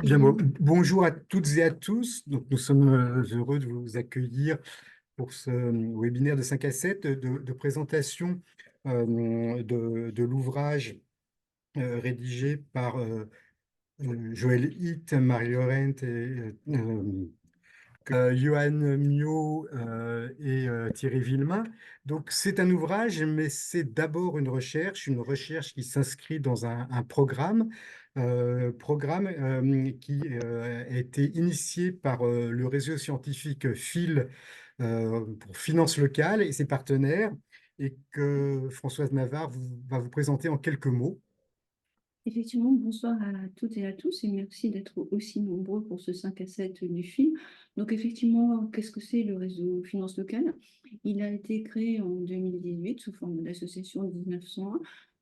Bien, bonjour à toutes et à tous. Donc, nous sommes heureux de vous accueillir pour ce webinaire de 5 à 7 de présentation de l'ouvrage rédigé par Joël Hitt, Marie Laurent Johan Mio et Thierry Villemain. Donc, c'est un ouvrage, mais c'est d'abord une recherche qui s'inscrit dans un programme qui a été initié par le réseau scientifique PHIL pour Finances locales et ses partenaires, et que Françoise Navarre va vous présenter en quelques mots. Effectivement, bonsoir à toutes et à tous et merci d'être aussi nombreux pour ce 5 à 7 du film. Donc effectivement, qu'est-ce que c'est le réseau Finance Locale? Il a été créé en 2018 sous forme d'association 1901,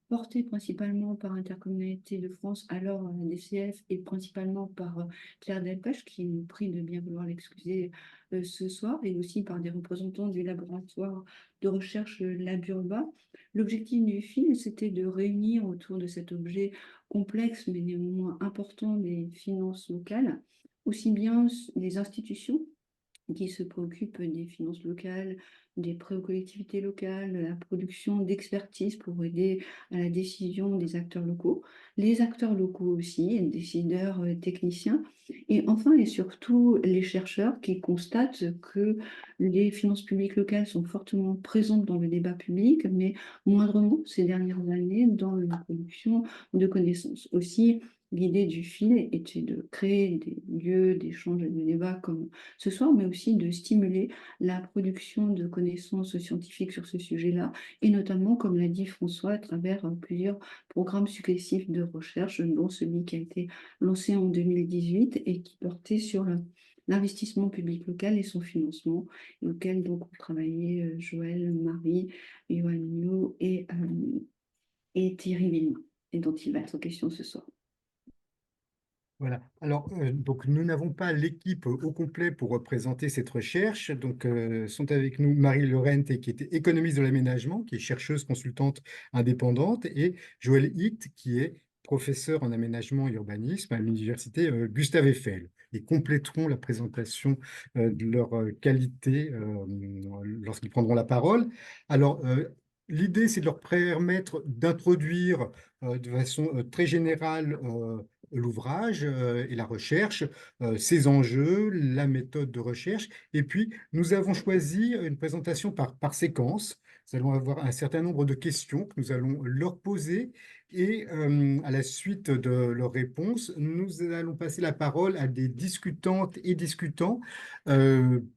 porté principalement par Intercommunalité de France, alors DCF, et principalement par Claire Delpech, qui nous prie de bien vouloir l'excuser ce soir, et aussi par des représentants du laboratoire de recherche Laburba. L'objectif du film, c'était de réunir autour de cet objet complexe mais néanmoins important des finances locales, aussi bien des institutions qui se préoccupent des finances locales, des prêts aux collectivités locales, de la production d'expertise pour aider à la décision des acteurs locaux, les acteurs locaux aussi, les décideurs techniciens, et enfin et surtout les chercheurs qui constatent que les finances publiques locales sont fortement présentes dans le débat public, mais moindrement ces dernières années dans la production de connaissances. Aussi, l'idée du fil était de créer des lieux d'échange et de débat comme ce soir, mais aussi de stimuler la production de connaissances scientifiques sur ce sujet-là, et notamment, comme l'a dit François, à travers plusieurs programmes successifs de recherche, dont celui qui a été lancé en 2018 et qui portait sur l'investissement public local et son financement, et auquel donc ont travaillé Joël, Marie, Yoann Liu et Thierry Villemain, et dont il va être question ce soir. Voilà. Alors, donc, nous n'avons pas l'équipe au complet pour représenter cette recherche. Donc, sont avec nous Marie Laurent, qui était économiste de l'aménagement, qui est chercheuse consultante indépendante, et Joël Hitt, qui est professeur en aménagement et urbanisme à l'université Gustave Eiffel. Ils compléteront la présentation de leur qualité lorsqu'ils prendront la parole. Alors, l'idée, c'est de leur permettre d'introduire de façon très générale l'ouvrage et la recherche, ses enjeux, la méthode de recherche. Et puis, nous avons choisi une présentation par séquence. Nous allons avoir un certain nombre de questions que nous allons leur poser, et à la suite de leurs réponses, nous allons passer la parole à des discutantes et discutants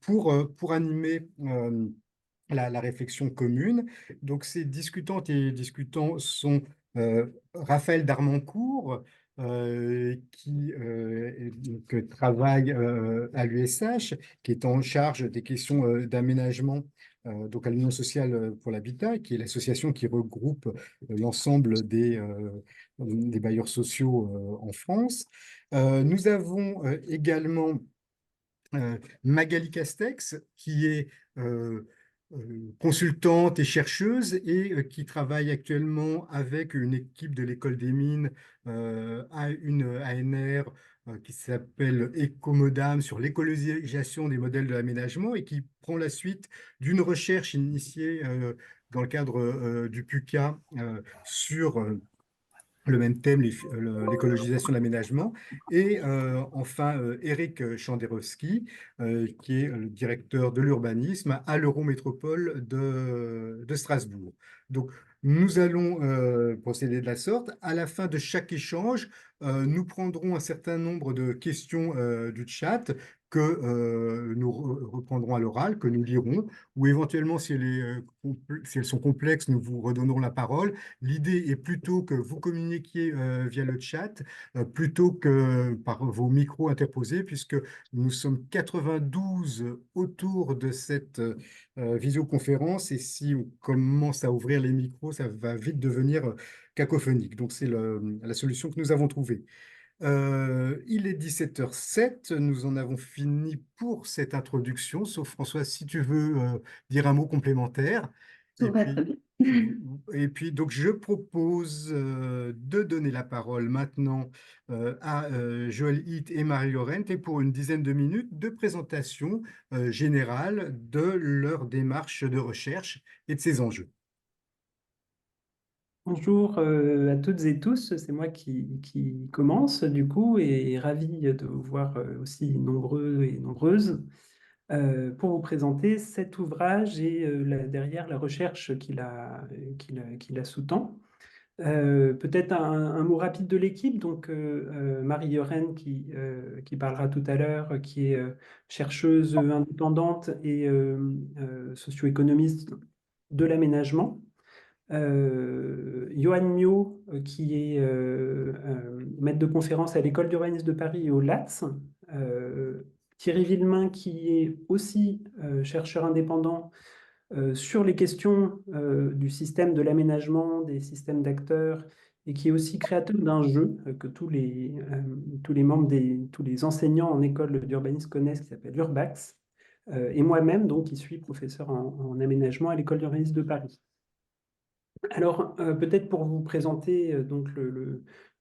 pour animer la réflexion commune. Donc, ces discutantes et discutants sont Raphaël Darmancourt, qui travaille à l'USH, qui est en charge des questions d'aménagement, donc à l'Union sociale pour l'habitat, qui est l'association qui regroupe l'ensemble des bailleurs sociaux en France. Nous avons également Magali Castex, qui est consultante et chercheuse, et qui travaille actuellement avec une équipe de l'École des Mines à une ANR qui s'appelle Ecomodam, sur l'écologisation des modèles de l'aménagement, et qui prend la suite d'une recherche initiée dans le cadre du PUCA sur le même thème, l'écologisation de l'aménagement. Et enfin, Eric Chanderowski, qui est le directeur de l'urbanisme à l'Eurométropole de Strasbourg. Donc, nous allons procéder de la sorte. À la fin de chaque échange, nous prendrons un certain nombre de questions du chat que nous reprendrons à l'oral, que nous lirons, ou éventuellement, si elles sont complexes, nous vous redonnerons la parole. L'idée est plutôt que vous communiquiez via le chat, plutôt que par vos micros interposés, puisque nous sommes 92 autour de cette visioconférence, et si on commence à ouvrir les micros, ça va vite devenir cacophonique. Donc, c'est la solution que nous avons trouvée. Il est 17h07, nous en avons fini pour cette introduction, sauf François, si tu veux dire un mot complémentaire. Et Tout va très puis, bien. Et puis, donc, je propose de donner la parole maintenant à Joël Hitt et Marie Laurent et pour une dizaine de minutes de présentation générale de leur démarche de recherche et de ses enjeux. Bonjour à toutes et tous, c'est moi qui commence du coup et ravi de vous voir aussi nombreux et nombreuses pour vous présenter cet ouvrage et derrière la recherche qui la sous-tend. Peut-être un mot rapide de l'équipe, donc Marie Yoren qui parlera tout à l'heure, qui est chercheuse indépendante et socio-économiste de l'aménagement. Johan Mio, qui est maître de conférence à l'École d'urbanisme de Paris et au LATS. Thierry Villemain, qui est aussi chercheur indépendant sur les questions du système de l'aménagement, des systèmes d'acteurs, et qui est aussi créateur d'un jeu que tous les membres tous les enseignants en école d'urbanisme connaissent, qui s'appelle Urbax, et moi-même, donc, qui suis professeur en aménagement à l'École d'urbanisme de Paris. Alors, peut-être pour vous présenter donc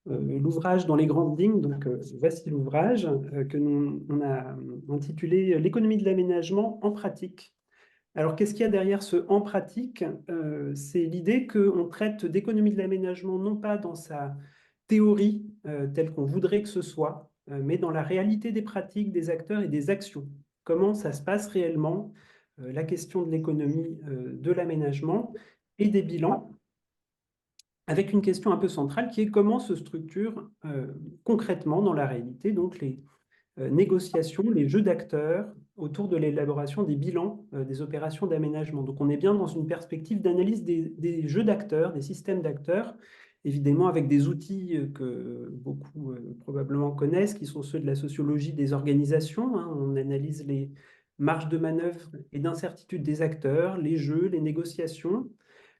l'ouvrage dans les grandes lignes, donc voici l'ouvrage que on a intitulé L'économie de l'aménagement en pratique. Alors, qu'est-ce qu'il y a derrière ce en pratique? C'est l'idée qu'on traite d'économie de l'aménagement non pas dans sa théorie telle qu'on voudrait que ce soit, mais dans la réalité des pratiques, des acteurs et des actions. Comment ça se passe réellement, la question de l'économie de l'aménagement et des bilans, avec une question un peu centrale qui est comment se structurent concrètement dans la réalité donc les négociations, les jeux d'acteurs autour de l'élaboration des bilans des opérations d'aménagement. Donc on est bien dans une perspective d'analyse des jeux d'acteurs, des systèmes d'acteurs, évidemment avec des outils que beaucoup probablement connaissent, qui sont ceux de la sociologie des organisations. Hein. On analyse les marges de manœuvre et d'incertitude des acteurs, les jeux, les négociations,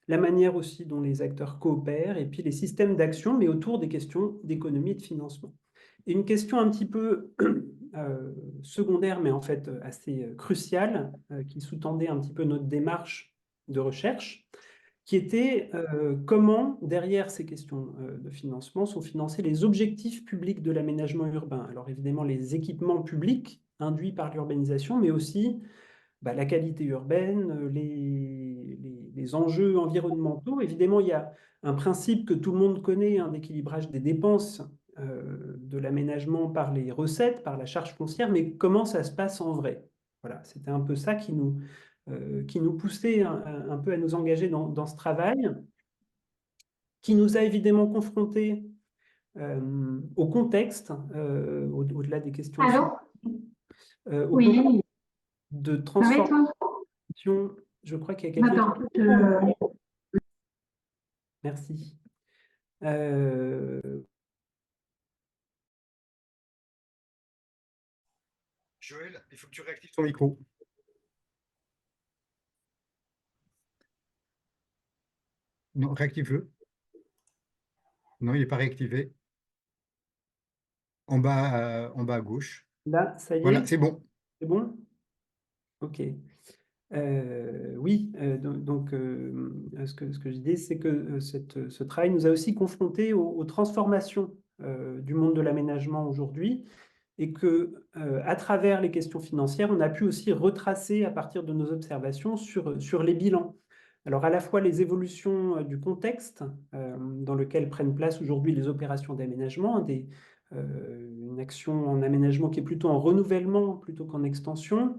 la manière aussi dont les acteurs coopèrent, et puis les systèmes d'action, mais autour des questions d'économie et de financement. Et une question un petit peu secondaire, mais en fait assez cruciale, qui sous-tendait un petit peu notre démarche de recherche, qui était comment, derrière ces questions de financement, sont financés les objectifs publics de l'aménagement urbain. Alors évidemment, les équipements publics induits par l'urbanisation, mais aussi la qualité urbaine, les enjeux environnementaux. Évidemment, il y a un principe que tout le monde connaît, d'équilibrage des dépenses de l'aménagement par les recettes, par la charge foncière, mais comment ça se passe en vrai? Voilà, c'était un peu ça qui nous poussait un peu à nous engager dans ce travail, qui nous a évidemment confrontés au contexte, au-delà des questions de Allô? au Oui, contexte de ça va et transformation. toi? Je crois qu'il y a quelqu'un Attends, qui... Merci. Joël, il faut que tu réactives ton micro. Non, réactive-le. Non, il n'est pas réactivé. En bas à gauche. Là, ça y Voilà, est, c'est bon. c'est bon? Ok. Oui, ce que je disais, c'est que ce travail nous a aussi confrontés aux transformations du monde de l'aménagement aujourd'hui et que, à travers les questions financières, on a pu aussi retracer à partir de nos observations sur les bilans. Alors, à la fois les évolutions du contexte dans lequel prennent place aujourd'hui les opérations d'aménagement, une action en aménagement qui est plutôt en renouvellement plutôt qu'en extension,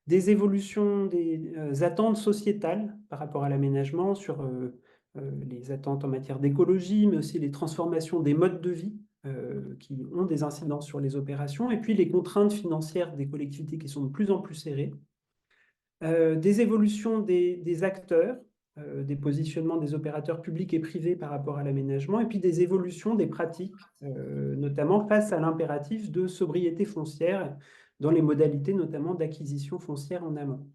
des évolutions des attentes sociétales par rapport à l'aménagement, sur les attentes en matière d'écologie, mais aussi les transformations des modes de vie qui ont des incidences sur les opérations, et puis les contraintes financières des collectivités qui sont de plus en plus serrées, des évolutions des acteurs, des positionnements des opérateurs publics et privés par rapport à l'aménagement, et puis des évolutions des pratiques, notamment face à l'impératif de sobriété foncière dans les modalités notamment d'acquisition foncière en amont.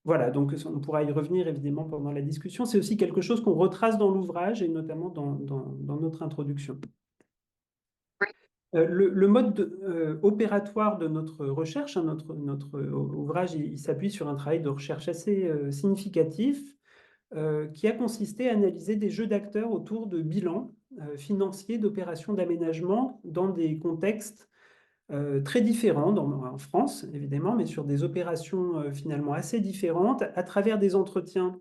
Voilà, donc on pourra y revenir évidemment pendant la discussion. C'est aussi quelque chose qu'on retrace dans l'ouvrage et notamment dans notre introduction. Le mode opératoire de notre recherche, notre ouvrage, il s'appuie sur un travail de recherche assez significatif qui a consisté à analyser des jeux d'acteurs autour de bilans financiers d'opérations d'aménagement dans des contextes très différents, en France évidemment, mais sur des opérations finalement assez différentes, à travers des entretiens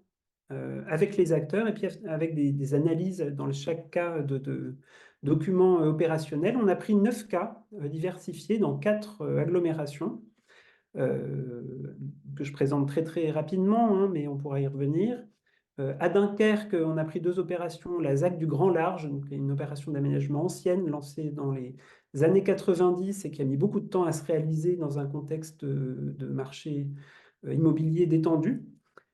avec les acteurs et puis avec des analyses dans chaque cas de documents opérationnels. On a pris 9 cas diversifiés dans 4 agglomérations que je présente très très rapidement, hein, mais on pourra y revenir. À Dunkerque, on a pris 2 opérations, la ZAC du Grand Large, donc une opération d'aménagement ancienne lancée dans les années 90 et qui a mis beaucoup de temps à se réaliser dans un contexte de marché immobilier détendu.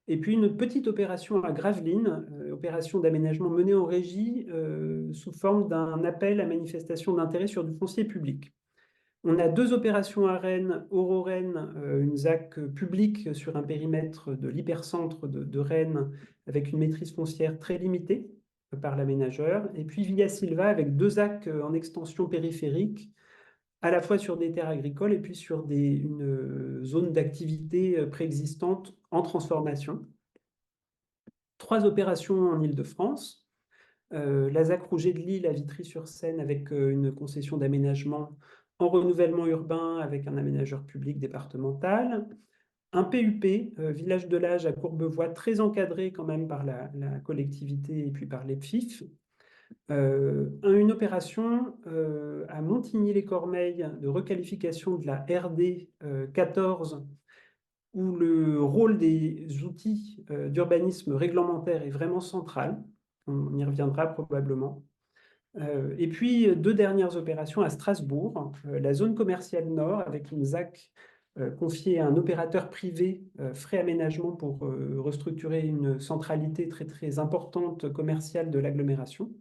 Et puis une petite opération à Gravelines, opération d'aménagement menée en régie sous forme d'un appel à manifestation d'intérêt sur du foncier public. On a 2 opérations à Rennes, Oro-Rennes, une ZAC publique sur un périmètre de l'hypercentre de Rennes avec une maîtrise foncière très limitée par l'aménageur. Et puis Villa Silva avec 2 ZAC en extension périphérique, à la fois sur des terres agricoles et puis sur une zone d'activité préexistante en transformation. 3 opérations en Île-de-France. La ZAC Rouget de Lille à Vitry-sur-Seine avec une concession d'aménagement en renouvellement urbain avec un aménageur public départemental. Un PUP, Village de l'Age à Courbevoie, très encadré quand même par la collectivité et puis par les PFIF. Une opération à Montigny-les-Cormeilles de requalification de la RD 14 où le rôle des outils d'urbanisme réglementaire est vraiment central. On y reviendra probablement. Et puis, 2 dernières opérations à Strasbourg, la zone commerciale nord avec une ZAC confiée à un opérateur privé, frais aménagement pour restructurer une centralité très très importante commerciale de l'agglomération.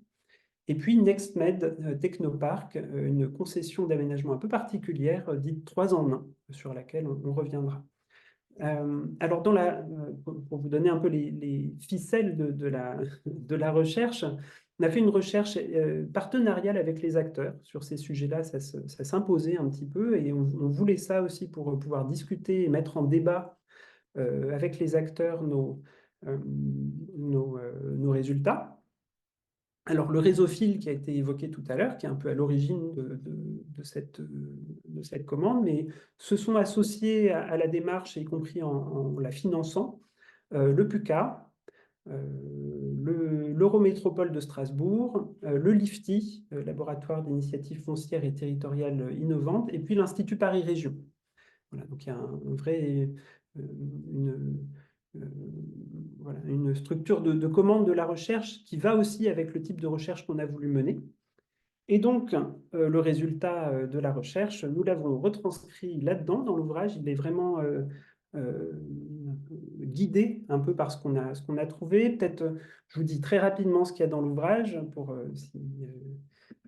Et puis NextMed Technopark, une concession d'aménagement un peu particulière, dite 3 en 1, sur laquelle on reviendra. Alors, pour vous donner un peu les ficelles de la recherche, on a fait une recherche partenariale avec les acteurs sur ces sujets-là. Ça s'imposait un petit peu et on voulait ça aussi pour pouvoir discuter et mettre en débat avec les acteurs nos résultats. Alors, le réseau fil qui a été évoqué tout à l'heure, qui est un peu à l'origine de cette commande, mais se sont associés à la démarche, y compris en la finançant, le PUCA, l'Eurométropole de Strasbourg, le LIFTI, Laboratoire d'initiatives foncières et territoriales innovantes, et puis l'Institut Paris Région. Voilà, donc il y a une structure de commande de la recherche qui va aussi avec le type de recherche qu'on a voulu mener. Et donc, le résultat de la recherche, nous l'avons retranscrit là-dedans, dans l'ouvrage. Il est vraiment guidé un peu par ce qu'on a trouvé. Peut-être, je vous dis très rapidement ce qu'il y a dans l'ouvrage, pour si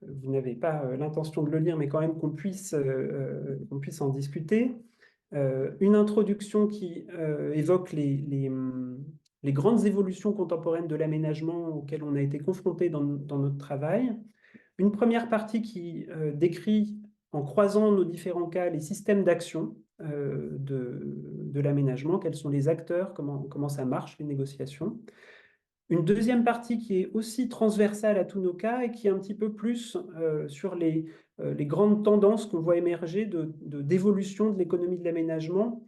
vous n'avez pas l'intention de le lire, mais quand même qu'on puisse en discuter. Une introduction qui évoque les grandes évolutions contemporaines de l'aménagement auxquelles on a été confronté dans notre travail. Une première partie qui décrit, en croisant nos différents cas, les systèmes d'action de l'aménagement, quels sont les acteurs, comment ça marche, les négociations. Une deuxième partie qui est aussi transversale à tous nos cas et qui est un petit peu plus sur les grandes tendances qu'on voit émerger d'évolution de l'économie de l'aménagement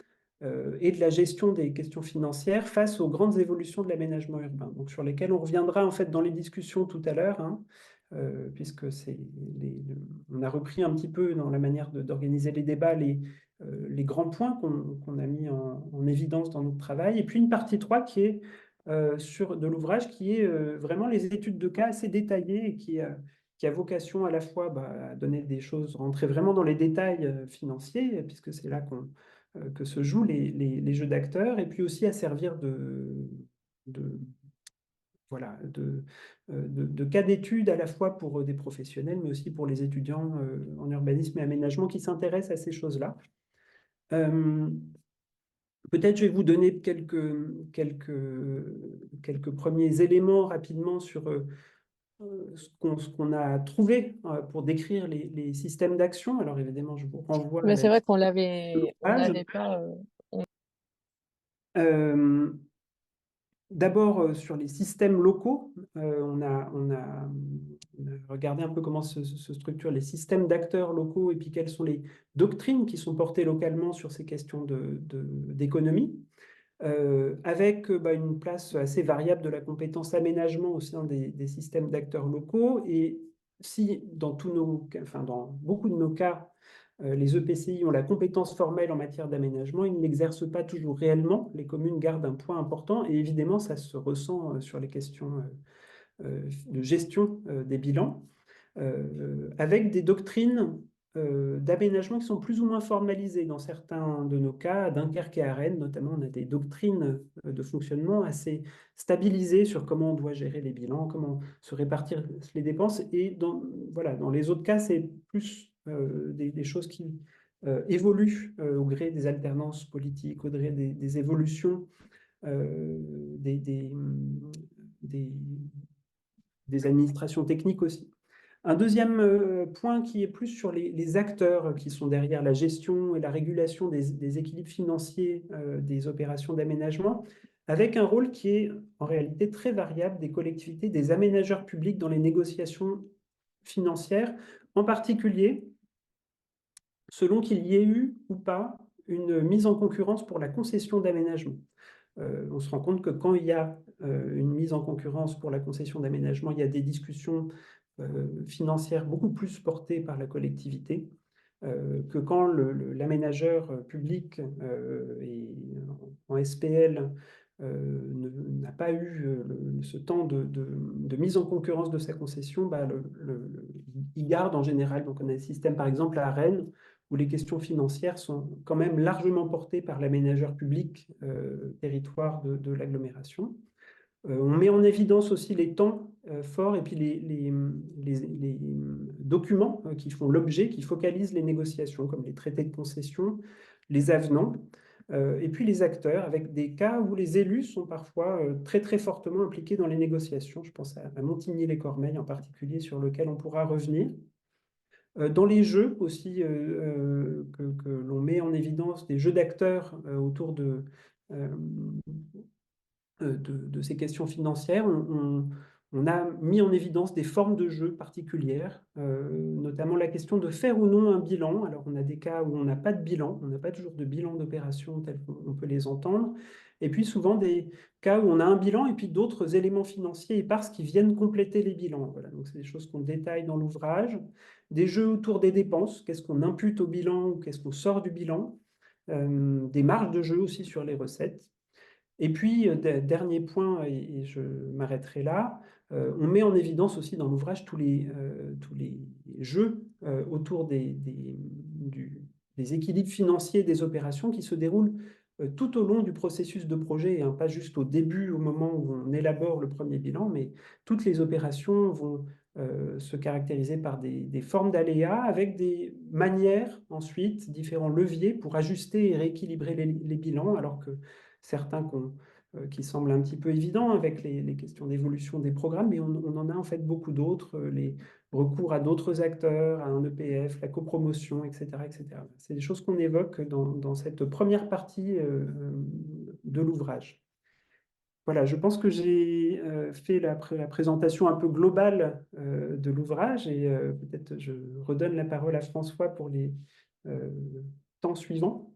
et de la gestion des questions financières face aux grandes évolutions de l'aménagement urbain, donc sur lesquelles on reviendra en fait dans les discussions tout à l'heure, hein, puisque on a repris un petit peu dans la manière d'organiser les débats les grands points qu'on a mis en évidence dans notre travail, et puis une partie 3 qui est de l'ouvrage qui est vraiment les études de cas assez détaillées et qui a vocation à la fois à donner des choses, rentrer vraiment dans les détails financiers, puisque c'est là que se jouent les jeux d'acteurs, et puis aussi à servir de cas d'études à la fois pour des professionnels, mais aussi pour les étudiants en urbanisme et aménagement qui s'intéressent à ces choses-là. Peut-être je vais vous donner quelques premiers éléments rapidement sur ce qu'on a trouvé pour décrire les systèmes d'action. Alors évidemment, je vous renvoie Mais à c'est vrai qu'on l'ouvrage. n'avait pas. D'abord, sur les systèmes locaux, on a regardé un peu comment se structurent les systèmes d'acteurs locaux et puis quelles sont les doctrines qui sont portées localement sur ces questions d'économie, avec une place assez variable de la compétence aménagement au sein des systèmes d'acteurs locaux. Et si dans beaucoup de nos cas, les EPCI ont la compétence formelle en matière d'aménagement, ils ne l'exercent pas toujours réellement. Les communes gardent un poids important et évidemment, ça se ressent sur les questions de gestion des bilans, avec des doctrines d'aménagement qui sont plus ou moins formalisées. Dans certains de nos cas, à Dunkerque et à Rennes notamment, on a des doctrines de fonctionnement assez stabilisées sur comment on doit gérer les bilans, comment se répartir les dépenses. Et dans les autres cas, c'est plus des choses qui évoluent au gré des alternances politiques, au gré des évolutions des administrations techniques aussi. Un deuxième point qui est plus sur les acteurs qui sont derrière la gestion et la régulation des équilibres financiers des opérations d'aménagement, avec un rôle qui est en réalité très variable des collectivités, des aménageurs publics dans les négociations financières, en particulier selon qu'il y ait eu ou pas une mise en concurrence pour la concession d'aménagement. On se rend compte que quand il y a une mise en concurrence pour la concession d'aménagement, il y a des discussions financières beaucoup plus portées par la collectivité que quand l'aménageur public en SPL n'a pas eu ce temps de mise en concurrence de sa concession, il garde en général. Donc on a des systèmes par exemple à Rennes où les questions financières sont quand même largement portées par l'aménageur public territoire de l'agglomération. On met en évidence aussi les temps forts et puis les documents qui font l'objet, qui focalisent les négociations, comme les traités de concession, les avenants, et puis les acteurs, avec des cas où les élus sont parfois très très fortement impliqués dans les négociations. Je pense à Montigny-les-Cormeilles en particulier, sur lequel on pourra revenir. Dans les jeux aussi que l'on met en évidence, des jeux d'acteurs autour de ces questions financières, on a mis en évidence des formes de jeu particulières, notamment la question de faire ou non un bilan. Alors, on a des cas où on n'a pas de bilan, on n'a pas toujours de bilan d'opération tel qu'on peut les entendre, et puis souvent des cas où on a un bilan et puis d'autres éléments financiers éparses qui viennent compléter les bilans. Voilà, donc c'est des choses qu'on détaille dans l'ouvrage. Des jeux autour des dépenses, qu'est-ce qu'on impute au bilan ou qu'est-ce qu'on sort du bilan. Des marges de jeu aussi sur les recettes. Et puis, dernier point, et je m'arrêterai là, on met en évidence aussi dans l'ouvrage tous les jeux autour des équilibres financiers des opérations qui se déroulent tout au long du processus de projet, hein, pas juste au début, au moment où on élabore le premier bilan, mais toutes les opérations vont se caractériser par des formes d'aléas avec des manières ensuite, différents leviers pour ajuster et rééquilibrer les bilans, alors que certains qui semblent un petit peu évidents avec les questions d'évolution des programmes, mais on en a en fait beaucoup d'autres, les recours à d'autres acteurs, à un EPF, la copromotion, etc., etc. C'est des choses qu'on évoque dans cette première partie de l'ouvrage. Voilà, je pense que j'ai fait la présentation un peu globale de l'ouvrage et peut-être je redonne la parole à François pour les temps suivants.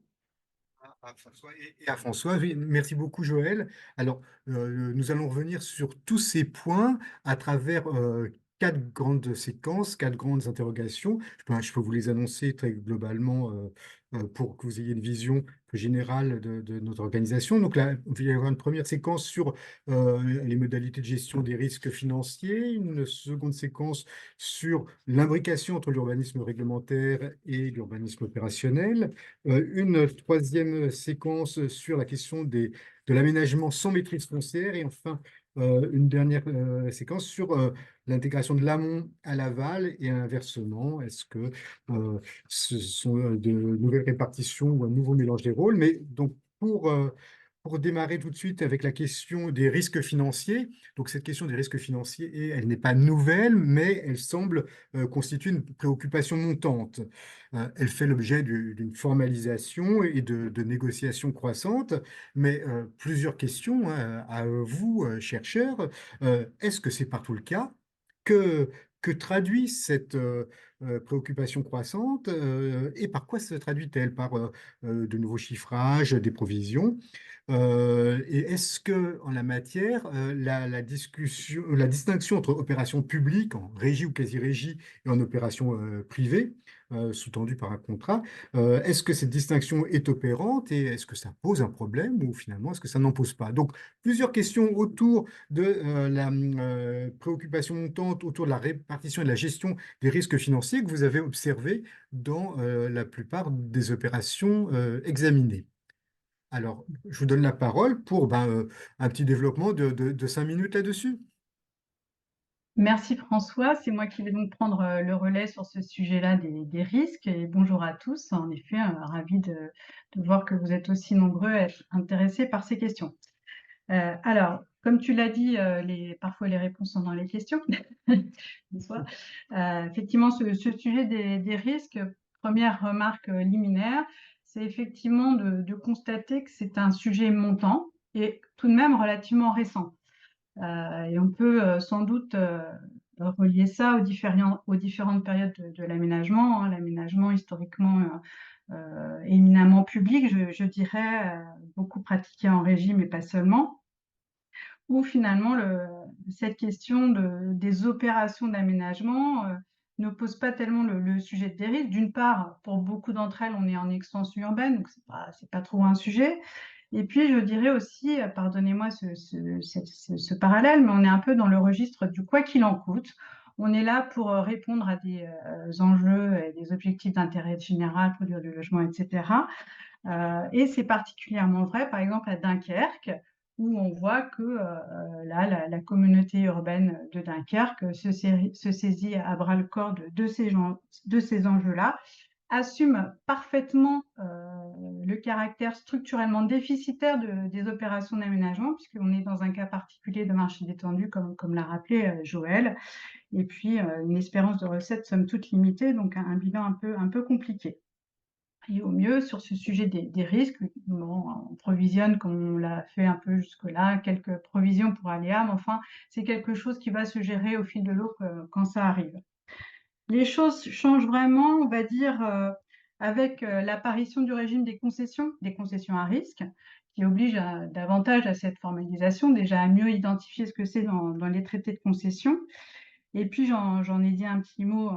À François et à François. Oui, merci beaucoup, Joël. Alors, nous allons revenir sur tous ces points à travers quatre grandes séquences, quatre grandes interrogations. Je peux vous les annoncer très globalement pour que vous ayez une vision générale de notre organisation. Donc là, il va y avoir une première séquence sur les modalités de gestion des risques financiers, une seconde séquence sur l'imbrication entre l'urbanisme réglementaire et l'urbanisme opérationnel, une troisième séquence sur la question de l'aménagement sans maîtrise foncière et enfin une dernière séquence sur l'intégration de l'amont à l'aval et inversement. Est-ce que ce sont de nouvelles répartitions ou un nouveau mélange des rôles? Mais donc pour pour démarrer tout de suite avec la question des risques financiers. Donc, cette question des risques financiers, elle n'est pas nouvelle, mais elle semble constituer une préoccupation montante. Elle fait l'objet d'une formalisation et de négociations croissantes, mais plusieurs questions hein, à vous, chercheurs. Est-ce que c'est partout le cas? Que, que traduit cette préoccupation croissante et par quoi se traduit-elle? Par de nouveaux chiffrages, des provisions? Et est-ce que, en la matière, la distinction entre opérations publiques, en régie ou quasi-régie, et en opérations privées, sous-tendues par un contrat, est-ce que cette distinction est opérante et est-ce que ça pose un problème ou finalement est-ce que ça n'en pose pas? Donc, plusieurs questions autour de la préoccupation montante, autour de la répartition et de la gestion des risques financiers que vous avez observés dans la plupart des opérations examinées. Alors, je vous donne la parole pour un petit développement de 5 minutes là-dessus. Merci François, c'est moi qui vais donc prendre le relais sur ce sujet-là des risques et bonjour à tous. En effet, ravi de voir que vous êtes aussi nombreux à être intéressés par ces questions. Alors, comme tu l'as dit, parfois les réponses sont dans les questions. Bonsoir. Effectivement, ce sujet des risques, première remarque liminaire, c'est effectivement de constater que c'est un sujet montant et tout de même relativement récent. Et on peut sans doute relier ça aux différentes périodes de l'aménagement, hein. L'aménagement historiquement éminemment public, je dirais, beaucoup pratiqué en régie, mais pas seulement, où finalement cette question des opérations d'aménagement ne pose pas tellement le sujet des risques. D'une part, pour beaucoup d'entre elles, on est en extension urbaine, donc c'est pas trop un sujet. Et puis, je dirais aussi, pardonnez-moi ce parallèle, mais on est un peu dans le registre du quoi qu'il en coûte. On est là pour répondre à des enjeux et des objectifs d'intérêt général, produire du logement, etc. Et c'est particulièrement vrai, par exemple, à Dunkerque, où on voit que là, la communauté urbaine de Dunkerque se saisit à bras-le-corps de ces enjeux-là, assume parfaitement le caractère structurellement déficitaire des opérations d'aménagement, puisqu'on est dans un cas particulier de marché détendu, comme l'a rappelé Joël, et puis une espérance de recette somme toute limitée, donc un bilan un peu compliqué. Et au mieux, sur ce sujet des risques, bon, on provisionne, comme on l'a fait un peu jusque-là, quelques provisions pour aléas, mais enfin, c'est quelque chose qui va se gérer au fil de l'eau quand ça arrive. Les choses changent vraiment, on va dire, avec l'apparition du régime des concessions à risque, qui oblige davantage à cette formalisation, déjà à mieux identifier ce que c'est dans les traités de concession. Et puis, j'en ai dit un petit mot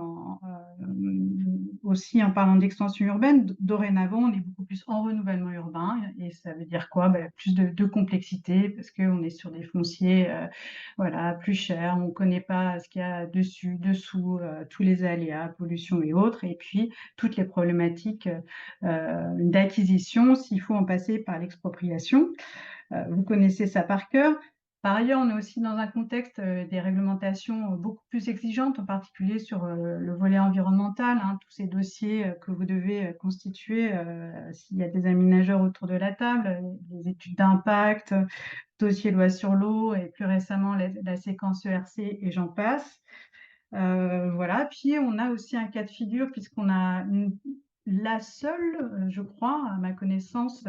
aussi en parlant d'extension urbaine. Dorénavant, on est beaucoup plus en renouvellement urbain. Et ça veut dire quoi? Plus de complexité, parce qu'on est sur des fonciers voilà, plus chers. On ne connaît pas ce qu'il y a dessus, dessous, tous les aléas, pollution et autres. Et puis, toutes les problématiques d'acquisition, s'il faut en passer par l'expropriation. Vous connaissez ça par cœur. Par ailleurs, on est aussi dans un contexte des réglementations beaucoup plus exigeantes, en particulier sur le volet environnemental, hein, tous ces dossiers que vous devez constituer s'il y a des aménageurs autour de la table, les études d'impact, dossier loi sur l'eau et plus récemment la séquence ERC et j'en passe. Voilà. Puis on a aussi un cas de figure puisqu'on a la seule, je crois, à ma connaissance,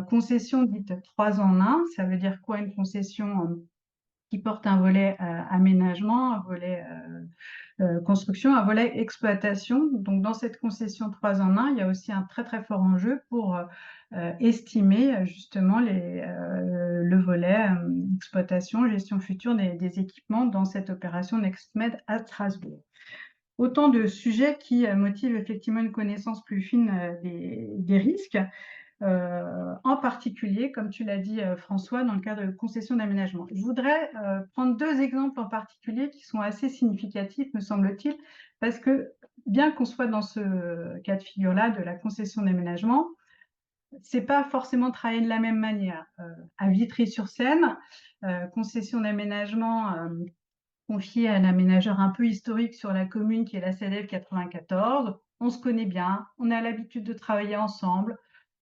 concession dite 3 en 1. Ça veut dire quoi une concession qui porte un volet aménagement, un volet construction, un volet exploitation. Donc dans cette concession 3 en 1, il y a aussi un très très fort enjeu pour estimer justement le volet exploitation, gestion future des équipements dans cette opération NextMed à Strasbourg. Autant de sujets qui motivent effectivement une connaissance plus fine des risques, en particulier, comme tu l'as dit François, dans le cadre de concession d'aménagement. Je voudrais prendre 2 exemples en particulier qui sont assez significatifs, me semble-t-il, parce que bien qu'on soit dans ce cas de figure-là de la concession d'aménagement, c'est pas forcément travaillé de la même manière. À Vitry-sur-Seine, concession d'aménagement confiée à un aménageur un peu historique sur la commune qui est la CEDEV 94. On se connaît bien, on a l'habitude de travailler ensemble.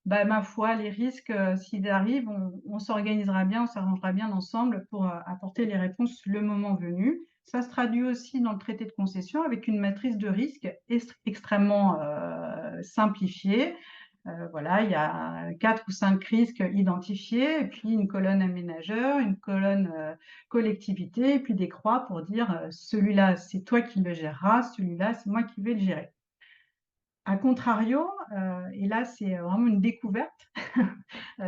bah, ma foi, les risques, s'ils arrivent, on s'organisera bien, on s'arrangera bien ensemble pour apporter les réponses le moment venu. Ça se traduit aussi dans le traité de concession avec une matrice de risque extrêmement simplifiée. Voilà, il y a 4 ou 5 risques identifiés, et puis une colonne aménageur, une colonne collectivité, et puis des croix pour dire celui-là, c'est toi qui le géreras, celui-là, c'est moi qui vais le gérer. A contrario, et là c'est vraiment une découverte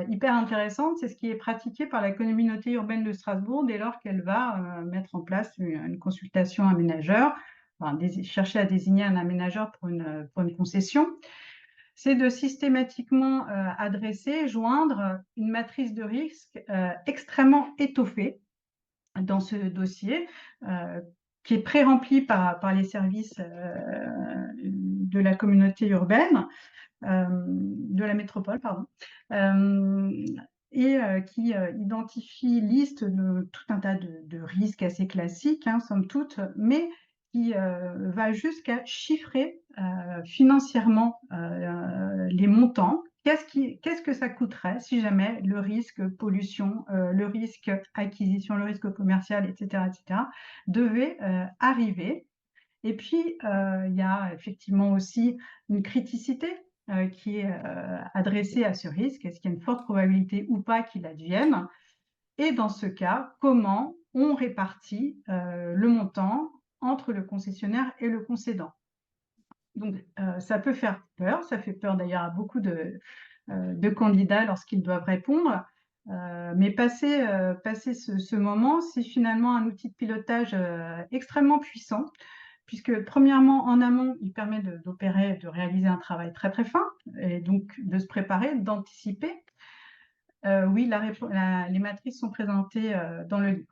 hyper intéressante, c'est ce qui est pratiqué par la communauté urbaine de Strasbourg dès lors qu'elle va mettre en place une consultation aménageur, enfin, chercher à désigner un aménageur pour une concession. C'est de systématiquement adresser, joindre une matrice de risque extrêmement étoffée dans ce dossier, qui est pré-rempli par les services de la communauté urbaine, de la métropole, pardon, et qui identifie liste de tout un tas de risques assez classiques, hein, somme toute, mais qui va jusqu'à chiffrer financièrement les montants. Qu'est-ce que ça coûterait si jamais le risque pollution, le risque acquisition, le risque commercial, etc., devait arriver. Et puis, il y a effectivement aussi une criticité qui est adressée à ce risque. Est-ce qu'il y a une forte probabilité ou pas qu'il advienne? Et dans ce cas, comment on répartit le montant entre le concessionnaire et le concédant? Donc, ça peut faire peur. Ça fait peur d'ailleurs à beaucoup de candidats lorsqu'ils doivent répondre. Mais passer ce moment, c'est finalement un outil de pilotage extrêmement puissant, puisque premièrement, en amont, il permet d'opérer, de réaliser un travail très très fin, et donc de se préparer, d'anticiper. Oui, les matrices sont présentées dans le livre.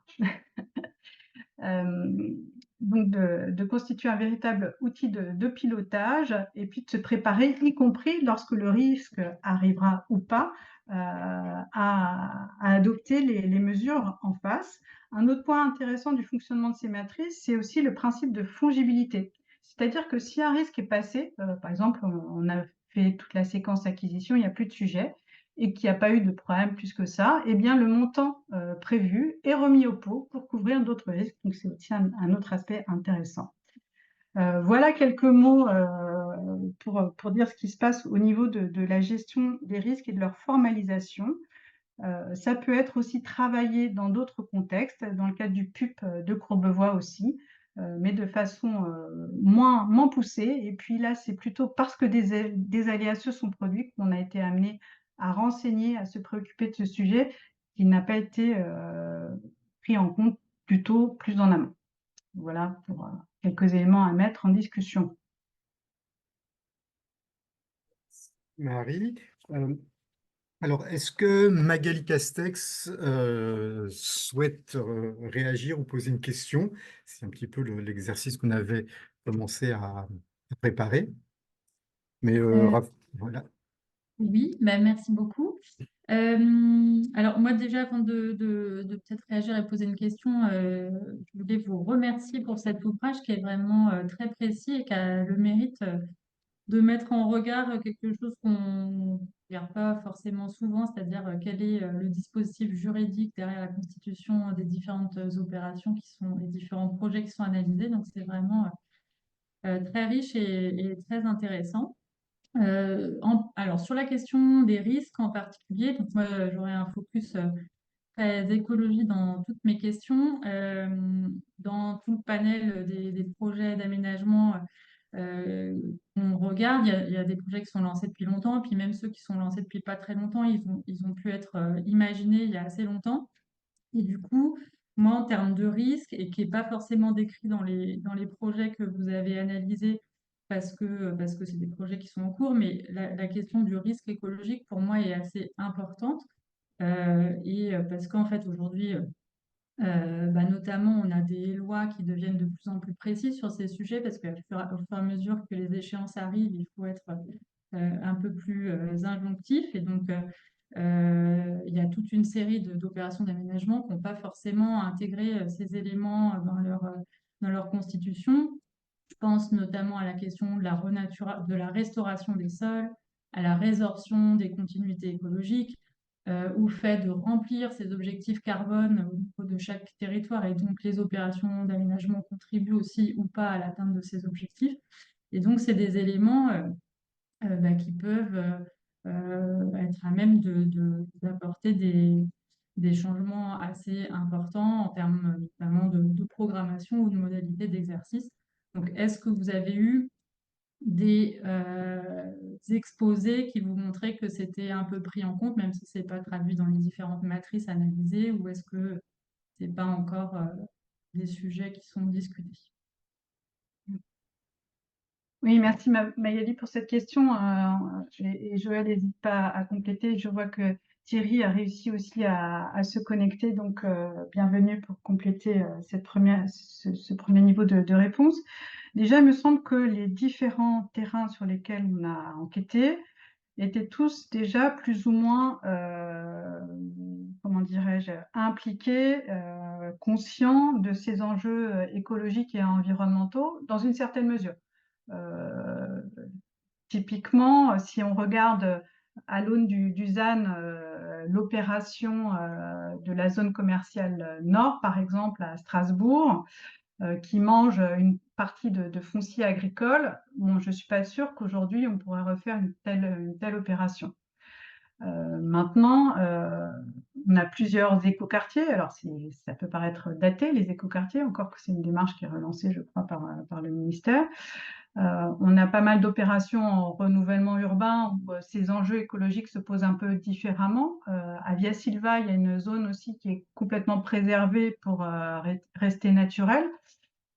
Donc de constituer un véritable outil de pilotage, et puis de se préparer, y compris lorsque le risque arrivera ou pas, à adopter les mesures en face. Un autre point intéressant du fonctionnement de ces matrices, c'est aussi le principe de fongibilité. C'est-à-dire que si un risque est passé, par exemple, on a fait toute la séquence acquisition, il n'y a plus de sujet, et qu'il n'y a pas eu de problème plus que ça, eh bien le montant prévu est remis au pot pour couvrir d'autres risques. Donc c'est aussi un autre aspect intéressant. Voilà quelques mots pour dire ce qui se passe au niveau de la gestion des risques et de leur formalisation. Ça peut être aussi travaillé dans d'autres contextes, dans le cadre du PUP de Courbevoie aussi, mais de façon moins poussée. Et puis là, c'est plutôt parce que des aléas se sont produits qu'on a été amené à renseigner, à se préoccuper de ce sujet qui n'a pas été pris en compte plutôt plus en amont. Voilà pour quelques éléments à mettre en discussion. Marie. Alors, est-ce que Magali Castex souhaite réagir ou poser une question? C'est un petit peu l'exercice qu'on avait commencé à préparer. Mais voilà. Oui, bah, merci beaucoup. Alors moi déjà, avant de peut-être réagir et poser une question, je voulais vous remercier pour cet ouvrage qui est vraiment très précis et qui a le mérite de mettre en regard quelque chose qu'on ne regarde pas forcément souvent, c'est-à-dire quel est le dispositif juridique derrière la constitution des différentes opérations qui sont, les différents projets qui sont analysés. Donc c'est vraiment très riche et très intéressant. Alors, sur la question des risques en particulier, donc moi, j'aurais un focus très écologie dans toutes mes questions. Dans tout le panel des projets d'aménagement qu'on regarde, il y a des projets qui sont lancés depuis longtemps, puis même ceux qui sont lancés depuis pas très longtemps, ils ont pu être imaginés il y a assez longtemps. Et du coup, moi, en termes de risque, et qui n'est pas forcément décrit dans dans les projets que vous avez analysés, parce que c'est des projets qui sont en cours, mais la question du risque écologique, pour moi, est assez importante. Parce qu'en fait, aujourd'hui, bah, notamment, on a des lois qui deviennent de plus en plus précises sur ces sujets, parce qu'au fur et à mesure que les échéances arrivent, il faut être un peu plus injonctif. Et donc, il y a toute une série d'opérations d'aménagement qui n'ont pas forcément intégré ces éléments dans leur constitution. Je pense notamment à la question de la restauration des sols, à la résorption des continuités écologiques, au fait de remplir ces objectifs carbone au niveau de chaque territoire, et donc les opérations d'aménagement contribuent aussi ou pas à l'atteinte de ces objectifs. Et donc, c'est des éléments qui peuvent être à même d'apporter des changements assez importants en termes notamment de programmation ou de modalités d'exercice. Donc, est-ce que vous avez eu des exposés qui vous montraient que c'était un peu pris en compte, même si ce n'est pas traduit dans les différentes matrices analysées, ou est-ce que ce n'est pas encore des sujets qui sont discutés? Oui, merci Magali pour cette question. Et Joël n'hésite pas à compléter. Je vois que Thierry a réussi aussi à se connecter, donc bienvenue pour compléter ce premier niveau de réponse. Déjà, il me semble que les différents terrains sur lesquels on a enquêté étaient tous déjà plus ou moins, comment dirais-je, impliqués, conscients de ces enjeux écologiques et environnementaux dans une certaine mesure. Typiquement, si on regarde à l'aune du ZAN, l'opération de la zone commerciale nord, par exemple, à Strasbourg, qui mange une partie de foncier agricole, bon, je ne suis pas sûre qu'aujourd'hui on pourrait refaire une telle opération. Maintenant, on a plusieurs écoquartiers. Alors, ça peut paraître daté, les écoquartiers, encore que c'est une démarche qui est relancée, je crois, par le ministère. On a pas mal d'opérations en renouvellement urbain où ces enjeux écologiques se posent un peu différemment. À Via Silva, il y a une zone aussi qui est complètement préservée pour rester naturelle.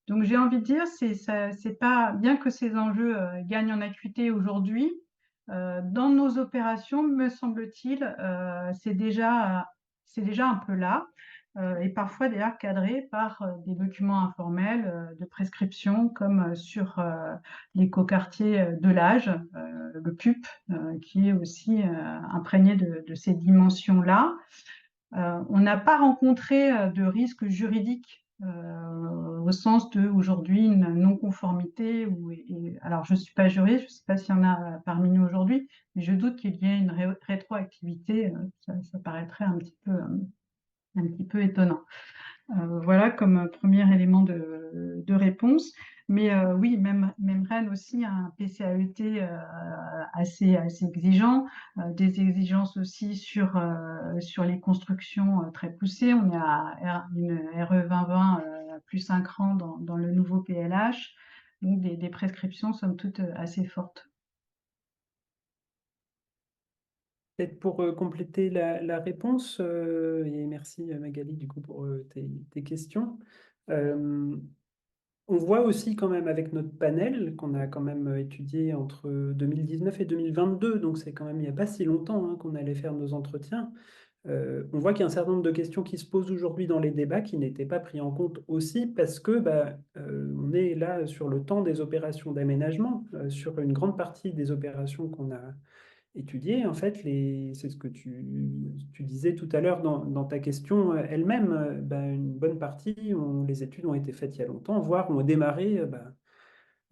Donc, j'ai envie de dire, c'est pas bien que ces enjeux gagnent en acuité aujourd'hui. Dans nos opérations, me semble-t-il, c'est déjà un peu là, et parfois d'ailleurs cadré par des documents informels de prescription, comme sur l'écoquartier de l'âge, le CUP, qui est aussi imprégné de ces dimensions-là. On n'a pas rencontré de risque juridique au sens de aujourd'hui une non-conformité. Alors, je ne suis pas juriste, je ne sais pas s'il y en a parmi nous aujourd'hui, mais je doute qu'il y ait une rétroactivité. Ça paraîtrait un petit peu étonnant. Voilà comme premier élément de réponse. Mais oui, même Rennes aussi a un PCAET assez exigeant, des exigences aussi sur les constructions très poussées. On est à une RE 2020 plus 5 rangs dans le nouveau PLH, donc des prescriptions somme toute assez fortes. Peut-être pour compléter la réponse, et merci Magali du coup pour tes questions. On voit aussi quand même avec notre panel qu'on a quand même étudié entre 2019 et 2022, donc c'est quand même il n'y a pas si longtemps qu'on allait faire nos entretiens. On voit qu'il y a un certain nombre de questions qui se posent aujourd'hui dans les débats qui n'étaient pas pris en compte aussi parce que on est là sur le temps des opérations d'aménagement, sur une grande partie des opérations qu'on a étudiées. En fait, c'est ce que tu disais tout à l'heure dans ta question elle-même. Une bonne partie, les études ont été faites il y a longtemps, voire ont démarré.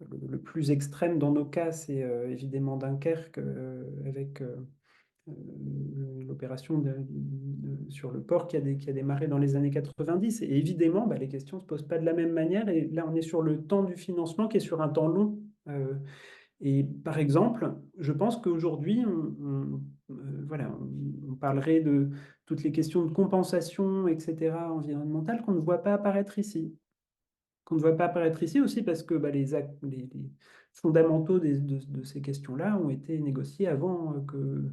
Le plus extrême dans nos cas, c'est évidemment Dunkerque avec l'opération sur le port qui a démarré dans les années 90. Et évidemment, les questions ne se posent pas de la même manière. Et là, on est sur le temps du financement qui est sur un temps long. Et par exemple, je pense qu'aujourd'hui, on parlerait de toutes les questions de compensation, etc., environnementales, qu'on ne voit pas apparaître ici. Qu'on ne voit pas apparaître ici aussi parce que les fondamentaux de ces questions-là ont été négociés avant que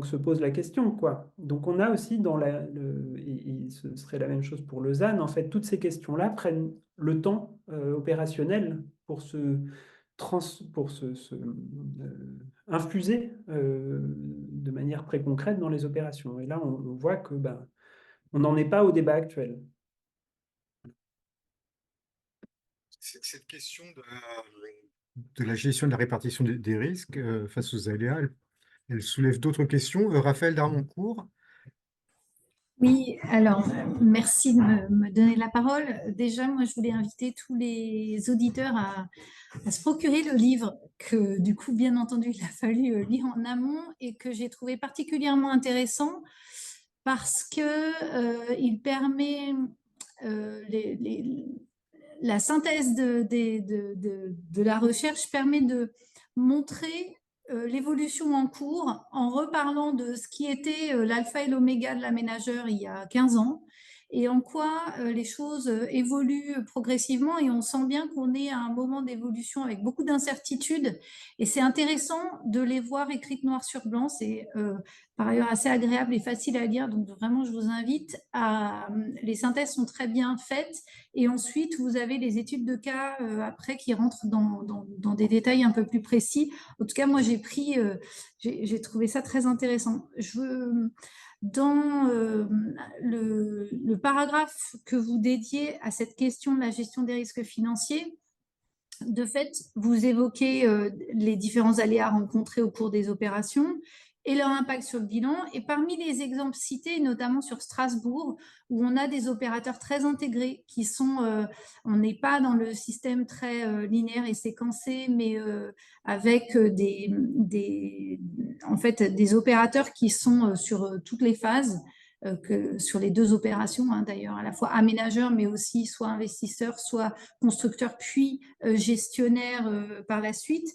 se pose la question, quoi. Donc on a aussi et ce serait la même chose pour le ZAN, en fait, toutes ces questions-là prennent le temps opérationnel pour infuser de manière très concrète dans les opérations. Et là, on voit que on n'en est pas au débat actuel. Cette question de la gestion de la répartition des risques face aux aléas, elle soulève d'autres questions. Raphaël Darmoncourt. Oui, alors merci de me donner la parole. Déjà, moi, je voulais inviter tous les auditeurs à se procurer le livre que, du coup, bien entendu, il a fallu lire en amont et que j'ai trouvé particulièrement intéressant parce que il permet la synthèse de la recherche permet de montrer l'évolution en cours en reparlant de ce qui était l'alpha et l'oméga de l'aménageur il y a 15 ans et en quoi les choses évoluent progressivement et on sent bien qu'on est à un moment d'évolution avec beaucoup d'incertitudes et c'est intéressant de les voir écrites noir sur blanc, c'est par ailleurs assez agréable et facile à lire, donc vraiment je vous invite à... Les synthèses sont très bien faites et ensuite, vous avez les études de cas après qui rentrent dans des détails un peu plus précis. En tout cas, moi, j'ai trouvé ça très intéressant. Dans le paragraphe que vous dédiez à cette question de la gestion des risques financiers, de fait, vous évoquez les différents aléas rencontrés au cours des opérations et leur impact sur le bilan. Et parmi les exemples cités, notamment sur Strasbourg, où on a des opérateurs très intégrés qui sont, on n'est pas dans le système très linéaire et séquencé, mais avec en fait, des opérateurs qui sont sur toutes les phases sur les deux opérations, hein, d'ailleurs, à la fois aménageur, mais aussi soit investisseur, soit constructeur, puis gestionnaire par la suite.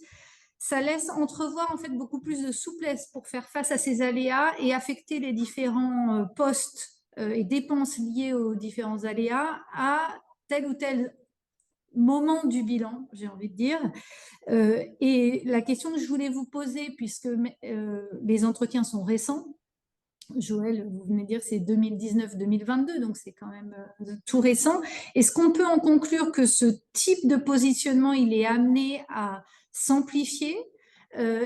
Ça laisse entrevoir en fait beaucoup plus de souplesse pour faire face à ces aléas et affecter les différents postes et dépenses liées aux différents aléas à tel ou tel moment du bilan, j'ai envie de dire. Et la question que je voulais vous poser, puisque les entretiens sont récents, Joël, vous venez de dire que c'est 2019-2022, donc c'est quand même tout récent. Est-ce qu'on peut en conclure que ce type de positionnement, il est amené à s'amplifier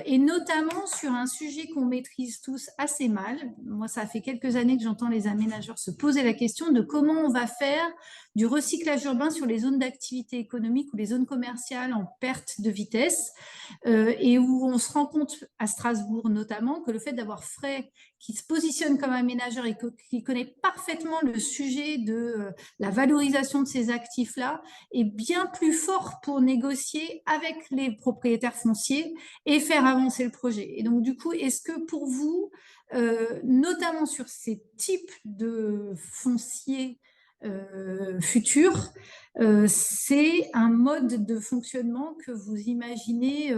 et notamment sur un sujet qu'on maîtrise tous assez mal. Moi, ça fait quelques années que j'entends les aménageurs se poser la question de comment on va faire du recyclage urbain sur les zones d'activité économique ou les zones commerciales en perte de vitesse et où on se rend compte à Strasbourg notamment que le fait d'avoir Frey qui se positionne comme aménageur et qui connaît parfaitement le sujet de la valorisation de ces actifs-là est bien plus fort pour négocier avec les propriétaires fonciers et faire avancer le projet. Et donc, du coup, est-ce que pour vous, notamment sur ces types de fonciers futurs, c'est un mode de fonctionnement que vous imaginez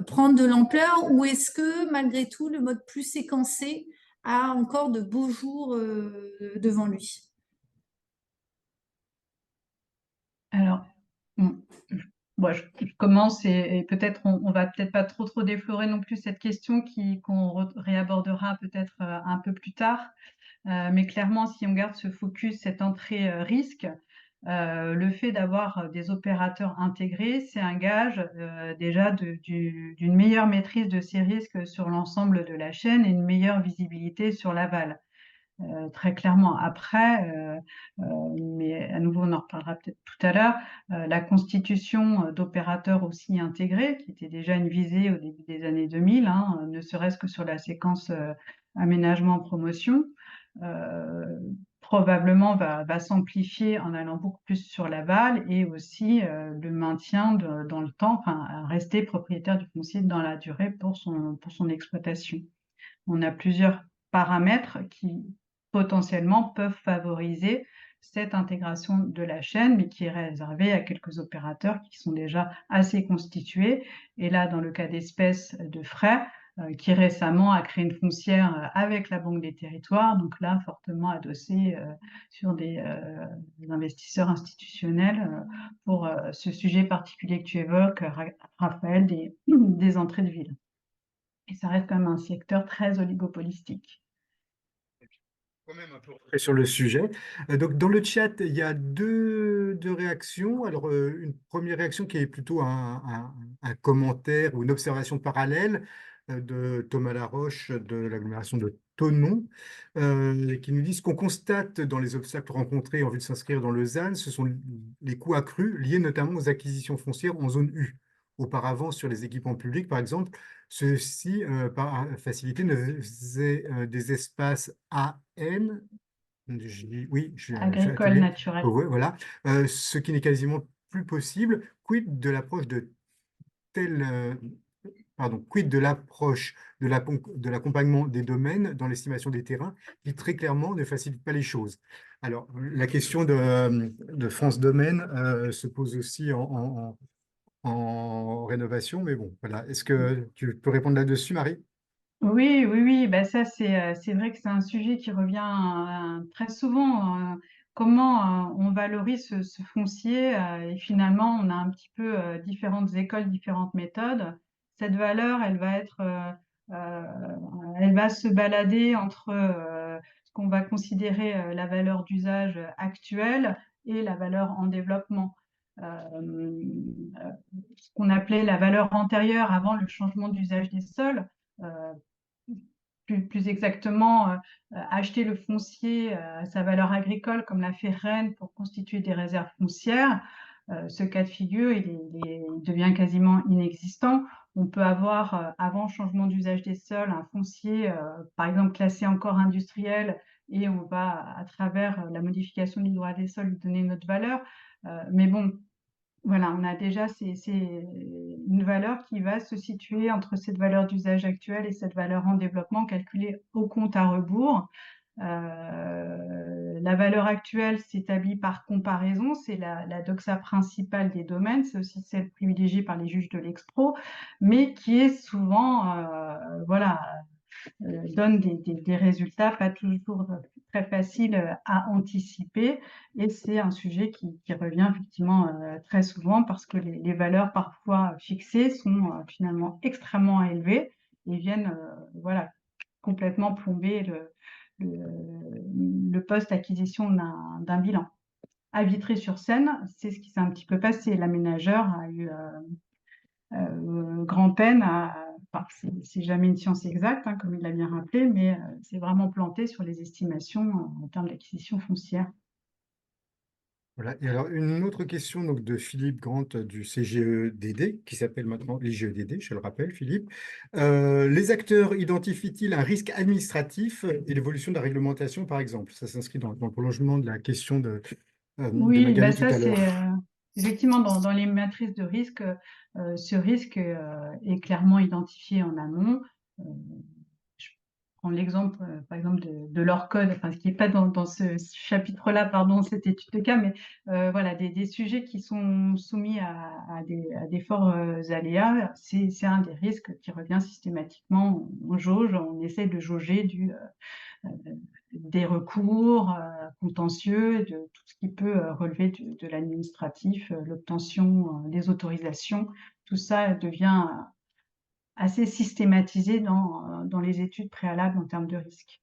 prendre de l'ampleur ou est-ce que malgré tout le mode plus séquencé a encore de beaux jours devant lui? Alors, bon, moi, je commence et peut-être on va peut-être pas trop déflorer non plus cette question qu'on réabordera peut-être un peu plus tard. Mais clairement, si on garde ce focus, cette entrée risque, le fait d'avoir des opérateurs intégrés, c'est un gage déjà d'une meilleure maîtrise de ces risques sur l'ensemble de la chaîne et une meilleure visibilité sur l'aval. Très clairement. Après, mais à nouveau, on en reparlera peut-être tout à l'heure, la constitution d'opérateurs aussi intégrés, qui était déjà une visée au début des années 2000, hein, ne serait-ce que sur la séquence aménagement-promotion, probablement va s'amplifier en allant beaucoup plus sur l'aval et aussi le maintien dans le temps, enfin, rester propriétaire du foncier dans la durée pour son exploitation. On a plusieurs paramètres qui potentiellement peuvent favoriser cette intégration de la chaîne, mais qui est réservée à quelques opérateurs qui sont déjà assez constitués. Et là, dans le cas d'espèce de Frey, qui récemment a créé une foncière avec la Banque des Territoires, donc là, fortement adossé sur des investisseurs institutionnels pour ce sujet particulier que tu évoques, Raphaël, des entrées de ville. Et ça reste quand même un secteur très oligopolistique. Quand même un peu rentré sur le sujet. Donc, dans le chat, il y a deux réactions. Alors, une première réaction qui est plutôt un commentaire ou une observation parallèle de Thomas Laroche de l'agglomération de Thonon, qui nous dit ce qu'on constate dans les obstacles rencontrés en vue de s'inscrire dans le ZAN, ce sont les coûts accrus liés notamment aux acquisitions foncières en zone U. auparavant sur les équipements publics, par exemple, ceux-ci, par facilité, ne faisaient des espaces AN, oui, Agricole, atelier, naturel. ouais, voilà, ce qui n'est quasiment plus possible. Quid de l'approche de telle, quid de l'approche de l'accompagnement des domaines dans l'estimation des terrains qui très clairement ne facilite pas les choses. Alors, la question de France Domaine se pose aussi en rénovation, mais bon, voilà. Est-ce que tu peux répondre là-dessus, Marie? Oui, oui, oui, bah ça c'est vrai que c'est un sujet qui revient très souvent. Comment on valorise ce foncier et finalement on a un petit peu différentes écoles, différentes méthodes. Cette valeur, euh, elle va se balader entre ce qu'on va considérer la valeur d'usage actuelle et la valeur en développement. Ce qu'on appelait la valeur antérieure avant le changement d'usage des sols. euh, plus exactement, acheter le foncier à sa valeur agricole, comme l'a fait Rennes pour constituer des réserves foncières. Ce cas de figure, il devient quasiment inexistant. On peut avoir, avant changement d'usage des sols, un foncier, par exemple, classé encore industriel, et on va, à travers la modification du droit des sols, lui donner notre valeur. Mais bon, voilà, on a déjà une valeur qui va se situer entre cette valeur d'usage actuelle et cette valeur en développement calculée au compte à rebours. La valeur actuelle s'établit par comparaison, c'est la doxa principale des domaines, c'est aussi celle privilégiée par les juges de l'expro, mais qui est souvent, voilà, donne des résultats pas toujours très faciles à anticiper. Et c'est un sujet qui revient effectivement très souvent parce que les valeurs parfois fixées sont finalement extrêmement élevées et viennent voilà, complètement plomber le post-acquisition d'un bilan. À Vitry-sur-Seine, c'est ce qui s'est un petit peu passé. L'aménageur a eu grand-peine enfin, c'est jamais une science exacte, hein, comme il l'a bien rappelé, mais c'est vraiment planté sur les estimations en termes d'acquisition foncière. Voilà. Et alors, une autre question donc, de Philippe Grant du CGEDD, qui s'appelle maintenant l'IGEDD, je le rappelle, Philippe. Les acteurs identifient-ils un risque administratif et l'évolution de la réglementation, par exemple? Ça s'inscrit dans le prolongement de la question de Oui, bah Magali tout ça à l'heure. c'est effectivement dans les matrices de risque, ce risque est clairement identifié en amont. Euh, je prends l'exemple, par exemple, de l'ORCOD, enfin, ce qui n'est pas dans ce chapitre-là, pardon, cette étude de cas, mais voilà, des sujets qui sont soumis à des forts aléas, c'est un des risques qui revient systématiquement. On jauge, on essaie de jauger euh, des recours contentieux, de tout ce qui peut relever de l'administratif, l'obtention des autorisations. Tout ça devient assez systématisé dans les études préalables en termes de risque.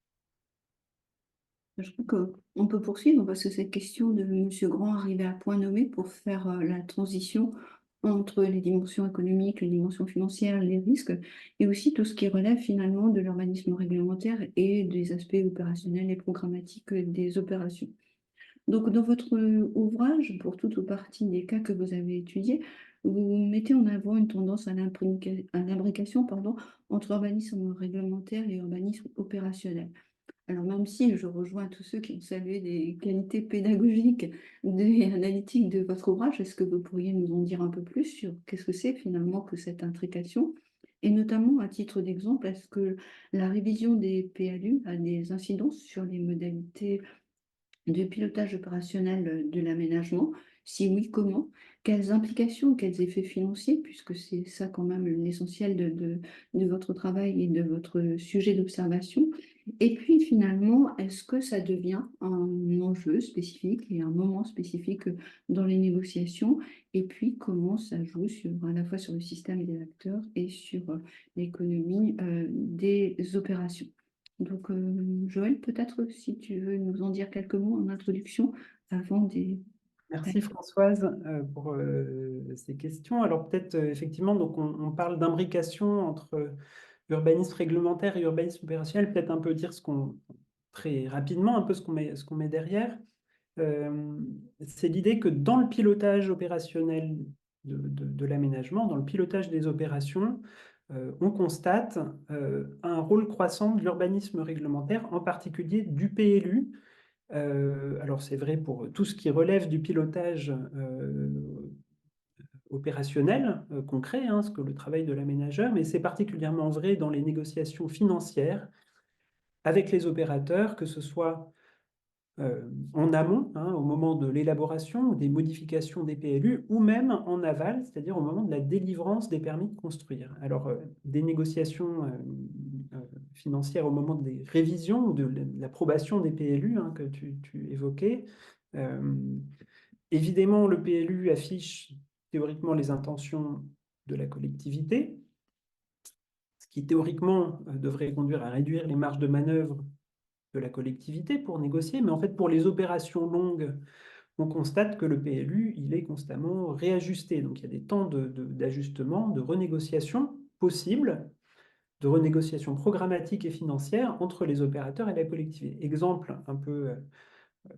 Je crois qu'on peut poursuivre parce que cette question de M. Grand arrivait à point nommé pour faire la transition entre les dimensions économiques, les dimensions financières, les risques, et aussi tout ce qui relève finalement de l'urbanisme réglementaire et des aspects opérationnels et programmatiques des opérations. Donc, dans votre ouvrage, pour toute ou partie des cas que vous avez étudiés, vous mettez en avant une tendance à l'imbrication, entre urbanisme réglementaire et urbanisme opérationnel. Alors, même si je rejoins tous ceux qui ont salué les qualités pédagogiques et analytiques de votre ouvrage, est-ce que vous pourriez nous en dire un peu plus sur qu'est-ce que c'est finalement que cette intrication? Et notamment, à titre d'exemple, est-ce que la révision des PLU a des incidences sur les modalités de pilotage opérationnel de l'aménagement? Si oui, comment? Quelles implications, quels effets financiers, puisque c'est ça quand même l'essentiel de votre travail et de votre sujet d'observation. Et puis finalement, est-ce que ça devient un enjeu spécifique et un moment spécifique dans les négociations? Et puis comment ça joue à la fois sur le système des acteurs et sur l'économie des opérations? Donc, Joël, peut-être si tu veux nous en dire quelques mots en introduction avant des... Merci Françoise pour ces questions. Alors peut-être effectivement, donc on parle d'imbrication entre urbanisme réglementaire et urbanisme opérationnel. Peut-être un peu dire très rapidement un peu ce qu'on met derrière. C'est l'idée que dans le pilotage opérationnel de l'aménagement, dans le pilotage des opérations, on constate un rôle croissant de l'urbanisme réglementaire, en particulier du PLU. Alors c'est vrai pour tout ce qui relève du pilotage opérationnel, concret, hein, ce que le travail de l'aménageur, mais c'est particulièrement vrai dans les négociations financières avec les opérateurs, que ce soit en amont, hein, au moment de l'élaboration ou des modifications des PLU, ou même en aval, c'est-à-dire au moment de la délivrance des permis de construire. Alors, des négociations financières au moment des révisions ou de l'approbation des PLU, hein, que tu évoquais. Évidemment, le PLU affiche théoriquement les intentions de la collectivité, ce qui théoriquement devrait conduire à réduire les marges de manœuvre de la collectivité pour négocier, mais en fait, pour les opérations longues, on constate que le PLU, il est constamment réajusté. Donc, il y a des temps d'ajustement, de renégociation possibles, de renégociation programmatique et financière entre les opérateurs et la collectivité. Exemple un peu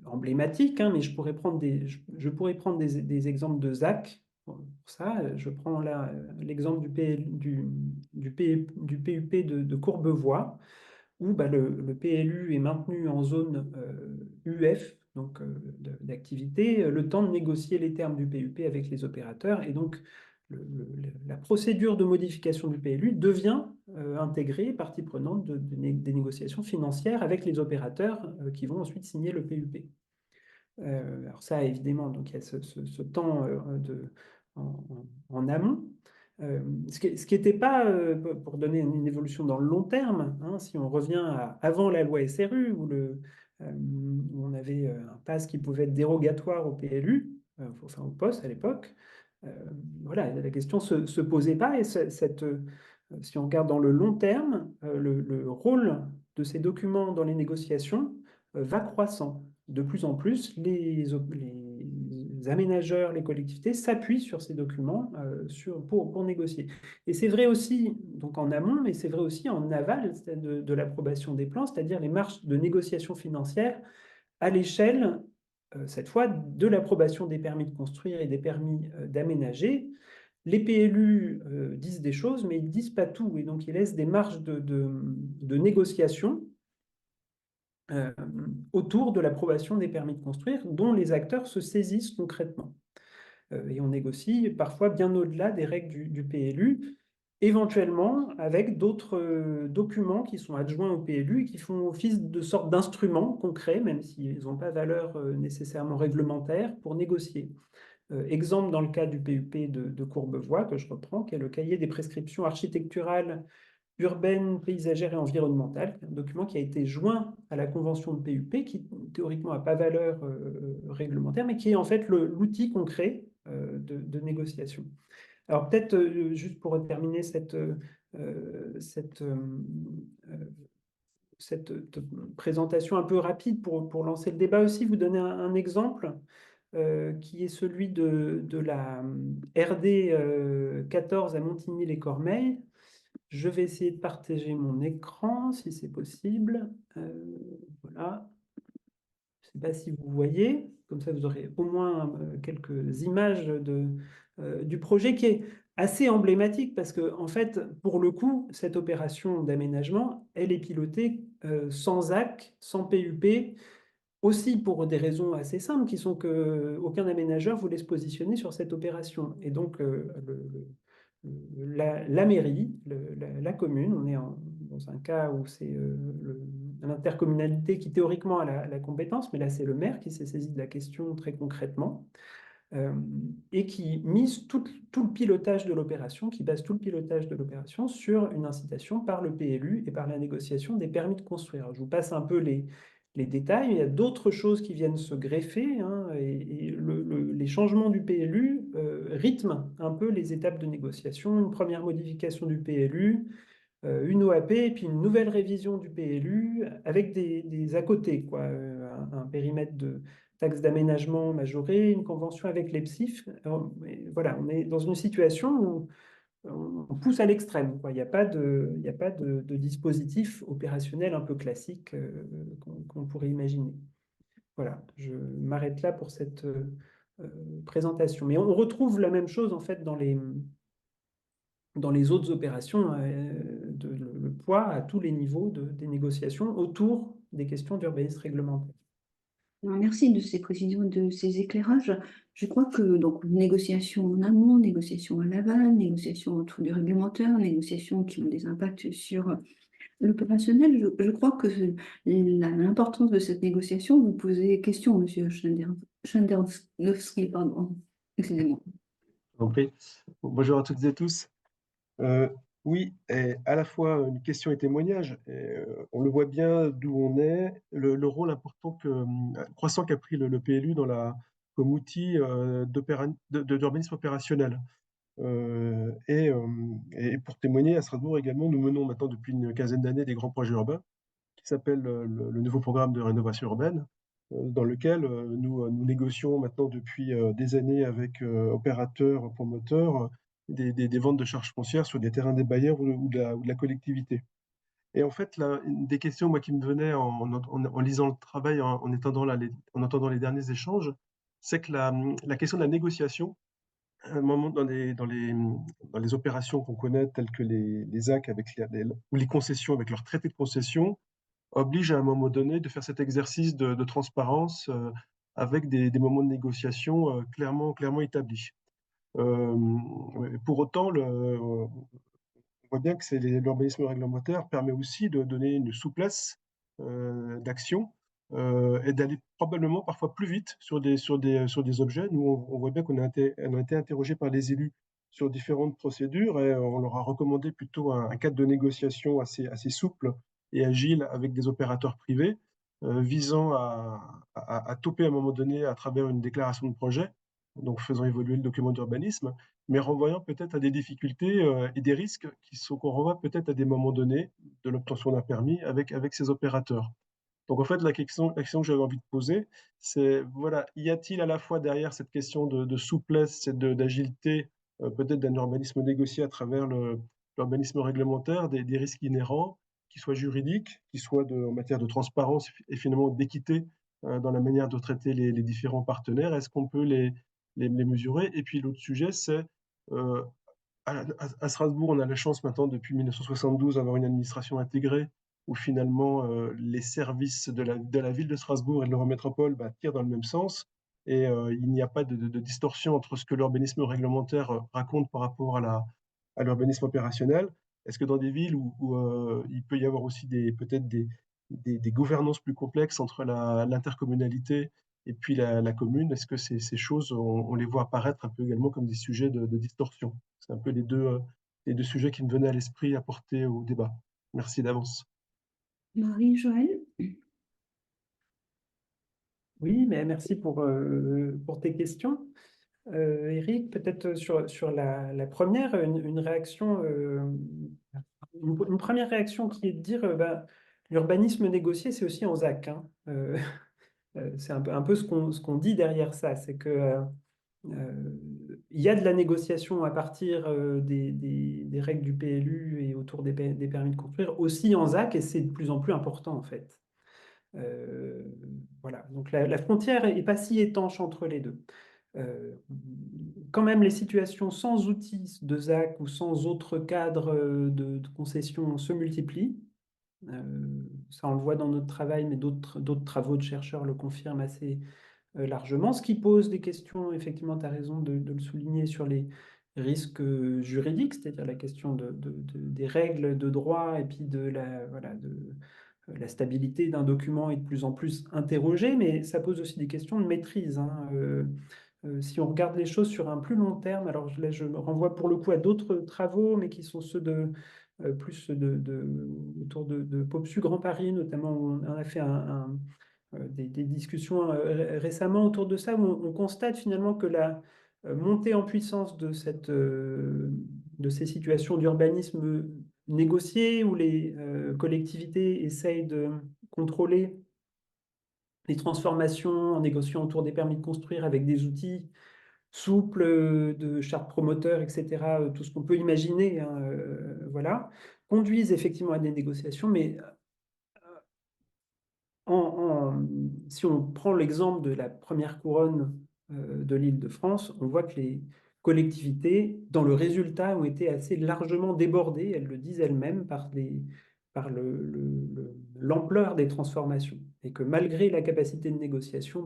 emblématique, hein, mais je pourrais prendre des exemples de ZAC. Pour ça, je prends là l'exemple du PUP de Courbevoie, où le PLU est maintenu en zone UF, donc d'activité, le temps de négocier les termes du PUP avec les opérateurs. Et donc, la procédure de modification du PLU devient intégrée, partie prenante des négociations financières avec les opérateurs qui vont ensuite signer le PUP. Alors ça, évidemment, donc il y a ce temps en amont. Ce qui n'était pas, pour donner une évolution dans le long terme, hein, si on revient à avant la loi SRU, où on avait un pass qui pouvait être dérogatoire au PLU, enfin au poste à l'époque, voilà, la question ne se posait pas. Et si on regarde dans le long terme, le rôle de ces documents dans les négociations va croissant. De plus en plus, les aménageurs, les collectivités s'appuient sur ces documents pour négocier. Et c'est vrai aussi donc en amont, mais c'est vrai aussi en aval de l'approbation des plans, c'est-à-dire les marges de négociation financière à l'échelle, cette fois, de l'approbation des permis de construire et des permis d'aménager. Les PLU disent des choses, mais ils ne disent pas tout, et donc ils laissent des marges de négociation autour de l'approbation des permis de construire, dont les acteurs se saisissent concrètement. Et on négocie parfois bien au-delà des règles du PLU, éventuellement avec d'autres documents qui sont adjoints au PLU et qui font office de sorte d'instruments concrets, même s'ils n'ont pas valeur nécessairement réglementaire, pour négocier. Exemple dans le cas du PUP de Courbevoie, que je reprends, qui est le cahier des prescriptions architecturales urbaine, paysagère et environnementale, un document qui a été joint à la convention de PUP, qui théoriquement n'a pas valeur réglementaire, mais qui est en fait l'outil concret de négociation. Alors peut-être, juste pour terminer cette présentation un peu rapide pour lancer le débat aussi, vous donner un exemple qui est celui de la RD 14 à Montigny-les-Cormeilles. Je vais essayer de partager mon écran, si c'est possible. Voilà. Je ne sais pas si vous voyez. Comme ça, vous aurez au moins quelques images du projet qui est assez emblématique parce que, en fait, pour le coup, cette opération d'aménagement, elle est pilotée sans AC, sans PUP, aussi pour des raisons assez simples, qui sont qu'aucun aménageur voulait se positionner sur cette opération. Et donc, la mairie, la commune, on est dans un cas où c'est l'intercommunalité qui théoriquement a la compétence, mais là c'est le maire qui s'est saisi de la question très concrètement et qui mise tout le pilotage de l'opération, qui base tout le pilotage de l'opération sur une incitation par le PLU et par la négociation des permis de construire. Alors, je vous passe un peu les détails. Il y a d'autres choses qui viennent se greffer, hein, et les changements du PLU rythment un peu les étapes de négociation. Une première modification du PLU, une OAP, et puis une nouvelle révision du PLU avec des à côté, quoi, un périmètre de taxe d'aménagement majoré, une convention avec les PSIF. Alors, voilà, on est dans une situation où on pousse à l'extrême, quoi. Il n'y a pas de dispositif opérationnel un peu classique qu'on pourrait imaginer. Voilà, je m'arrête là pour cette présentation. Mais on retrouve la même chose en fait dans les autres opérations, le poids à tous les niveaux des négociations autour des questions d'urbanisme réglementaire. Alors, merci de ces précisions, de ces éclairages. Je crois que donc négociation en amont, négociation à l'aval, négociation autour du réglementaire, négociations qui ont des impacts sur l'opérationnel, je crois que l'importance de cette négociation, vous posez question, Monsieur Chanderowski, pardon. Excusez-moi. Ok. Bonjour à toutes et tous. Oui, et à la fois une question et témoignage. On le voit bien d'où on est, le rôle important croissant qu'a pris le PLU comme outil d'urbanisme opérationnel. Et pour témoigner, à Strasbourg également, nous menons maintenant depuis une quinzaine d'années des grands projets urbains qui s'appellent le nouveau programme de rénovation urbaine, dans lequel nous négocions maintenant depuis des années avec opérateurs, promoteurs, des ventes de charges foncières sur des terrains des bailleurs ou de la collectivité. Et en fait, une des questions moi, qui me venait en lisant le travail, en entendant les derniers échanges, c'est que la question de la négociation, à un moment dans les opérations qu'on connaît, telles que les ZAC ou les concessions avec leur traité de concession, oblige à un moment donné de faire cet exercice de transparence avec des moments de négociation clairement établis. Pour autant, on voit bien que l'urbanisme réglementaire permet aussi de donner une souplesse d'action et d'aller probablement parfois plus vite sur des objets. Nous, on voit bien qu'on a été interrogés par les élus sur différentes procédures et on leur a recommandé plutôt un cadre de négociation assez souple et agile avec des opérateurs privés, visant à toper à un moment donné à travers une déclaration de projet, donc faisant évoluer le document d'urbanisme, mais renvoyant peut-être à des difficultés et des risques qu'on renvoie peut-être à des moments donnés de l'obtention d'un permis avec ces opérateurs. Donc en fait, la question que j'avais envie de poser, c'est, voilà, y a-t-il à la fois derrière cette question de souplesse et d'agilité, peut-être d'un urbanisme négocié à travers l'urbanisme réglementaire, des risques inhérents, qui soient juridiques, qui soient en matière de transparence et finalement d'équité dans la manière de traiter les différents partenaires? Est-ce qu'on peut les mesurer? Et puis l'autre sujet, c'est euh, à Strasbourg, on a la chance maintenant, depuis 1972, d'avoir une administration intégrée où finalement les services de la ville de Strasbourg et de l'Eurométropole tirent dans le même sens. Et il n'y a pas de distorsion entre ce que l'urbanisme réglementaire raconte par rapport à l'urbanisme opérationnel. Est-ce que dans des villes où il peut y avoir aussi peut-être des gouvernances plus complexes entre l'intercommunalité et puis la commune, est-ce que ces choses, on les voit apparaître un peu également comme des sujets de distorsion? C'est un peu les deux sujets qui me venaient à l'esprit à porter au débat. Merci d'avance. Marie-Joëlle? Oui, mais merci pour tes questions. Eric, peut-être sur la première, une réaction, une première réaction qui est de dire l'urbanisme négocié, c'est aussi en ZAC, hein. C'est un peu ce qu'on dit derrière ça, c'est que il y a de la négociation à partir des règles du PLU et autour des permis de construire, aussi en ZAC, et c'est de plus en plus important en fait. Voilà, donc la frontière n'est pas si étanche entre les deux. Quand même, les situations sans outils de ZAC ou sans autre cadre de concession se multiplient. Ça, on le voit dans notre travail, mais d'autres travaux de chercheurs le confirment assez largement, ce qui pose des questions, effectivement, tu as raison de le souligner, sur les risques juridiques, c'est-à-dire la question des règles de droit et puis de la stabilité d'un document est de plus en plus interrogée, mais ça pose aussi des questions de maîtrise, hein. Si on regarde les choses sur un plus long terme, alors là, je me renvoie pour le coup à d'autres travaux, mais qui sont ceux plus autour de POPSU Grand Paris, notamment, où on a fait des discussions récemment autour de ça, où on constate finalement que la montée en puissance de ces situations d'urbanisme négocié, où les collectivités essayent de contrôler les transformations en négociant autour des permis de construire avec des outils souples de chartes promoteurs, etc., tout ce qu'on peut imaginer, hein, voilà, conduisent effectivement à des négociations, mais si on prend l'exemple de la première couronne de l'Île-de-France, on voit que les collectivités, dans le résultat, ont été assez largement débordées, elles le disent elles-mêmes, par l'ampleur des transformations. Et que malgré la capacité de négociation,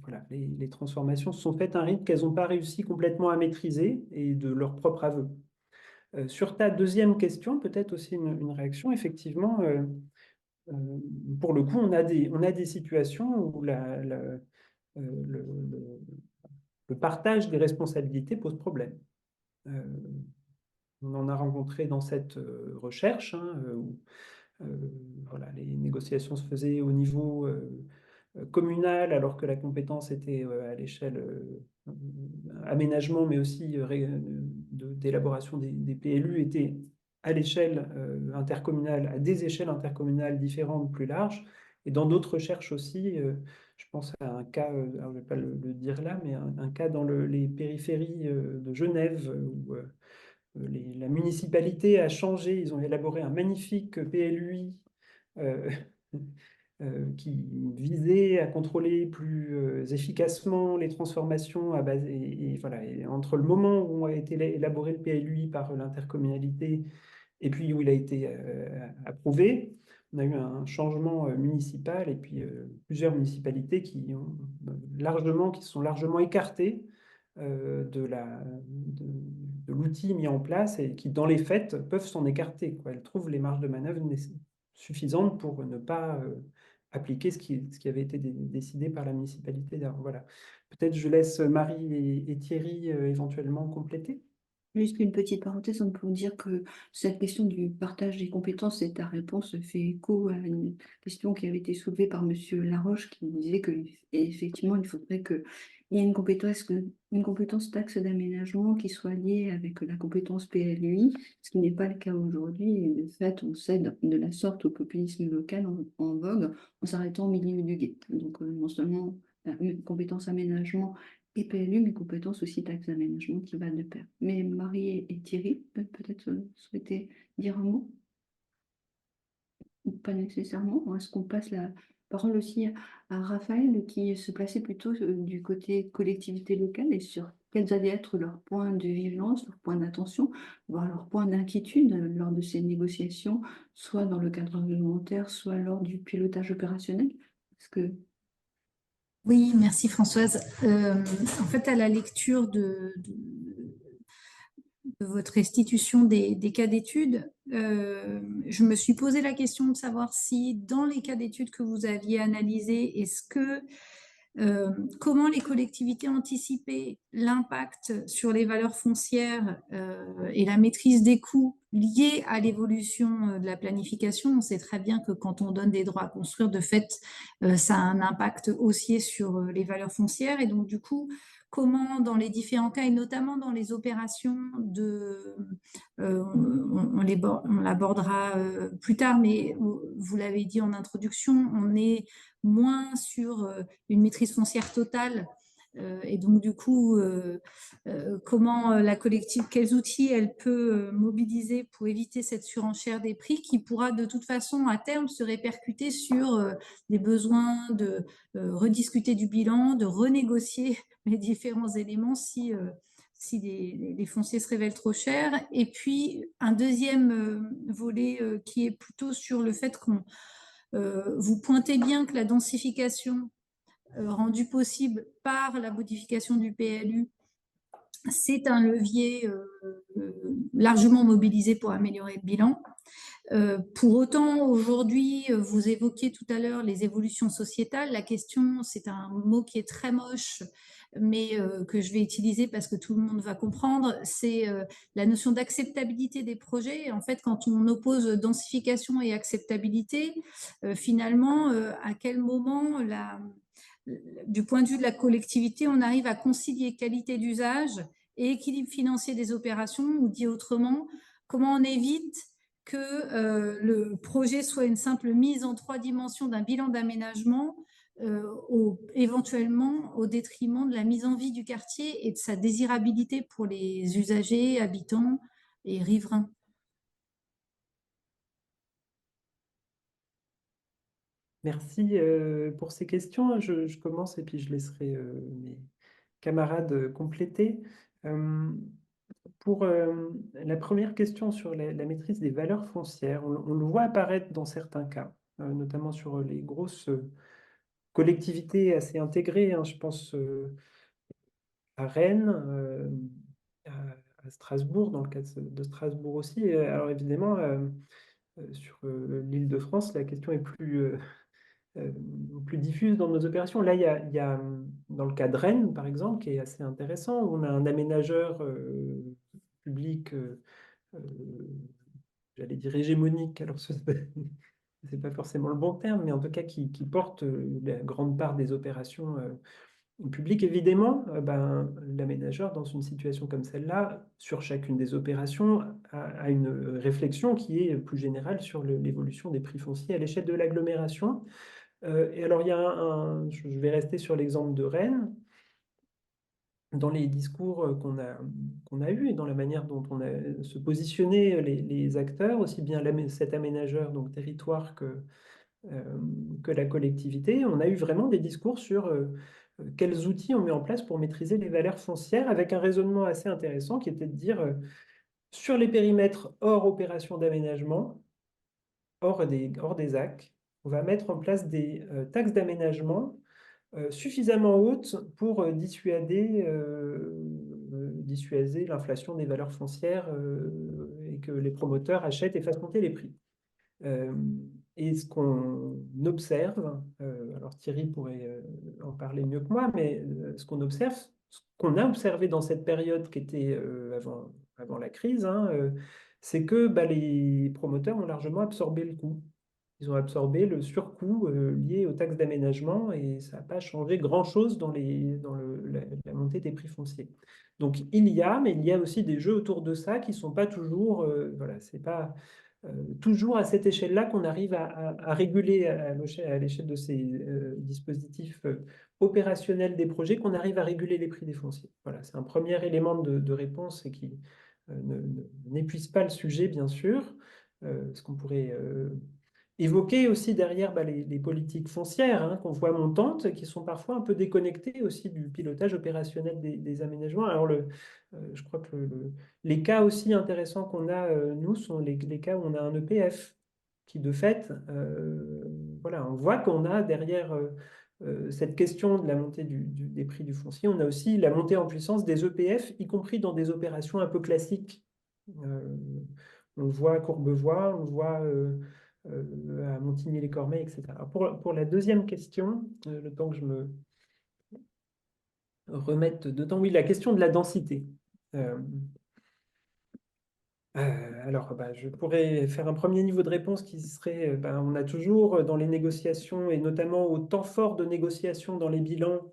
voilà, les transformations se sont faites à un rythme qu'elles n'ont pas réussi complètement à maîtriser et de leur propre aveu. Sur ta deuxième question, peut-être aussi une réaction, effectivement, pour le coup, on a des situations où le partage des responsabilités pose problème. On en a rencontré dans cette recherche, hein, où voilà, les négociations se faisaient au niveau communal, alors que la compétence était à l'échelle aménagement, mais aussi d'élaboration des PLU était à l'échelle intercommunale, à des échelles intercommunales différentes, plus larges. Et dans d'autres recherches aussi, je pense à un cas, alors je ne vais pas le dire là, mais un cas dans les périphéries de Genève, où la municipalité a changé, ils ont élaboré un magnifique PLUI qui visait à contrôler plus efficacement les transformations à base, et voilà, et entre le moment où a été élaboré le PLUI par l'intercommunalité et puis où il a été approuvé, on a eu un changement municipal et puis plusieurs municipalités qui se sont largement écartées de l'outil mis en place et qui, dans les faits, peuvent s'en écarter, quoi. Elles trouvent les marges de manœuvre suffisantes pour ne pas appliquer ce qui avait été décidé par la municipalité. Voilà. Peut-être je laisse Marie et Thierry éventuellement compléter. Juste une petite parenthèse pour dire que cette question du partage des compétences et ta réponse fait écho à une question qui avait été soulevée par Monsieur Laroche qui disait que effectivement il faudrait qu'il y ait une compétence taxe d'aménagement qui soit liée avec la compétence PLUI, ce qui n'est pas le cas aujourd'hui. Et de fait, on cède de la sorte au populisme local en vogue en s'arrêtant au milieu du gué. Donc non seulement la compétence aménagement et PLU, mes compétences aussi taxe d'aménagement qui va de pair. Mais Marie et Thierry peut-être souhaiter dire un mot? Ou pas nécessairement. Est-ce qu'on passe la parole aussi à Raphaël qui se plaçait plutôt du côté collectivité locale et sur quels allaient être leurs points de vigilance, leurs points d'attention, voire leurs points d'inquiétude lors de ces négociations, soit dans le cadre réglementaire, soit lors du pilotage opérationnel? Parce que Oui, merci Françoise. En fait, à la lecture de votre restitution des cas d'études, je me suis posé la question de savoir si dans les cas d'études que vous aviez analysés, comment les collectivités anticipaient l'impact sur les valeurs foncières et la maîtrise des coûts liés à l'évolution de la planification. On sait très bien que quand on donne des droits à construire, de fait, ça a un impact haussier sur les valeurs foncières. Et donc, du coup, comment dans les différents cas, et notamment dans les opérations on l'abordera plus tard, mais vous l'avez dit en introduction, on est moins sur une maîtrise foncière totale. Et donc, du coup, comment la collectivité, quels outils elle peut mobiliser pour éviter cette surenchère des prix qui pourra de toute façon à terme se répercuter sur des besoins de rediscuter du bilan, de renégocier les différents éléments si les fonciers se révèlent trop chers. Et puis, un deuxième volet qui est plutôt sur le fait qu'on vous pointez bien que la densification rendue possible par la modification du PLU, c'est un levier largement mobilisé pour améliorer le bilan. Pour autant, aujourd'hui, vous évoquiez tout à l'heure les évolutions sociétales. La question, c'est un mot qui est très moche, mais que je vais utiliser parce que tout le monde va comprendre, c'est la notion d'acceptabilité des projets. En fait, quand on oppose densification et acceptabilité, finalement, à quel moment, du point de vue de la collectivité, on arrive à concilier qualité d'usage et équilibre financier des opérations, ou dit autrement, comment on évite que le projet soit une simple mise en 3 dimensions d'un bilan d'aménagement, éventuellement au détriment de la mise en vie du quartier et de sa désirabilité pour les usagers, habitants et riverains. Merci pour ces questions. Je commence et puis je laisserai mes camarades compléter. Pour la première question sur la maîtrise des valeurs foncières, on le voit apparaître dans certains cas, notamment sur les grosses collectivités assez intégrées, hein, je pense à Rennes, à Strasbourg, dans le cas de Strasbourg aussi. Alors évidemment, sur l'Île-de-France, la question est plus diffuse dans nos opérations. Là, il y a, dans le cas de Rennes, par exemple, qui est assez intéressant, où on a un aménageur public, j'allais dire hégémonique, alors ce n'est pas forcément le bon terme, mais en tout cas qui porte la grande part des opérations publiques. Évidemment, l'aménageur, dans une situation comme celle-là, sur chacune des opérations, a une réflexion qui est plus générale sur l'évolution des prix fonciers à l'échelle de l'agglomération. Et alors, il y a je vais rester sur l'exemple de Rennes. Dans les discours qu'on a eus et dans la manière dont on a se positionner les acteurs, aussi bien cet aménageur, donc territoire, que la collectivité, on a eu vraiment des discours sur quels outils on met en place pour maîtriser les valeurs foncières, avec un raisonnement assez intéressant qui était de dire sur les périmètres hors opération d'aménagement, hors des AC, on va mettre en place des taxes d'aménagement suffisamment hautes pour dissuader l'inflation des valeurs foncières et que les promoteurs achètent et fassent monter les prix. Et ce qu'on observe, alors Thierry pourrait en parler mieux que moi, mais ce qu'on a observé dans cette période qui était avant la crise, hein, c'est que les promoteurs ont largement absorbé le coût. Ils ont absorbé le surcoût lié aux taxes d'aménagement et ça n'a pas changé grand-chose dans la montée des prix fonciers. Donc il y a aussi des jeux autour de ça qui ne sont pas toujours, voilà, c'est pas toujours à cette échelle-là qu'on arrive à réguler à l'échelle de ces dispositifs opérationnels des projets, qu'on arrive à réguler les prix des fonciers. Voilà, c'est un premier élément de réponse et qui n'épuise pas le sujet, bien sûr, parce qu'on pourrait évoquer aussi derrière les politiques foncières hein, qu'on voit montantes, qui sont parfois un peu déconnectées aussi du pilotage opérationnel des aménagements. Alors, je crois que les cas aussi intéressants qu'on a, nous, sont les cas où on a un EPF, qui de fait, voilà, on voit qu'on a derrière cette question de la montée des prix du foncier, on a aussi la montée en puissance des EPF, y compris dans des opérations un peu classiques. On le voit à Courbevoie, on le voit à Montigny-les-Cormeilles, etc. Alors pour la deuxième question, le temps que je me remette dedans, oui, la question de la densité. Alors, je pourrais faire un premier niveau de réponse qui serait, on a toujours dans les négociations, et notamment au temps fort de négociation dans les bilans,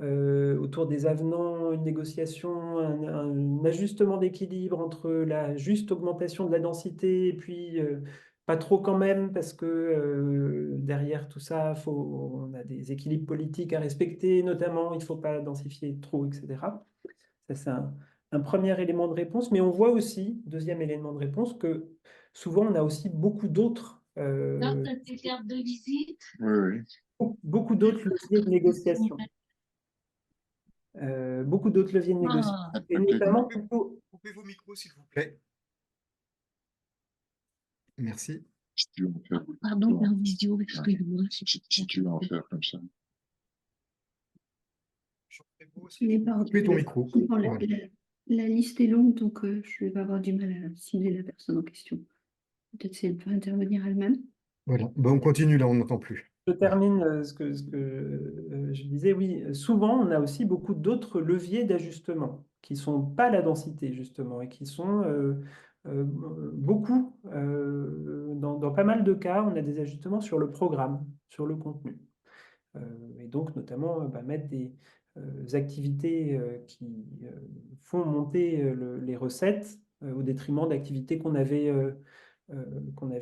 autour des avenants, une négociation, un ajustement d'équilibre entre la juste augmentation de la densité et puis pas trop quand même, parce que derrière tout ça, on a des équilibres politiques à respecter, notamment, il ne faut pas densifier trop, etc. Ça, c'est un premier élément de réponse, mais on voit aussi, deuxième élément de réponse, que souvent on a aussi beaucoup d'autres beaucoup d'autres leviers de négociation. Beaucoup d'autres leviers de négociation. Et notamment plutôt... Coupez vos micros, s'il vous plaît. Merci. Pardon, en vidéo, excusez-moi. Si tu veux en faire comme ça. Coupez ton micro. Voilà. La liste est longue, donc je vais avoir du mal à cibler la personne en question. Peut-être si elle peut intervenir elle-même. Voilà. On continue, là, on n'entend plus. Je termine ce que je disais. Oui, souvent, on a aussi beaucoup d'autres leviers d'ajustement qui ne sont pas la densité, justement, et qui sont beaucoup, dans pas mal de cas, on a des ajustements sur le programme, sur le contenu. Et donc, notamment, mettre des activités qui font monter les recettes au détriment d'activités qu'on avait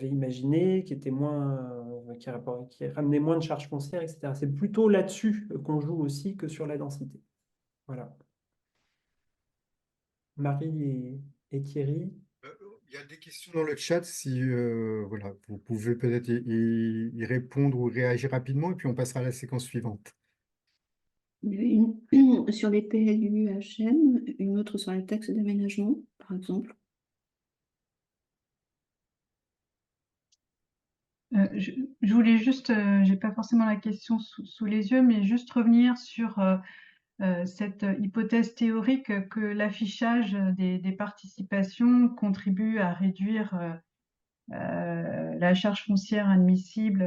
imaginées, qui étaient qui ramenaient moins de charges foncières, etc. C'est plutôt là-dessus qu'on joue aussi que sur la densité. Voilà. Marie et Thierry. Il y a des questions dans le chat, si voilà, vous pouvez peut-être y répondre ou réagir rapidement, et puis on passera à la séquence suivante. Il y avait une sur les PLUHM, une autre sur la taxe d'aménagement, par exemple. Je voulais juste, j'ai pas forcément la question sous les yeux, mais juste revenir sur cette hypothèse théorique que l'affichage des participations contribue à réduire la charge foncière admissible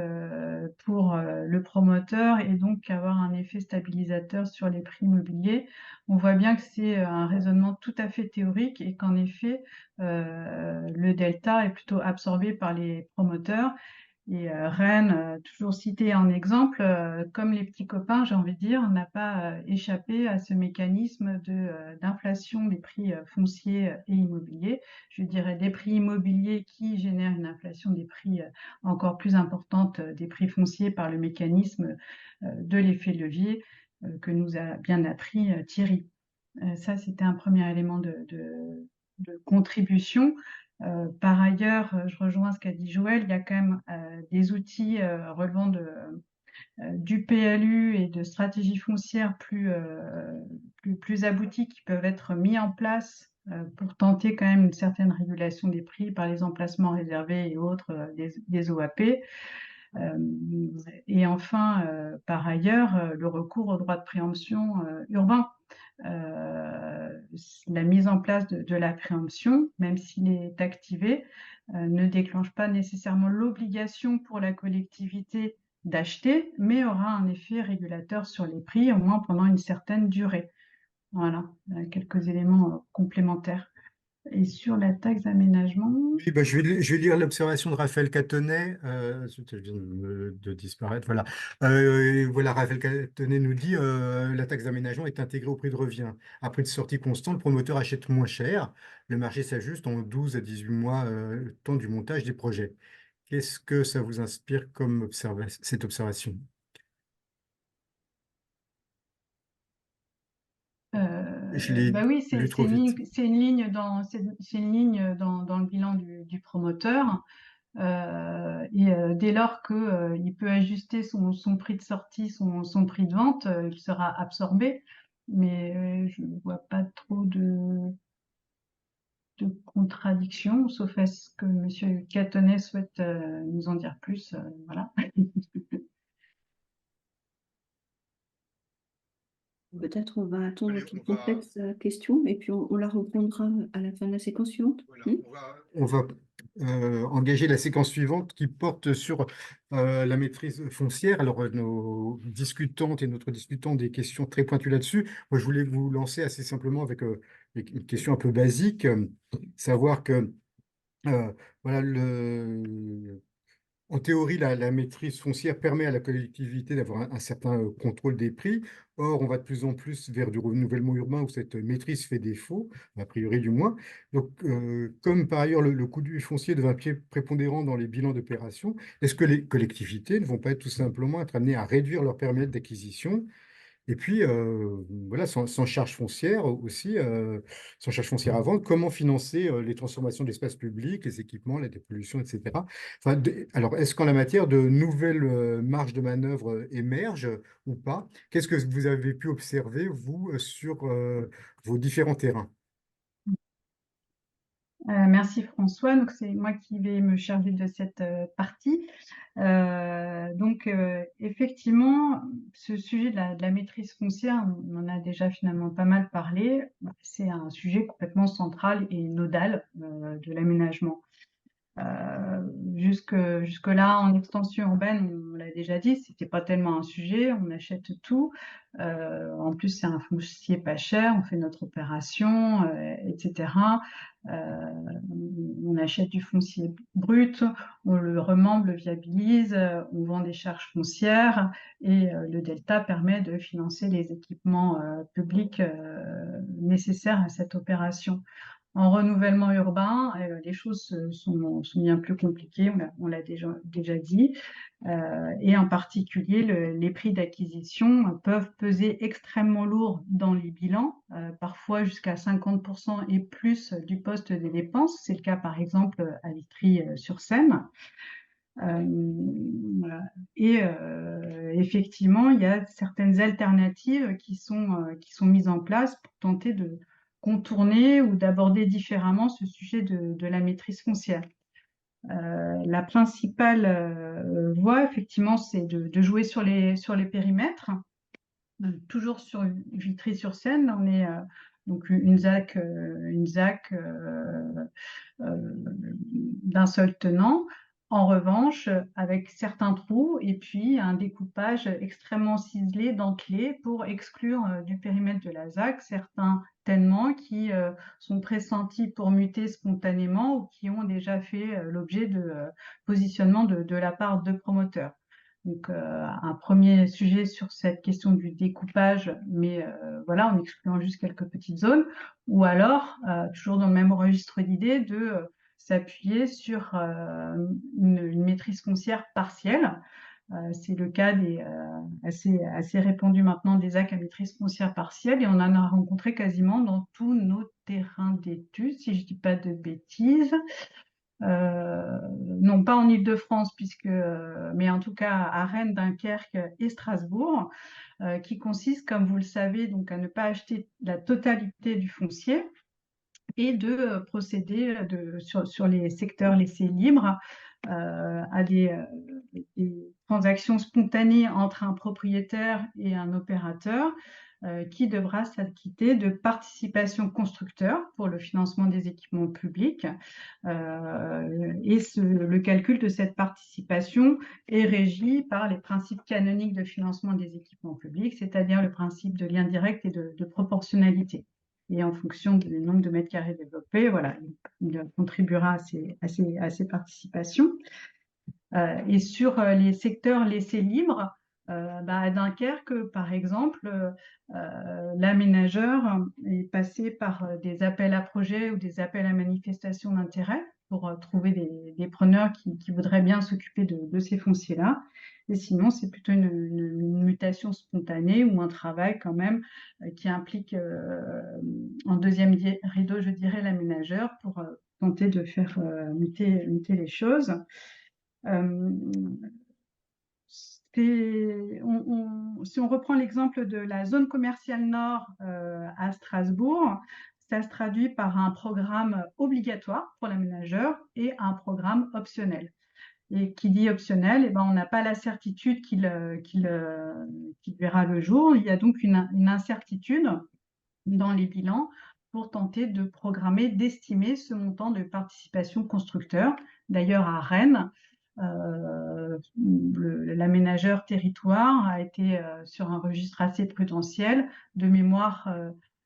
pour le promoteur et donc avoir un effet stabilisateur sur les prix immobiliers. On voit bien que c'est un raisonnement tout à fait théorique et qu'en effet, le delta est plutôt absorbé par les promoteurs. Et Rennes, toujours cité en exemple, comme les petits copains, j'ai envie de dire, n'a pas échappé à ce mécanisme d'inflation des prix fonciers et immobiliers. Je dirais des prix immobiliers qui génèrent une inflation des prix encore plus importante des prix fonciers par le mécanisme de l'effet de levier que nous a bien appris Thierry. Ça, c'était un premier élément de contribution. Par ailleurs, je rejoins ce qu'a dit Joël, il y a quand même des outils relevant du PLU et de stratégies foncières plus abouties qui peuvent être mis en place pour tenter quand même une certaine régulation des prix par les emplacements réservés et autres des OAP. Et enfin, par ailleurs, le recours au droit de préemption urbain. La mise en place de la préemption, même s'il est activé, ne déclenche pas nécessairement l'obligation pour la collectivité d'acheter, mais aura un effet régulateur sur les prix, au moins pendant une certaine durée. Voilà, quelques éléments complémentaires. Et sur la taxe d'aménagement, Oui, bah, je vais lire l'observation de Raphaël Catonnet, zut, elle vient de disparaître. Voilà. Voilà, Raphaël Catonnet nous dit la taxe d'aménagement est intégrée au prix de revient. À prix de sortie constant, le promoteur achète moins cher. Le marché s'ajuste en 12 à 18 mois, temps du montage des projets. Qu'est-ce que ça vous inspire comme cette observation? Je l'ai bah oui, lu trop vite. c'est une ligne c'est une ligne dans le bilan du promoteur. Et dès lors qu'il peut ajuster son prix de sortie, son prix de vente, il sera absorbé. Mais je ne vois pas trop de contradiction, sauf à ce que M. Catonnet souhaite nous en dire plus. Voilà. Peut-être on va attendre Allez, qu'il complète sa question et puis on la reprendra à la fin de la séquence suivante. voilà, on va engager la séquence suivante qui porte sur la maîtrise foncière. Alors, nos discutantes et notre discutant ont des questions très pointues là-dessus. Moi, je voulais vous lancer assez simplement avec une question un peu basique, savoir que euh, voilà, en théorie, la maîtrise foncière permet à la collectivité d'avoir un certain contrôle des prix. Or, on va de plus en plus vers du renouvellement urbain où cette maîtrise fait défaut, a priori du moins. Donc, comme par ailleurs le coût du foncier devient prépondérant dans les bilans d'opération, est-ce que les collectivités ne vont pas être tout simplement être amenées à réduire leur périmètre d'acquisition et puis, voilà, sans charge foncière aussi, sans charge foncière à vendre, comment financer les transformations de l'espace public, les équipements, la dépollution, etc. Enfin, alors, est-ce qu'en la matière, de nouvelles marges de manœuvre émergent ou pas? Qu'est-ce que vous avez pu observer, vous, sur vos différents terrains? Merci François. Donc c'est moi qui vais me charger de cette partie. Donc effectivement, ce sujet de la maîtrise foncière, on en a déjà finalement pas mal parlé. C'est un sujet complètement central et nodal de l'aménagement. Jusque-là, en extension urbaine, on l'a déjà dit, c'était pas tellement un sujet, on achète tout. En plus, c'est un foncier pas cher, on fait notre opération, etc. Euh, on achète du foncier brut, on le remembre, le viabilise, on vend des charges foncières et le delta permet de financer les équipements publics nécessaires à cette opération. En renouvellement urbain, les choses sont bien plus compliquées, on l'a déjà dit. Et en particulier, les prix d'acquisition peuvent peser extrêmement lourd dans les bilans, parfois jusqu'à 50% et plus du poste des dépenses. C'est le cas par exemple à Vitry-sur-Seine. Voilà. Et effectivement, il y a certaines alternatives qui sont mises en place pour tenter de contourner ou d'aborder différemment ce sujet de la maîtrise foncière. La principale voie, effectivement, c'est de jouer sur les périmètres. Toujours sur Vitry-sur-Seine, on est donc une ZAC d'un seul tenant. En revanche, avec certains trous et puis un découpage extrêmement ciselé, dentelé, pour exclure du périmètre de la ZAC certains tènements qui sont pressentis pour muter spontanément ou qui ont déjà fait l'objet de positionnement de la part de promoteurs. Donc, un premier sujet sur cette question du découpage, mais voilà, en excluant juste quelques petites zones, ou alors, toujours dans le même registre d'idées, de s'appuyer sur une maîtrise foncière partielle. C'est le cas assez répandu maintenant des ZAC à maîtrise foncière partielle, et on en a rencontré quasiment dans tous nos terrains d'études, si je ne dis pas de bêtises. Non, pas en Île-de-France, mais en tout cas à Rennes, Dunkerque et Strasbourg, qui consiste, comme vous le savez, donc à ne pas acheter la totalité du foncier et de procéder sur les secteurs laissés libres à des transactions spontanées entre un propriétaire et un opérateur qui devra s'acquitter de participation constructeur pour le financement des équipements publics. Et le calcul de cette participation est régi par les principes canoniques de financement des équipements publics, c'est-à-dire le principe de lien direct et de proportionnalité. Et en fonction du nombre de mètres carrés développés, voilà, il contribuera à ces participations. Et sur les secteurs laissés libres, à Dunkerque, par exemple, l'aménageur est passé par des appels à projets ou des appels à manifestation d'intérêt pour trouver des preneurs qui voudraient bien s'occuper de ces fonciers-là. Et sinon, c'est plutôt une mutation spontanée ou un travail quand même qui implique en deuxième rideau, je dirais, l'aménageur pour tenter de faire muter les choses. Si on reprend l'exemple de la zone commerciale nord à Strasbourg, ça se traduit par un programme obligatoire pour l'aménageur et un programme optionnel. Et qui dit optionnel, on n'a pas la certitude qu'il verra le jour. Il y a donc une incertitude dans les bilans pour tenter de programmer, d'estimer ce montant de participation constructeur. D'ailleurs, à Rennes, l'aménageur territoire a été sur un registre assez prudentiel. De mémoire,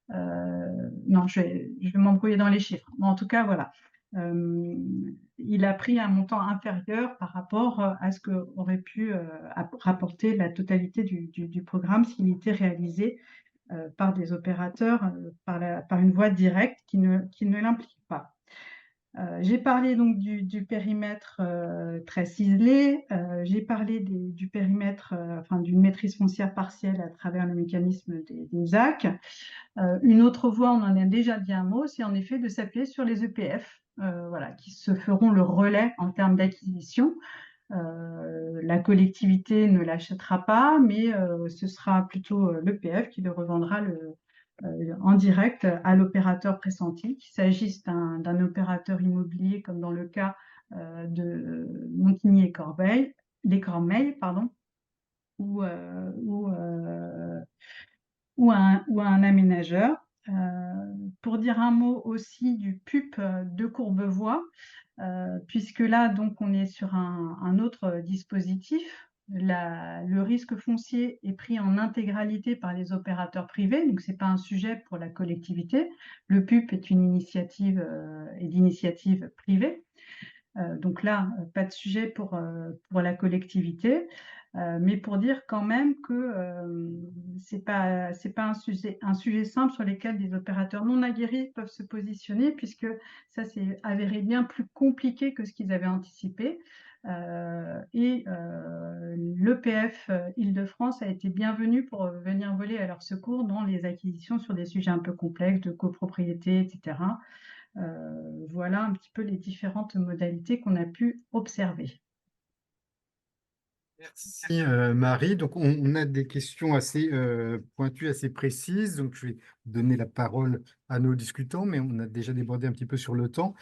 non, je vais m'embrouiller dans les chiffres. Mais en tout cas, voilà. Il a pris un montant inférieur par rapport à ce qu'aurait pu rapporter la totalité du programme s'il était réalisé par des opérateurs par une voie directe qui ne l'implique pas. J'ai parlé donc du périmètre très ciselé, j'ai parlé du périmètre, d'une maîtrise foncière partielle à travers le mécanisme des ZAC. Une autre voie, on en a déjà dit un mot, c'est en effet de s'appuyer sur les EPF, qui se feront le relais en termes d'acquisition. La collectivité ne l'achètera pas, mais ce sera plutôt l'EPF qui le revendra en direct à l'opérateur pressenti, qu'il s'agisse d'un opérateur immobilier comme dans le cas de Montigny et Cormeilles, ou un aménageur. Pour dire un mot aussi du PUP de Courbevoie, puisque là, donc, on est sur un autre dispositif. Le risque foncier est pris en intégralité par les opérateurs privés, donc ce n'est pas un sujet pour la collectivité. Le PUP est une initiative d'initiative privée. Donc là, pas de sujet pour la collectivité. Mais pour dire quand même que c'est pas un sujet simple sur lequel des opérateurs non aguerris peuvent se positionner, puisque ça s'est avéré bien plus compliqué que ce qu'ils avaient anticipé. L'EPF Île-de-France a été bienvenu pour venir voler à leur secours dans les acquisitions sur des sujets un peu complexes de copropriété, etc. Voilà un petit peu les différentes modalités qu'on a pu observer. Merci Marie. Donc on a des questions assez pointues, assez précises. Donc je vais donner la parole à nos discutants, mais on a déjà débordé un petit peu sur le temps.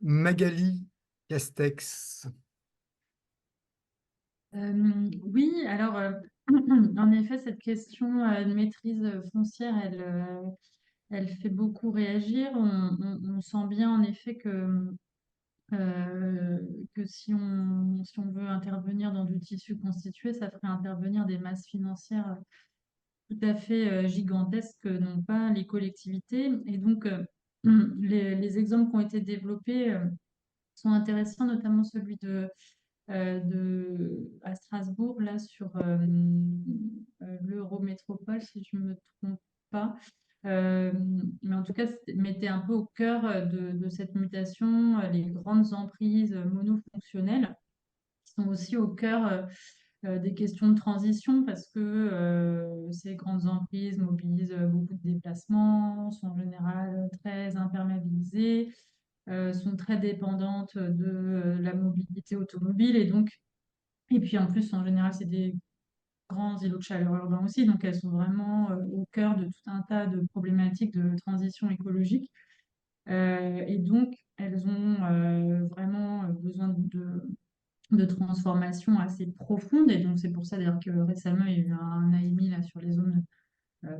Magali Castex. Oui, alors en effet, cette question de maîtrise foncière, elle fait beaucoup réagir. On sent bien en effet euh, que si on veut intervenir dans du tissu constitué, ça ferait intervenir des masses financières tout à fait gigantesques que n'ont pas les collectivités. Et donc, les exemples qui ont été développés sont intéressants, notamment celui à Strasbourg, là, sur l'Eurométropole, si je ne me trompe pas. Euh, mais en tout cas, mettait un peu au cœur de cette mutation les grandes emprises monofonctionnelles, qui sont aussi au cœur des questions de transition, parce que ces grandes emprises mobilisent beaucoup de déplacements, sont en général très imperméabilisées, sont très dépendantes de la mobilité automobile, et puis en plus, en général, c'est des grands îlots de chaleur urbains aussi, donc elles sont vraiment au cœur de tout un tas de problématiques de transition écologique. Et donc, elles ont vraiment besoin de transformations assez profondes. Et donc, c'est pour ça d'ailleurs que récemment, il y a eu un AMI là, sur les zones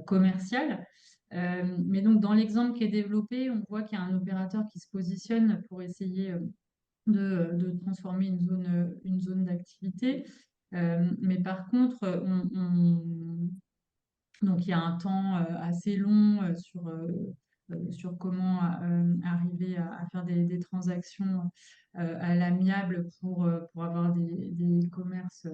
commerciales. Mais donc, dans l'exemple qui est développé, on voit qu'il y a un opérateur qui se positionne pour essayer de transformer une zone d'activité. Mais par contre, donc il y a un temps assez long sur comment arriver à faire des transactions à l'amiable pour avoir des commerces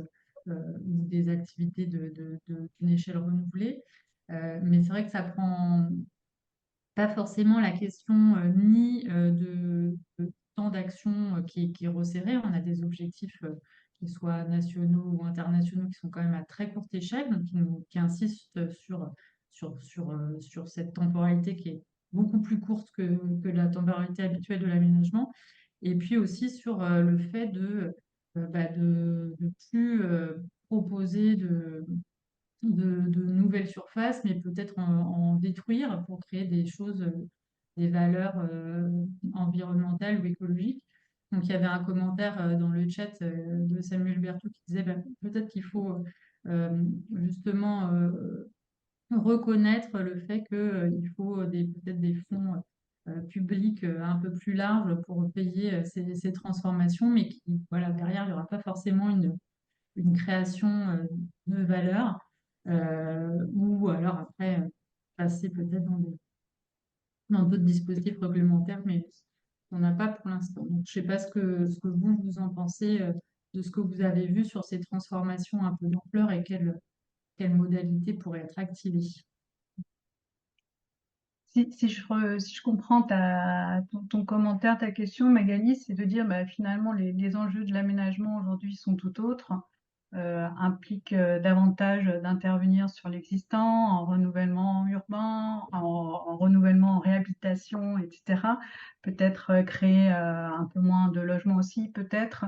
ou des activités d'une échelle renouvelée. Mais c'est vrai que ça prend pas forcément la question ni de temps d'action qui est resserré. On a des objectifs qui soient nationaux ou internationaux qui sont quand même à très courte échelle, donc qui insistent sur cette temporalité qui est beaucoup plus courte que la temporalité habituelle de l'aménagement. Et puis aussi sur le fait de plus proposer de nouvelles surfaces, mais peut-être en détruire pour créer des choses, des valeurs environnementales ou écologiques. Donc, il y avait un commentaire dans le chat de Samuel Berthoud qui disait peut-être qu'il faut justement reconnaître le fait qu'il faut peut-être des fonds publics un peu plus larges pour payer ces transformations, mais qui, voilà, derrière, il n'y aura pas forcément une création de valeur, ou alors après passer peut-être dans d'autres dispositifs réglementaires, mais on n'a pas pour l'instant. Donc, je ne sais pas ce que vous en pensez de ce que vous avez vu sur ces transformations un peu d'ampleur et quelles modalités pourraient être activées. Si je comprends ton commentaire, ta question, Magali, c'est de dire finalement les enjeux de l'aménagement aujourd'hui sont tout autres, impliquent davantage d'intervenir sur l'existant, en renouvellement urbain, en renouvellement en réhabilitation, etc. Peut-être créer un peu moins de logements aussi, peut-être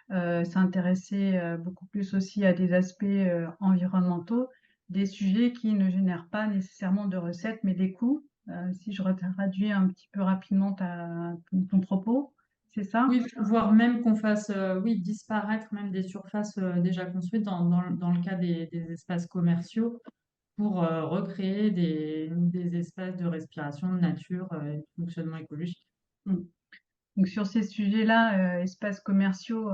s'intéresser beaucoup plus aussi à des aspects environnementaux, des sujets qui ne génèrent pas nécessairement de recettes, mais des coûts. Si je traduis un petit peu rapidement ton propos, c'est ça? Oui, voire même qu'on fasse oui, disparaître même des surfaces déjà construites dans le cas des espaces commerciaux pour recréer des espaces de respiration, de nature et de fonctionnement écologique. Mm. Donc sur ces sujets-là, espaces commerciaux,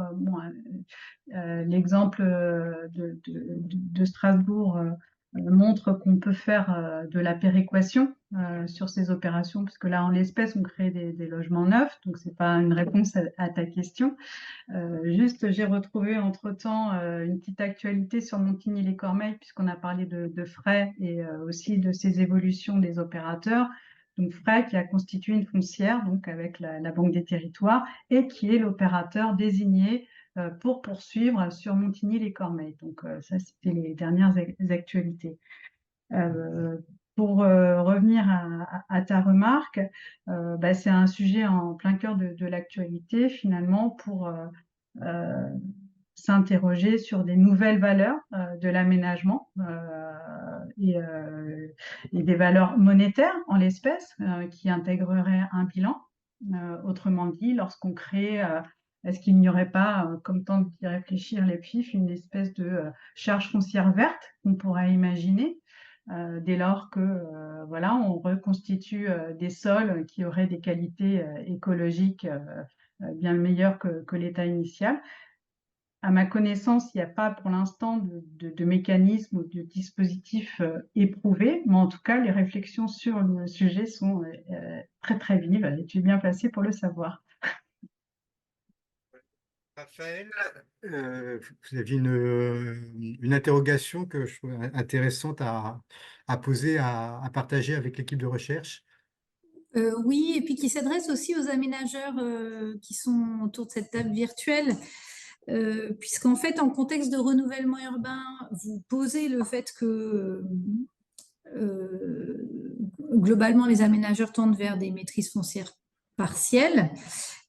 l'exemple de Strasbourg montre qu'on peut faire de la péréquation sur ces opérations, puisque là, en l'espèce, on crée des logements neufs, donc c'est pas une réponse à ta question. Juste, j'ai retrouvé entre-temps une petite actualité sur Montigny-les-Cormeilles, puisqu'on a parlé de frais et aussi de ces évolutions des opérateurs. Donc frais qui a constitué une foncière, donc avec la Banque des Territoires, et qui est l'opérateur désigné pour poursuivre sur Montigny-les-Cormeilles. Donc ça, c'était les dernières actualités. Pour revenir à ta remarque, c'est un sujet en plein cœur de l'actualité finalement pour s'interroger sur des nouvelles valeurs de l'aménagement et des valeurs monétaires en l'espèce qui intégreraient un bilan. Autrement dit, lorsqu'on crée, est-ce qu'il n'y aurait pas, comme tentent d'y réfléchir les PIF, une espèce de charge foncière verte qu'on pourrait imaginer dès lors que voilà, on reconstitue des sols qui auraient des qualités écologiques bien meilleures que l'état initial. À ma connaissance, il n'y a pas pour l'instant de mécanisme ou de dispositif éprouvé, mais en tout cas, les réflexions sur le sujet sont très très vives et tu es bien placé pour le savoir. Raphaël, vous aviez une interrogation que je trouve intéressante à poser, à partager avec l'équipe de recherche. Oui, et puis qui s'adresse aussi aux aménageurs qui sont autour de cette table virtuelle, puisqu'en fait, en contexte de renouvellement urbain, vous posez le fait que globalement, les aménageurs tendent vers des maîtrises foncières partielles.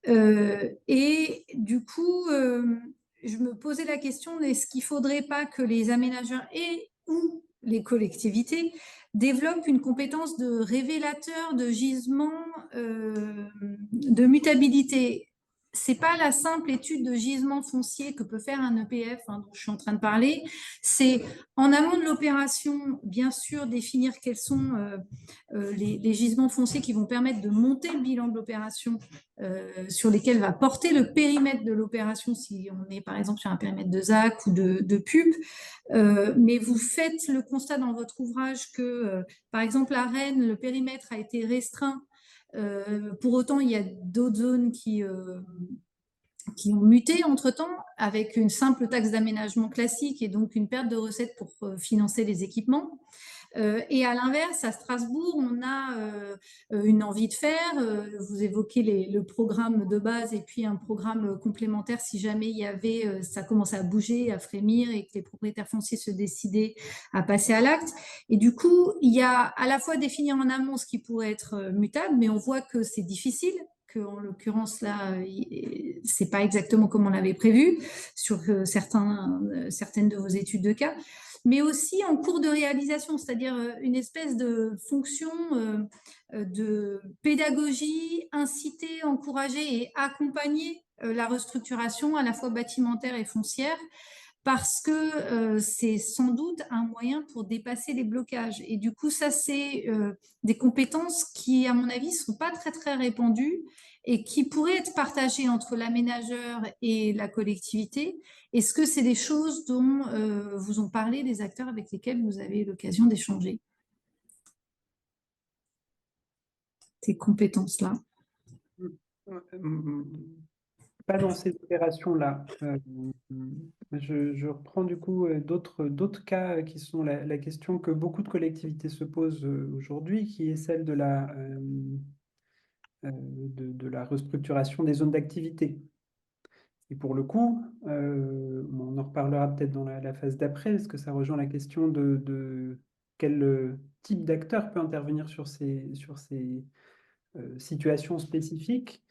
Et du coup, je me posais la question, est-ce qu'il ne faudrait pas que les aménageurs et ou les collectivités développent une compétence de révélateur de gisement de mutabilité? C'est pas la simple étude de gisement foncier que peut faire un EPF dont je suis en train de parler. C'est en amont de l'opération, bien sûr, définir quels sont les gisements fonciers qui vont permettre de monter le bilan de l'opération sur lesquels va porter le périmètre de l'opération si on est par exemple sur un périmètre de ZAC ou de PUP. Mais vous faites le constat dans votre ouvrage que, par exemple, à Rennes, le périmètre a été restreint. Pour autant, il y a d'autres zones qui ont muté entre-temps avec une simple taxe d'aménagement classique et donc une perte de recettes pour financer les équipements. Et à l'inverse, à Strasbourg, on a une envie de faire. Vous évoquez le programme de base et puis un programme complémentaire si jamais il y avait, ça commençait à bouger, à frémir et que les propriétaires fonciers se décidaient à passer à l'acte. Et du coup, il y a à la fois définir en amont ce qui pourrait être mutable, mais on voit que c'est difficile. En l'occurrence là, c'est pas exactement comme on l'avait prévu sur certaines de vos études de cas, mais aussi en cours de réalisation, c'est-à-dire une espèce de fonction de pédagogie, inciter, encourager et accompagner la restructuration à la fois bâtimentaire et foncière, parce que c'est sans doute un moyen pour dépasser les blocages. Et du coup, ça, c'est des compétences qui, à mon avis, ne sont pas très, très répandues et qui pourraient être partagées entre l'aménageur et la collectivité. Est-ce que c'est des choses dont vous ont parlé des acteurs avec lesquels vous avez eu l'occasion d'échanger? Ces compétences-là. Pas dans ces opérations-là. Je reprends du coup d'autres cas qui sont la question que beaucoup de collectivités se posent aujourd'hui, qui est celle de la restructuration des zones d'activité. Et pour le coup, on en reparlera peut-être dans la phase d'après, parce que ça rejoint la question de quel type d'acteur peut intervenir sur ces situations spécifiques.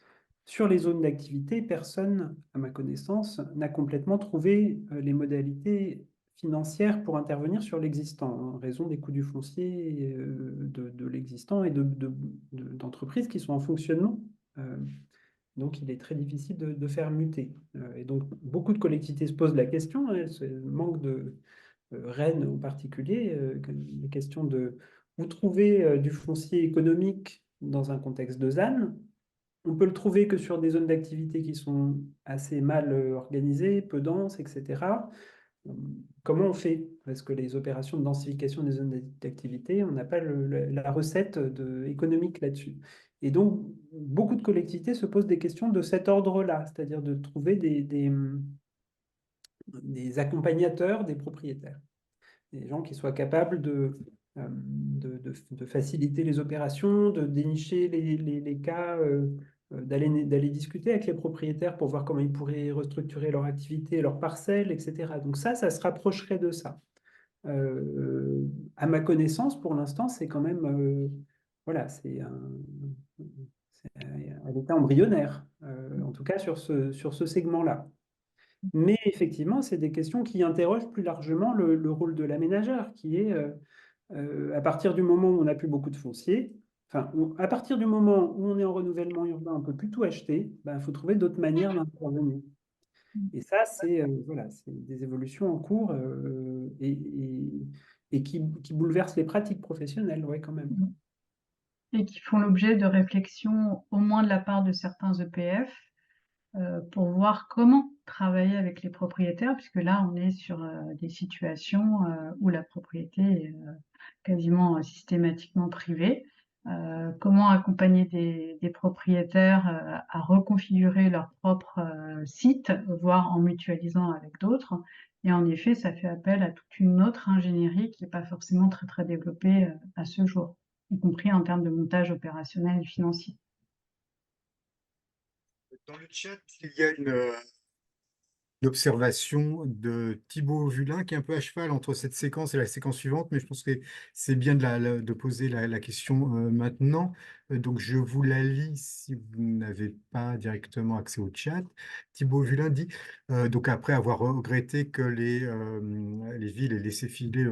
Sur les zones d'activité, personne, à ma connaissance, n'a complètement trouvé les modalités financières pour intervenir sur l'existant, en raison des coûts du foncier, de l'existant et d'entreprises qui sont en fonctionnement. Donc, il est très difficile de faire muter. Et donc, beaucoup de collectivités se posent la question, le manque de Rennes en particulier, la question de où trouver du foncier économique dans un contexte de ZAN. On peut le trouver que sur des zones d'activité qui sont assez mal organisées, peu denses, etc. comment on fait? Parce que les opérations de densification des zones d'activité, on n'a pas la recette économique là-dessus. Et donc, beaucoup de collectivités se posent des questions de cet ordre-là, c'est-à-dire de trouver des accompagnateurs des propriétaires, des gens qui soient capables de faciliter les opérations, de dénicher les cas, d'aller discuter avec les propriétaires pour voir comment ils pourraient restructurer leur activité, leurs parcelles, etc. Donc ça se rapprocherait de ça. À ma connaissance, pour l'instant, c'est quand même, voilà, c'est à l'état embryonnaire, en tout cas sur ce segment-là. Mais effectivement, c'est des questions qui interrogent plus largement le rôle de l'aménageur, qui est, à partir du moment où on n'a plus beaucoup de foncier, enfin, à partir du moment où on est en renouvellement urbain, on ne peut plus tout acheter, il faut trouver d'autres manières d'intervenir. Et ça, voilà, c'est des évolutions en cours et qui bouleversent les pratiques professionnelles, ouais, quand même. Et qui font l'objet de réflexions, au moins de la part de certains EPF, pour voir comment travailler avec les propriétaires, puisque là, on est sur des situations où la propriété est quasiment systématiquement privée. Comment accompagner des propriétaires à reconfigurer leur propre site, voire en mutualisant avec d'autres. Et en effet, ça fait appel à toute une autre ingénierie qui n'est pas forcément très, très développée à ce jour, y compris en termes de montage opérationnel et financier. Dans le chat, il y a une observation de Thibaut Vulin qui est un peu à cheval entre cette séquence et la séquence suivante, mais je pense que c'est bien de poser la question maintenant. Donc je vous la lis si vous n'avez pas directement accès au chat. Thibaut Vulin dit, donc après avoir regretté que les villes aient laissé filer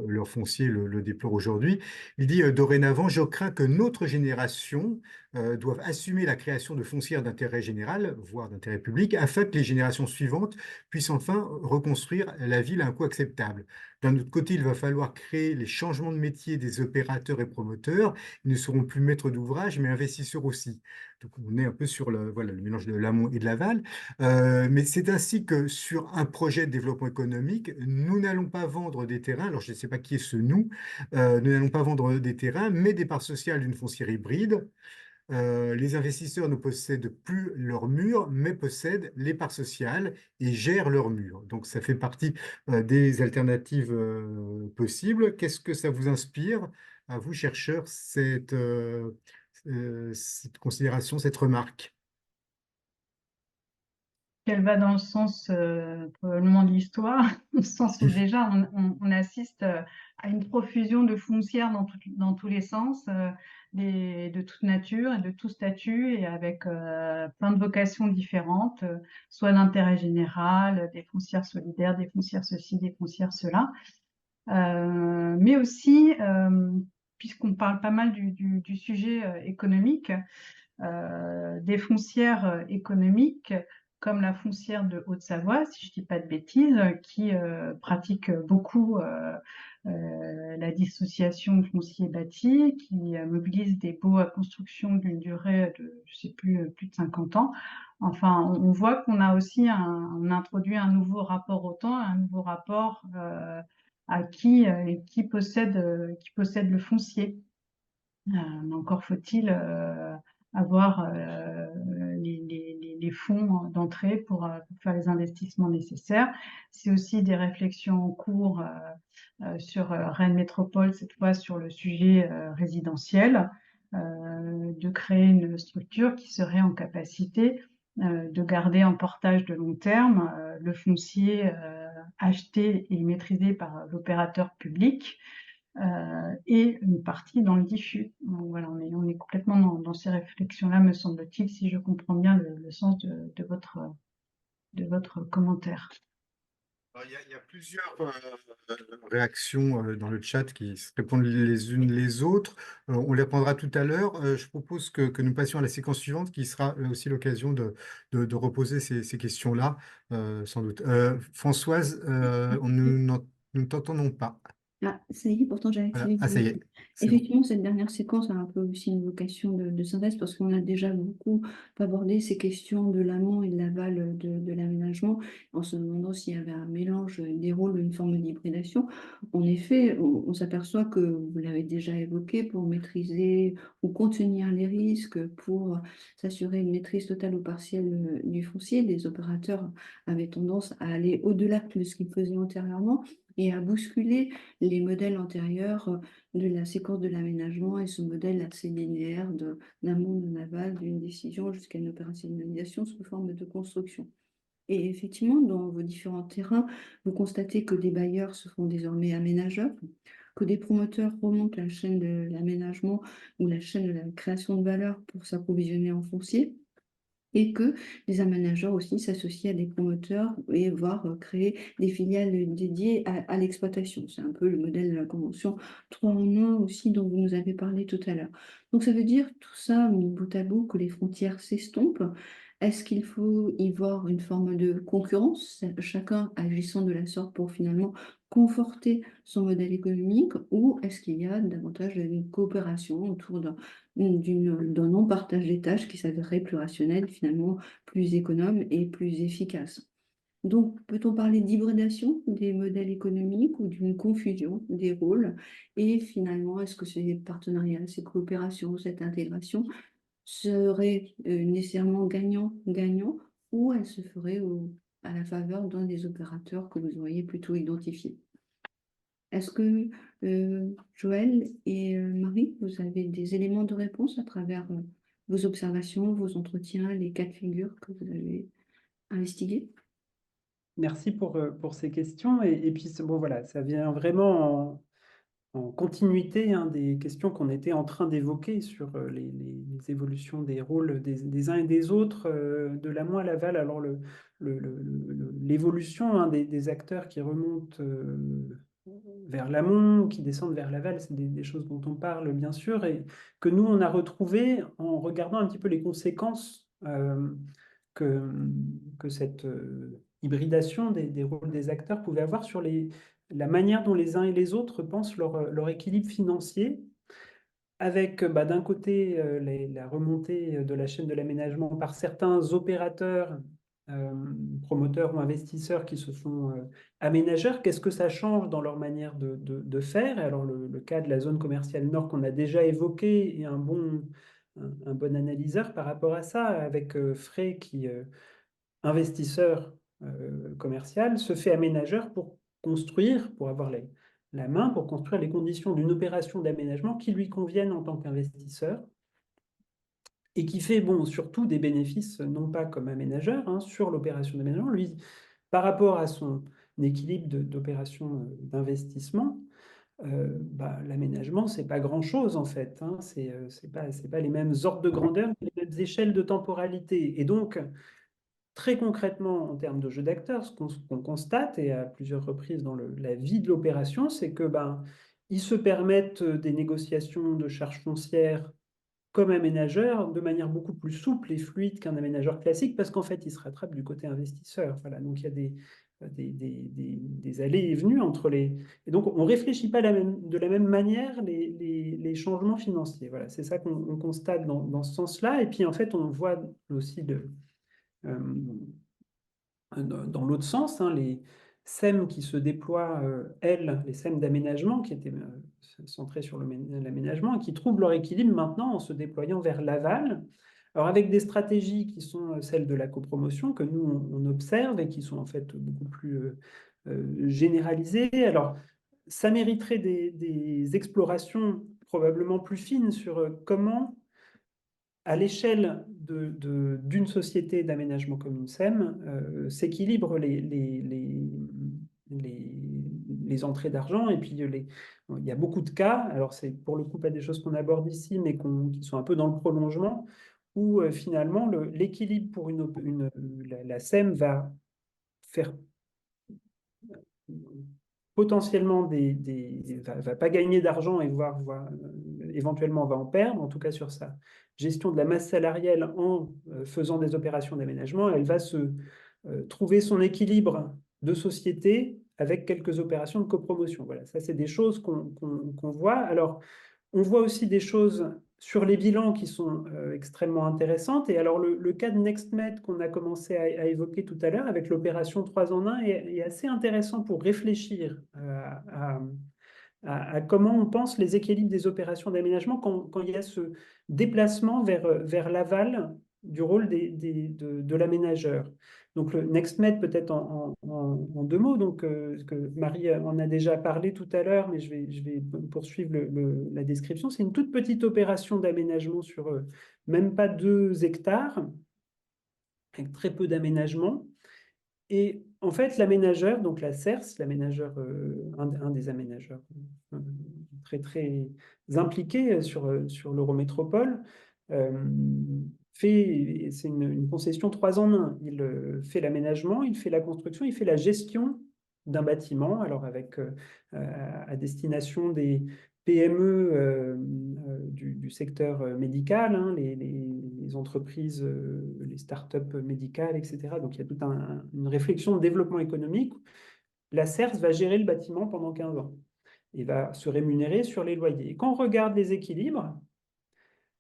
leur foncier, le déplore aujourd'hui, il dit dorénavant, je crains que notre génération doive assumer la création de foncières d'intérêt général, voire d'intérêt public, afin que les générations suivantes puissent enfin reconstruire la ville à un coût acceptable. D'un autre côté, il va falloir créer les changements de métier des opérateurs et promoteurs. Ils ne seront plus maîtres d'ouvrage, mais investisseurs aussi. Donc, on est un peu sur voilà, le mélange de l'amont et de l'aval. Mais c'est ainsi que sur un projet de développement économique, nous n'allons pas vendre des terrains. Alors, je ne sais pas qui est ce nous. Nous n'allons pas vendre des terrains, mais des parts sociales d'une foncière hybride. Les investisseurs ne possèdent plus leurs murs, mais possèdent les parts sociales et gèrent leurs murs. Donc, ça fait partie des alternatives possibles. Qu'est-ce que ça vous inspire, à vous, chercheurs, cette considération, cette remarque? Qu'elle va dans le sens probablement de l'histoire, au sens où déjà on assiste à une profusion de foncières dans tous les sens, de toute nature et de tout statut, et avec plein de vocations différentes, soit d'intérêt général, des foncières solidaires, des foncières ceci, des foncières cela, mais aussi, puisqu'on parle pas mal du sujet économique, des foncières économiques comme la foncière de Haute-Savoie, si je ne dis pas de bêtises, qui pratique beaucoup la dissociation foncier bâti, qui mobilise des baux à construction d'une durée de, je sais plus de 50 ans. Enfin, on voit qu'on a aussi on introduit un nouveau rapport au temps, un nouveau rapport à qui possède le foncier. Mais encore faut-il avoir les fonds d'entrée pour faire les investissements nécessaires. C'est aussi des réflexions en cours sur Rennes Métropole, cette fois sur le sujet résidentiel, de créer une structure qui serait en capacité de garder en portage de long terme le foncier acheté et maîtrisé par l'opérateur public, et une partie dans le diffus. Donc voilà, on est complètement dans ces réflexions-là, me semble-t-il, si je comprends bien le sens de votre commentaire. Alors, il y a plusieurs réactions dans le chat qui se répondent les unes les autres. On les reprendra tout à l'heure. Je propose que nous passions à la séquence suivante, qui sera aussi l'occasion de reposer ces questions-là, sans doute. Françoise, nous ne t'entendons pas. Ah, ça y est, pourtant j'ai Voilà. activé Ah, ça y est. C'est bon. Effectivement, cette dernière séquence a un peu aussi une vocation de synthèse parce qu'on a déjà beaucoup abordé ces questions de l'amont et de l'aval de l'aménagement. d'aménagement, en se demandant s'il y avait un mélange des rôles ou une forme d'hybridation. En effet, on s'aperçoit que, vous l'avez déjà évoqué, pour maîtriser ou contenir les risques, pour s'assurer une maîtrise totale ou partielle du foncier, les opérateurs avaient tendance à aller au-delà de ce qu'ils faisaient antérieurement et à bousculer les modèles antérieurs de la séquence de l'aménagement et ce modèle assez linéaire d'un monde naval, d'une décision jusqu'à une opérationnalisation sous forme de construction. Et effectivement, dans vos différents terrains, vous constatez que des bailleurs se font désormais aménageurs, que des promoteurs remontent la chaîne de l'aménagement ou la chaîne de la création de valeur pour s'approvisionner en foncier, et que les aménageurs aussi s'associent à des promoteurs et voire créer des filiales dédiées à l'exploitation. C'est un peu le modèle de la convention 3 en 1 aussi dont vous nous avez parlé tout à l'heure. Donc ça veut dire tout ça, mis bout à bout, que les frontières s'estompent. Est-ce qu'il faut y voir une forme de concurrence, chacun agissant de la sorte pour finalement conforter son modèle économique, ou est-ce qu'il y a davantage une coopération autour d'un non-partage des tâches qui s'avérerait plus rationnel, finalement plus économe et plus efficace? Donc, peut-on parler d'hybridation des modèles économiques ou d'une confusion des rôles? Et finalement, est-ce que ces partenariats, ces coopérations, cette intégration serait nécessairement gagnant-gagnant, ou elle se ferait à la faveur d'un des opérateurs que vous auriez plutôt identifié? Est-ce que Joël et Marie, vous avez des éléments de réponse à travers vos observations, vos entretiens, les cas de figure que vous avez investigués? Merci pour ces questions. Et puis, bon, voilà, ça vient vraiment en continuité des questions qu'on était en train d'évoquer sur les évolutions des rôles des uns et des autres, de l'amont à l'aval. Alors, l'évolution des acteurs qui remontent vers l'amont ou qui descendent vers l'aval, c'est des choses dont on parle, bien sûr, et que nous, on a retrouvé en regardant un petit peu les conséquences que cette hybridation des rôles des acteurs pouvait avoir sur la manière dont les uns et les autres pensent leur équilibre financier, avec d'un côté la remontée de la chaîne de l'aménagement par certains opérateurs, promoteurs ou investisseurs qui se font aménageurs. Qu'est-ce que ça change dans leur manière de faire? Et alors le cas de la zone commerciale nord qu'on a déjà évoqué est un bon analyseur par rapport à ça, avec Frey qui, investisseur commercial, se fait aménageur pour construire, pour avoir la main, pour construire les conditions d'une opération d'aménagement qui lui conviennent en tant qu'investisseur et qui fait, bon, surtout des bénéfices, non pas comme aménageur, sur l'opération d'aménagement. Lui, par rapport à son équilibre d'opération d'investissement, l'aménagement, c'est pas grand-chose en fait. C'est pas les mêmes ordres de grandeur, les mêmes échelles de temporalité. Et donc, très concrètement, en termes de jeu d'acteurs, ce qu'on constate, et à plusieurs reprises dans la vie de l'opération, c'est que ils se permettent des négociations de charges foncières comme aménageurs de manière beaucoup plus souple et fluide qu'un aménageur classique, parce qu'en fait, ils se rattrapent du côté investisseur. Voilà, donc il y a des allées et venues entre les... Et donc, on ne réfléchit pas de la même manière les changements financiers. Voilà, c'est ça qu'on constate dans ce sens-là. Et puis, en fait, on voit aussi dans l'autre sens, les SEM qui se déploient, les SEM d'aménagement qui étaient centrés sur l'aménagement et qui trouvent leur équilibre maintenant en se déployant vers l'aval. Alors avec des stratégies qui sont celles de la copromotion que nous on observe et qui sont en fait beaucoup plus généralisées. Alors ça mériterait des explorations probablement plus fines sur comment, à l'échelle d'une société d'aménagement comme une SEM, s'équilibrent les entrées d'argent. Et puis, il y a beaucoup de cas, alors c'est pour le coup pas des choses qu'on aborde ici, mais qui sont un peu dans le prolongement, où finalement l'équilibre pour la SEM va faire potentiellement va pas gagner d'argent et voire éventuellement va en perdre, en tout cas sur sa gestion de la masse salariale en faisant des opérations d'aménagement, elle va trouver son équilibre de société avec quelques opérations de copromotion. Voilà, ça c'est des choses qu'on voit. Alors, On voit aussi des choses sur les bilans qui sont extrêmement intéressantes. Et alors, le cas de NextMed qu'on a commencé à évoquer tout à l'heure avec l'opération 3 en 1 est assez intéressant pour réfléchir à comment on pense les équilibres des opérations d'aménagement quand il y a ce déplacement vers l'aval du rôle de l'aménageur. Donc le NextMed, peut-être en 2 mots, donc, que Marie en a déjà parlé tout à l'heure, mais je vais poursuivre la description. C'est une toute petite opération d'aménagement sur même pas 2 hectares, avec très peu d'aménagement. Et en fait, l'aménageur, donc la CERS, l'aménageur, un des aménageurs très très impliqués sur l'Eurométropole, c'est une concession 3 en 1. Il fait l'aménagement, il fait la construction, il fait la gestion d'un bâtiment, alors avec à destination des PME du secteur médical, hein, les entreprises, les startups médicales, etc. Donc il y a toute une réflexion de développement économique. La CERS va gérer le bâtiment pendant 15 ans et va se rémunérer sur les loyers. Et quand on regarde les équilibres,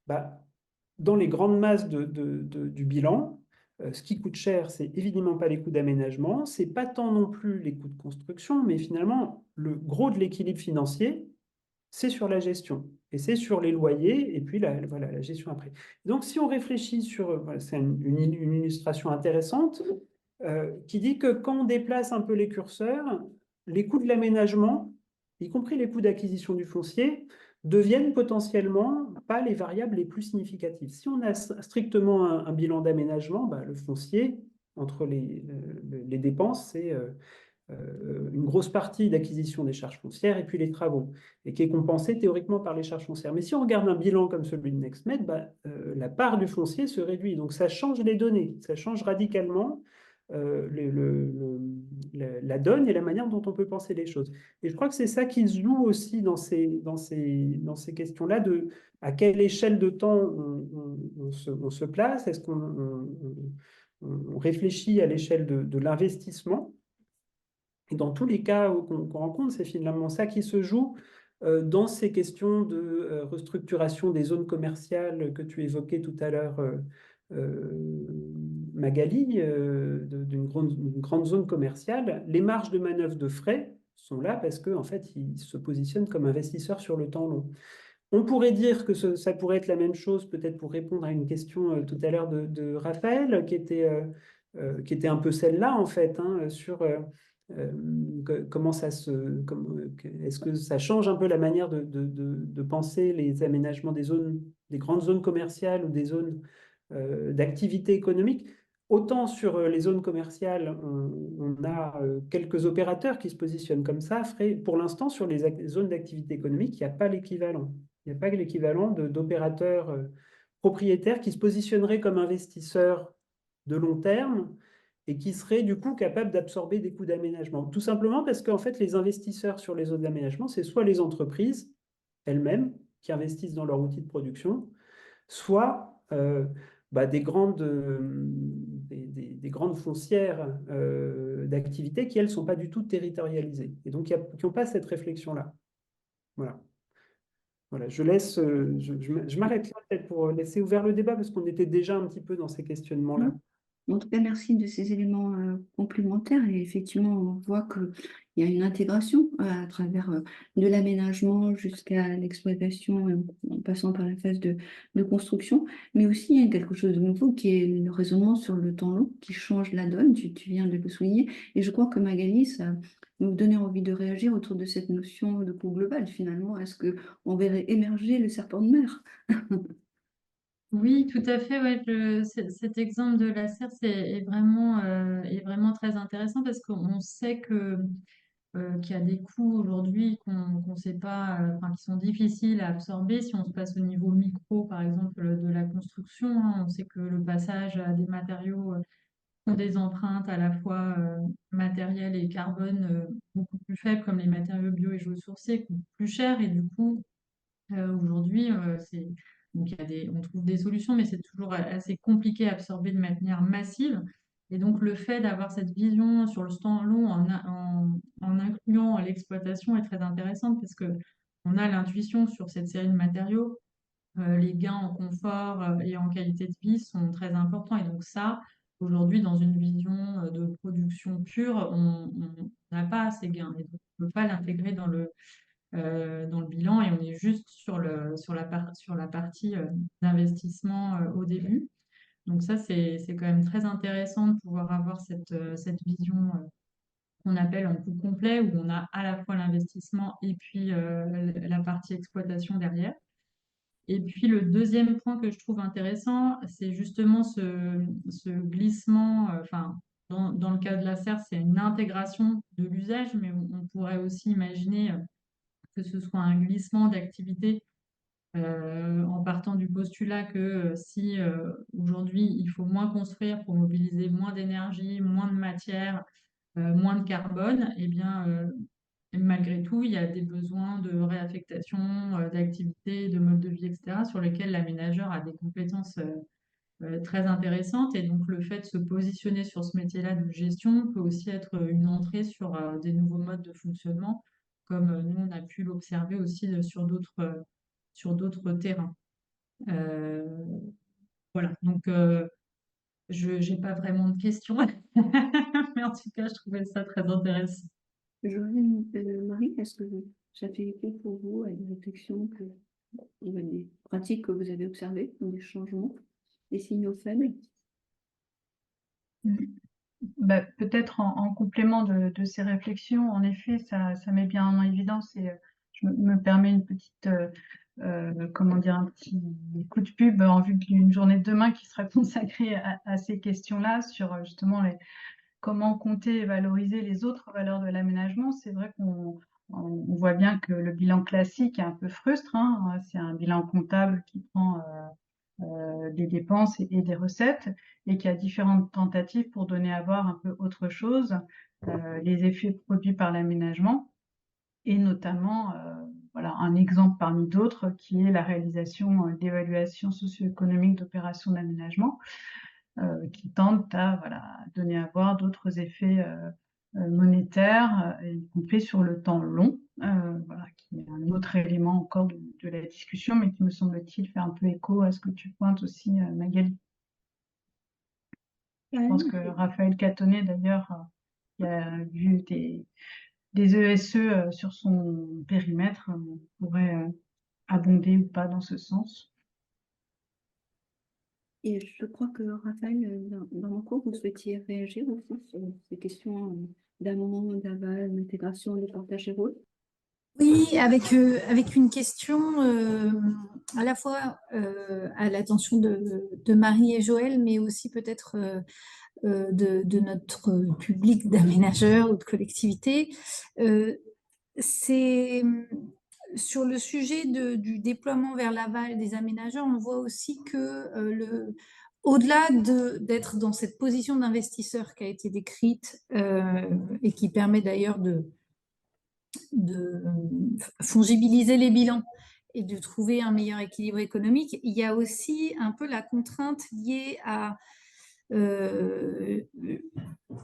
bah, dans les grandes masses du bilan, ce qui coûte cher, c'est évidemment pas les coûts d'aménagement, c'est pas tant non plus les coûts de construction, mais finalement, le gros de l'équilibre financier, c'est sur la gestion. Et c'est sur les loyers, et puis voilà, la gestion après. Donc, si on réfléchit sur... Voilà, c'est une illustration intéressante qui dit que quand on déplace un peu les curseurs, les coûts de l'aménagement, y compris les coûts d'acquisition du foncier, deviennent potentiellement pas les variables les plus significatives. Si on a strictement un bilan d'aménagement, bah, le foncier, entre les dépenses, c'est une grosse partie d'acquisition des charges foncières et puis les travaux, et qui est compensée théoriquement par les charges foncières. Mais si on regarde un bilan comme celui de NextMed, bah, la part du foncier se réduit. Donc ça change les données, ça change radicalement la donne et la manière dont on peut penser les choses. Et je crois que c'est ça qui se joue aussi dans ces questions-là de à quelle échelle de temps on se place. Est-ce qu'on réfléchit à l'échelle de l'investissement? Et dans tous les cas qu'on rencontre, c'est finalement ça qui se joue dans ces questions de restructuration des zones commerciales que tu évoquais tout à l'heure, Magali, d'une grande zone commerciale. Les marges de manœuvre de frais sont là parce qu'en fait, ils se positionnent comme investisseurs sur le temps long. On pourrait dire que ça pourrait être la même chose, peut-être pour répondre à une question tout à l'heure de Raphaël, qui était un peu celle-là, en fait, hein, sur comment est-ce que ça change un peu la manière de penser les aménagements des grandes zones commerciales ou des zones d'activité économique. Autant sur les zones commerciales, on a quelques opérateurs qui se positionnent comme ça. Pour l'instant, sur les zones d'activité économique, il n'y a pas l'équivalent. Il n'y a pas l'équivalent d'opérateurs propriétaires qui se positionneraient comme investisseurs de long terme et qui seraient du coup capables d'absorber des coûts d'aménagement. Tout simplement parce qu'en fait, les investisseurs sur les zones d'aménagement, c'est soit les entreprises elles-mêmes qui investissent dans leur outil de production, soit des grandes foncières d'activité qui, elles, ne sont pas du tout territorialisées et donc qui n'ont pas cette réflexion-là. Voilà. Voilà, je m'arrête là peut-être pour laisser ouvert le débat parce qu'on était déjà un petit peu dans ces questionnements-là. En tout cas, merci de ces éléments complémentaires. Et effectivement, on voit qu'il y a une intégration à travers de l'aménagement jusqu'à l'exploitation, en passant par la phase de construction. Mais aussi, il y a quelque chose de nouveau qui est le raisonnement sur le temps long, qui change la donne. Tu viens de le souligner. Et je crois que Magali, ça nous donnait envie de réagir autour de cette notion de coût global. Finalement, est-ce qu'on verrait émerger le serpent de mer? Oui, tout à fait. Ouais, cet exemple de la CERS est vraiment très intéressant parce qu'on sait qu'il y a des coûts aujourd'hui qu'on sait pas, enfin, qui sont difficiles à absorber. Si on se passe au niveau micro, par exemple, de la construction, hein, on sait que le passage à des matériaux ont des empreintes à la fois matérielles et carbone beaucoup plus faibles, comme les matériaux bio et géosourcés, coûtent plus cher. Et du coup, aujourd'hui, donc on trouve des solutions, mais c'est toujours assez compliqué à absorber de manière massive. Et donc, le fait d'avoir cette vision sur le temps long en incluant l'exploitation est très intéressante parce que on a l'intuition sur cette série de matériaux. Les gains en confort et en qualité de vie sont très importants. Et donc ça, aujourd'hui, dans une vision de production pure, on n'a pas ces gains. Et donc, on ne peut pas l'intégrer dans le bilan et on est juste sur la partie d'investissement au début. Donc ça, c'est quand même très intéressant de pouvoir avoir cette vision qu'on appelle en coût complet, où on a à la fois l'investissement et puis la partie exploitation derrière. Et puis le deuxième point que je trouve intéressant, c'est justement ce glissement, enfin, dans le cas de la serre, c'est une intégration de l'usage, mais on pourrait aussi imaginer que ce soit un glissement d'activité en partant du postulat que si aujourd'hui il faut moins construire pour mobiliser moins d'énergie, moins de matière, moins de carbone, eh bien malgré tout, il y a des besoins de réaffectation d'activités, de mode de vie, etc., sur lesquels l'aménageur a des compétences très intéressantes. Et donc le fait de se positionner sur ce métier-là de gestion peut aussi être une entrée sur des nouveaux modes de fonctionnement, comme nous on a pu l'observer aussi sur d'autres terrains. Voilà, donc je n'ai pas vraiment de questions, mais en tout cas, je trouvais ça très intéressant. Marie, est-ce que ça fait écho pour vous à des réflexions, des pratiques que vous avez observées, des changements, des signaux faibles? Bah, peut-être en complément de ces réflexions, en effet, ça met bien en évidence et je me permets une petite, comment dire, un petit coup de pub en vue d'une journée de demain qui sera consacrée à ces questions-là sur justement comment compter et valoriser les autres valeurs de l'aménagement. C'est vrai qu'on voit bien que le bilan classique est un peu frustre, hein. C'est un bilan comptable qui prend des dépenses et des recettes, et qui a différentes tentatives pour donner à voir un peu autre chose, les effets produits par l'aménagement, et notamment, voilà, un exemple parmi d'autres qui est la réalisation d'évaluations socio-économiques d'opérations d'aménagement, qui tentent à voilà, donner à voir d'autres effets monétaires, y compris sur le temps long, voilà, qui est un autre élément encore de la discussion, mais qui me semble-t-il fait un peu écho à ce que tu pointes aussi, Magali. Je pense que Raphaël Catonnet, d'ailleurs, qui a vu des ESE sur son périmètre, pourrait abonder ou pas dans ce sens. Et je crois que Raphaël, dans mon cours, vous souhaitiez réagir aussi sur ces questions d'amont, d'aval, d'intégration, de partage des rôles. Oui, avec une question à la fois à l'attention de Marie et Joël, mais aussi peut-être de notre public d'aménageurs ou de collectivités. C'est sur le sujet du déploiement vers l'aval des aménageurs, on voit aussi que au-delà d'être dans cette position d'investisseur qui a été décrite et qui permet d'ailleurs de fongibiliser les bilans et de trouver un meilleur équilibre économique, il y a aussi un peu la contrainte liée à je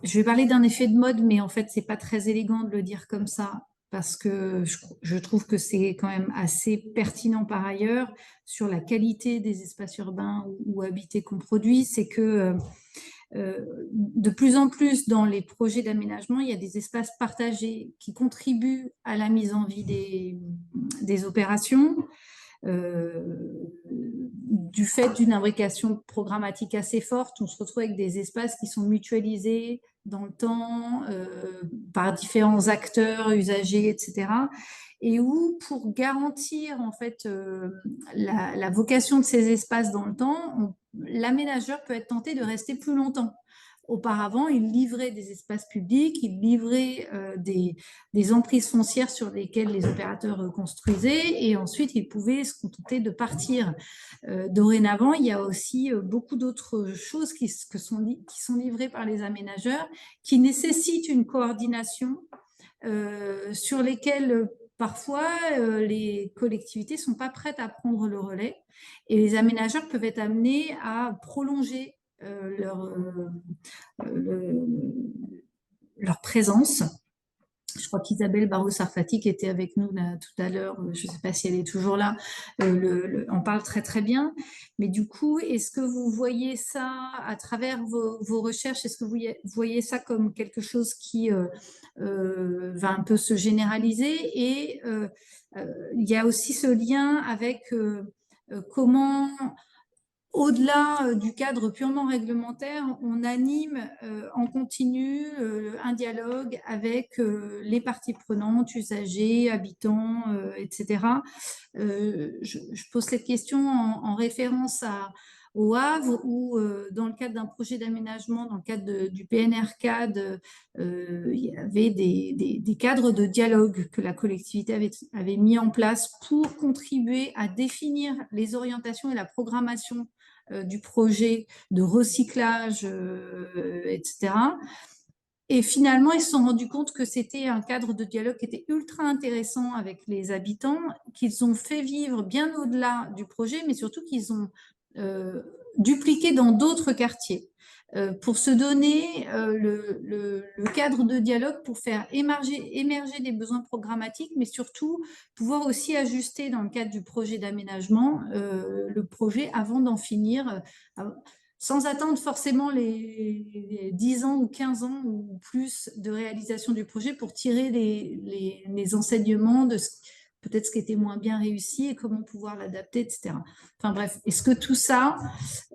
vais parler d'un effet de mode, mais en fait, c'est pas très élégant de le dire comme ça, parce que je trouve que c'est quand même assez pertinent par ailleurs sur la qualité des espaces urbains ou habités qu'on produit. C'est que de plus en plus dans les projets d'aménagement, il y a des espaces partagés qui contribuent à la mise en vie des opérations. Du fait d'une imbrication programmatique assez forte, on se retrouve avec des espaces qui sont mutualisés dans le temps par différents acteurs, usagers, etc. Et où, pour garantir en fait la vocation de ces espaces dans le temps, l'aménageur peut être tenté de rester plus longtemps. Auparavant, il livrait des espaces publics, il livrait des emprises foncières sur lesquelles les opérateurs construisaient, et ensuite il pouvait se contenter de partir. Dorénavant, il y a aussi beaucoup d'autres choses qui sont livrées par les aménageurs, qui nécessitent une coordination sur lesquelles parfois les collectivités ne sont pas prêtes à prendre le relais, et les aménageurs peuvent être amenés à prolonger leur présence. Je crois qu'Isabelle Barraud-Sarfati, qui était avec nous là, tout à l'heure, je ne sais pas si elle est toujours là, en parle très très bien. Mais du coup, est-ce que vous voyez ça à travers vos recherches? Est-ce que vous voyez ça comme quelque chose qui va un peu se généraliser? Et il y a aussi ce lien avec comment, au-delà du cadre purement réglementaire, on anime en continu un dialogue avec les parties prenantes, usagers, habitants, etc. Je pose cette question en référence au Havre, où dans le cadre d'un projet d'aménagement, dans le cadre du PNR-CAD, il y avait des cadres de dialogue que la collectivité avait mis en place pour contribuer à définir les orientations et la programmation du projet de recyclage, etc. Et finalement, ils se sont rendus compte que c'était un cadre de dialogue qui était ultra intéressant avec les habitants, qu'ils ont fait vivre bien au-delà du projet, mais surtout qu'ils ont dupliqué dans d'autres quartiers pour se donner le cadre de dialogue pour faire émerger des besoins programmatiques, mais surtout pouvoir aussi ajuster dans le cadre du projet d'aménagement le projet avant d'en finir, sans attendre forcément les 10 ans ou 15 ans ou plus de réalisation du projet pour tirer les enseignements de peut-être ce qui était moins bien réussi et comment pouvoir l'adapter, etc. Enfin bref, est-ce que tout ça,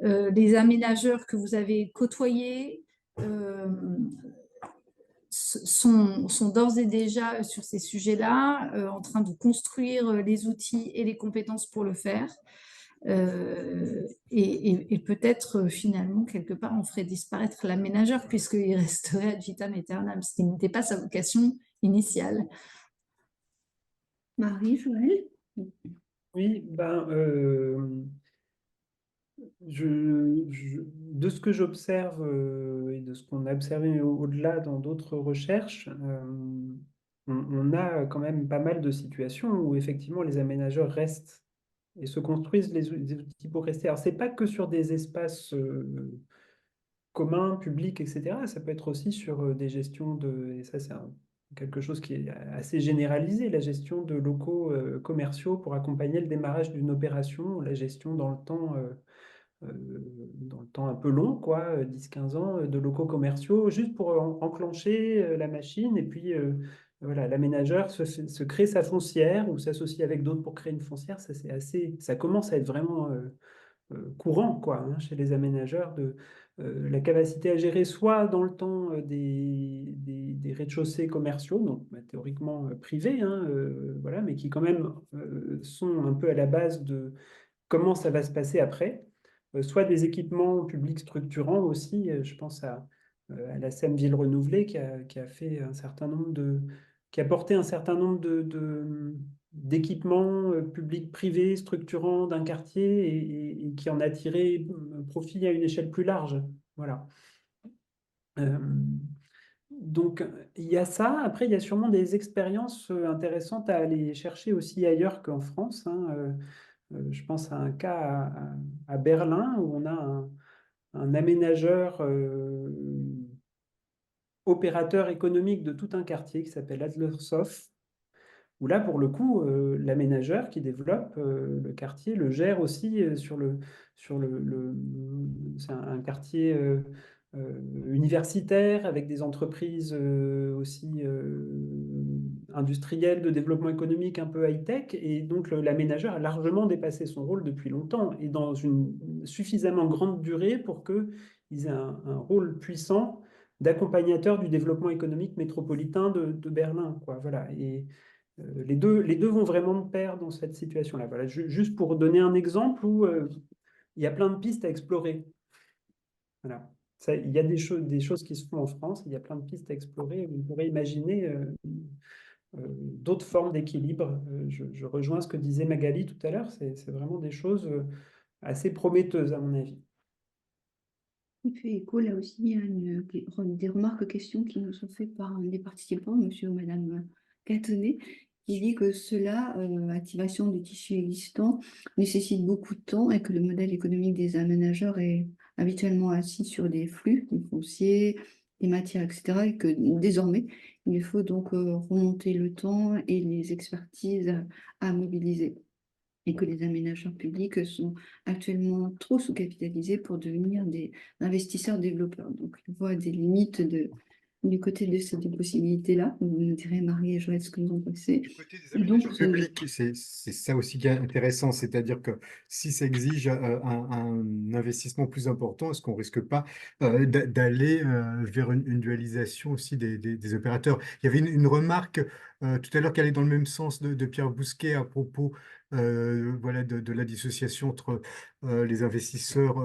les aménageurs que vous avez côtoyés sont d'ores et déjà sur ces sujets-là, en train de construire les outils et les compétences pour le faire? Et peut-être finalement, quelque part, on ferait disparaître l'aménageur puisqu'il resterait ad vitam aeternam, ce qui n'était pas sa vocation initiale. Marie, Joël? Oui, de ce que j'observe et de ce qu'on a observé au-delà dans d'autres recherches, on a quand même pas mal de situations où effectivement les aménageurs restent et se construisent les outils pour rester. Alors, c'est pas que sur des espaces communs, publics, etc. Ça peut être aussi sur des gestions et ça c'est quelque chose qui est assez généralisé, la gestion de locaux commerciaux pour accompagner le démarrage d'une opération, la gestion dans le temps un peu long, quoi, 10-15 ans, de locaux commerciaux, juste pour enclencher la machine. Et puis, voilà, l'aménageur se crée sa foncière ou s'associe avec d'autres pour créer une foncière. Ça commence à être vraiment courant, quoi, hein, chez les aménageurs, la capacité à gérer soit dans le temps des rez-de-chaussée commerciaux, donc théoriquement privés, hein, voilà, mais qui quand même sont un peu à la base de comment ça va se passer après. Soit des équipements publics structurants aussi. Je pense à la SEM Ville Renouvelée qui a fait un certain nombre qui a porté un certain nombre d'équipements publics privés structurants d'un quartier et qui en a tiré profit à une échelle plus large. Voilà. Donc, il y a ça. Après, il y a sûrement des expériences intéressantes à aller chercher aussi ailleurs qu'en France, hein. Je pense à un cas à Berlin où on a un aménageur opérateur économique de tout un quartier qui s'appelle Adlershof, où là, pour le coup, l'aménageur qui développe le quartier le gère aussi c'est un quartier universitaire avec des entreprises aussi industrielles de développement économique un peu high-tech. Et donc, l'aménageur a largement dépassé son rôle depuis longtemps et dans une suffisamment grande durée pour qu'ils aient un rôle puissant d'accompagnateur du développement économique métropolitain de Berlin, quoi. Voilà. Et les deux vont vraiment de pair dans cette situation-là. Voilà, juste pour donner un exemple où il y a plein de pistes à explorer. Voilà. Il y a des choses qui se font en France, il y a plein de pistes à explorer. Vous pourrez imaginer d'autres formes d'équilibre. Je rejoins ce que disait Magali tout à l'heure. C'est vraiment des choses assez prometteuses, à mon avis. Il fait écho là aussi à des remarques, questions qui nous sont faites par des participants, monsieur ou madame Catonnet, qui dit que cela, activation des tissus existants, nécessite beaucoup de temps et que le modèle économique des aménageurs est habituellement assis sur des flux, des fonciers, des les matières, etc. Et que désormais, il faut donc remonter le temps et les expertises à mobiliser. Et que les aménageurs publics sont actuellement trop sous-capitalisés pour devenir des investisseurs développeurs. Donc, je vois des limites du côté de ces deux possibilités-là. Vous me direz, Marie et Joël, ce que vous en pensez. Du côté des Et donc, aménageurs publics, c'est ça aussi qui est intéressant, c'est-à-dire que si ça exige un investissement plus important, est-ce qu'on ne risque pas d'aller vers une dualisation aussi des opérateurs? Il y avait une remarque tout à l'heure qui allait dans le même sens de Pierre Bousquet à propos voilà, de la dissociation entre les investisseurs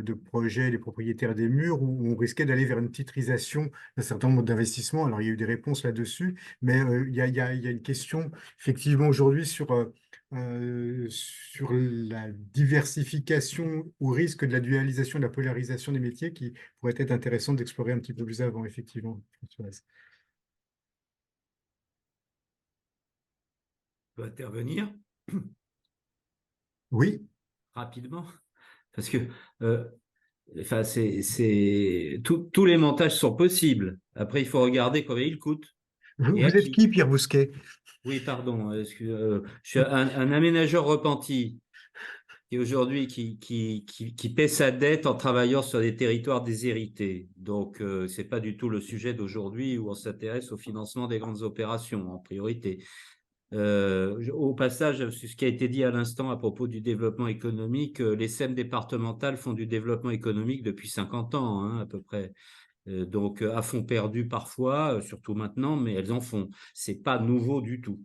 de projets et les propriétaires des murs, où on risquait d'aller vers une titrisation d'un certain nombre d'investissements. Alors, il y a eu des réponses là-dessus. Mais il y a une question, effectivement, aujourd'hui sur la diversification ou risque de la dualisation, de la polarisation des métiers qui pourrait être intéressant d'explorer un petit peu plus avant, effectivement, Françoise. Je peux intervenir Oui, rapidement parce que enfin, tous les montages sont possibles. Après, il faut regarder combien ils coûtent et à vous êtes qui. qui, Pierre Bousquet? Oui, pardon. Je suis un aménageur repenti qui aujourd'hui qui paie sa dette en travaillant sur des territoires déshérités. Donc, c'est pas du tout le sujet d'aujourd'hui où on s'intéresse au financement des grandes opérations en priorité. Au passage, ce qui a été dit à l'instant à propos du développement économique, les SEM départementales font du développement économique depuis 50 ans, hein, à peu près. Donc, à fond perdu parfois, surtout maintenant, mais elles en font. C'est pas nouveau du tout.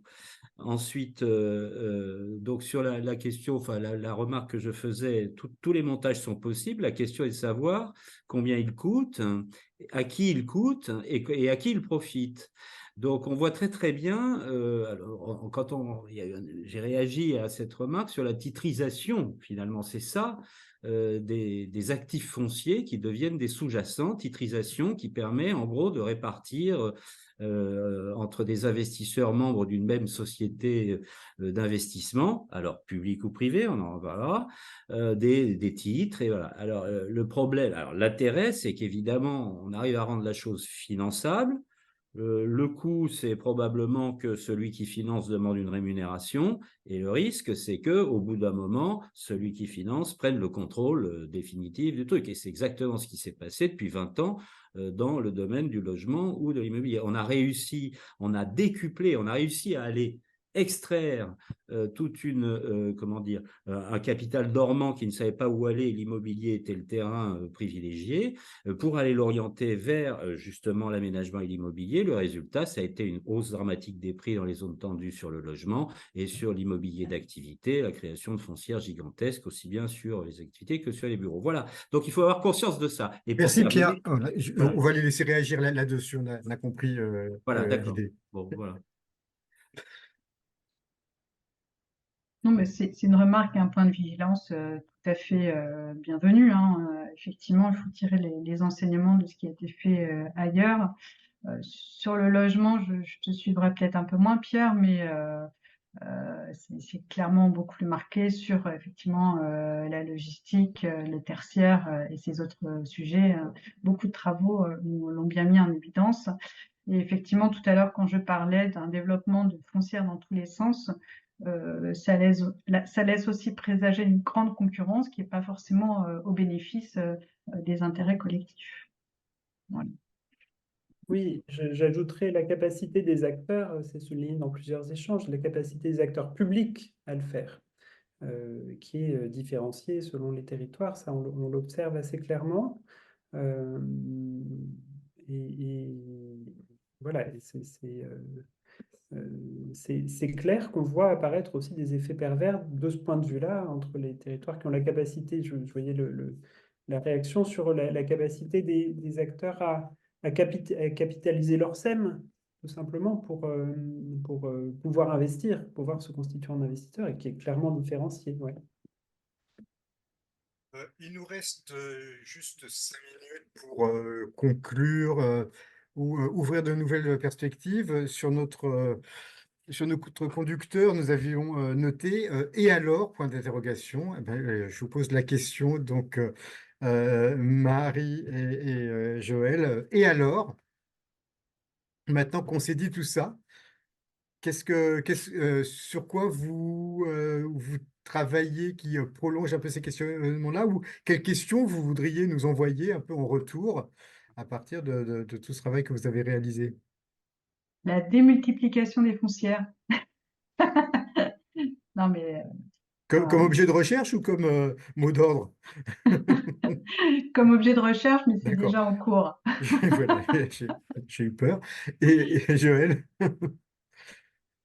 Ensuite, donc sur la question, enfin la remarque que je faisais, tous les montages sont possibles. La question est de savoir combien ils coûtent, à qui ils coûtent et à qui ils profitent. Donc on voit très très bien. Alors j'ai réagi à cette remarque sur la titrisation. Finalement, c'est ça. Des actifs fonciers qui deviennent des sous-jacents, titrisation qui permet en gros de répartir entre des investisseurs membres d'une même société d'investissement, alors public ou privé, on en reparlera, des titres. Et voilà. Alors, le problème, alors l'intérêt, c'est qu'évidemment, on arrive à rendre la chose finançable. Le coût, c'est probablement que celui qui finance demande une rémunération, et le risque, c'est que au bout d'un moment, celui qui finance prenne le contrôle définitif du truc. Et c'est exactement ce qui s'est passé depuis 20 ans dans le domaine du logement ou de l'immobilier. On a réussi, on a décuplé, on a réussi à aller extraire toute une, comment dire, un capital dormant qui ne savait pas où aller, l'immobilier était le terrain privilégié, pour aller l'orienter vers justement l'aménagement et l'immobilier. Le résultat, ça a été une hausse dramatique des prix dans les zones tendues sur le logement et sur l'immobilier d'activité, la création de foncières gigantesques, aussi bien sur les activités que sur les bureaux. Voilà, donc il faut avoir conscience de ça. Et pour merci Pierre. terminer, On voilà, va les laisser réagir là-dessus, on a compris voilà, d'accord. l'idée. Bon, voilà. Non, mais c'est une remarque et un point de vigilance tout à fait bienvenu, hein. Effectivement, il faut tirer les enseignements de ce qui a été fait ailleurs. Sur le logement, je te suivrai peut-être un peu moins, Pierre, mais c'est clairement beaucoup plus marqué sur effectivement la logistique, le tertiaire et ces autres sujets. Beaucoup de travaux l'ont bien mis en évidence. Et effectivement, tout à l'heure, quand je parlais d'un développement de foncières dans tous les sens, ça laisse aussi présager une grande concurrence qui n'est pas forcément au bénéfice des intérêts collectifs. Voilà. Oui, j'ajouterais la capacité des acteurs, c'est souligné dans plusieurs échanges, la capacité des acteurs publics à le faire, qui est différenciée selon les territoires, ça on l'observe assez clairement. Euh, et voilà, c'est clair qu'on voit apparaître aussi des effets pervers de ce point de vue-là entre les territoires qui ont la capacité, je voyais la réaction sur la capacité des acteurs à capitaliser leur SEM, tout simplement pour pouvoir investir, pouvoir se constituer en investisseur et qui est clairement différencié. Ouais. Il nous reste juste 5 minutes pour conclure ou ouvrir de nouvelles perspectives. Sur notre conducteur, nous avions noté et alors, point d'interrogation. Eh ben, je vous pose la question. Donc, Marie et Joël. Et alors, maintenant qu'on s'est dit tout ça, sur quoi vous travaillez qui prolonge un peu ces questionnements-là, ou quelles questions vous voudriez nous envoyer un peu en retour à partir de tout ce travail que vous avez réalisé? La démultiplication des foncières. Non, mais Comme objet de recherche ou comme mot d'ordre? comme objet de recherche, mais c'est D'accord. déjà en cours. Voilà, j'ai eu peur. Et Joël?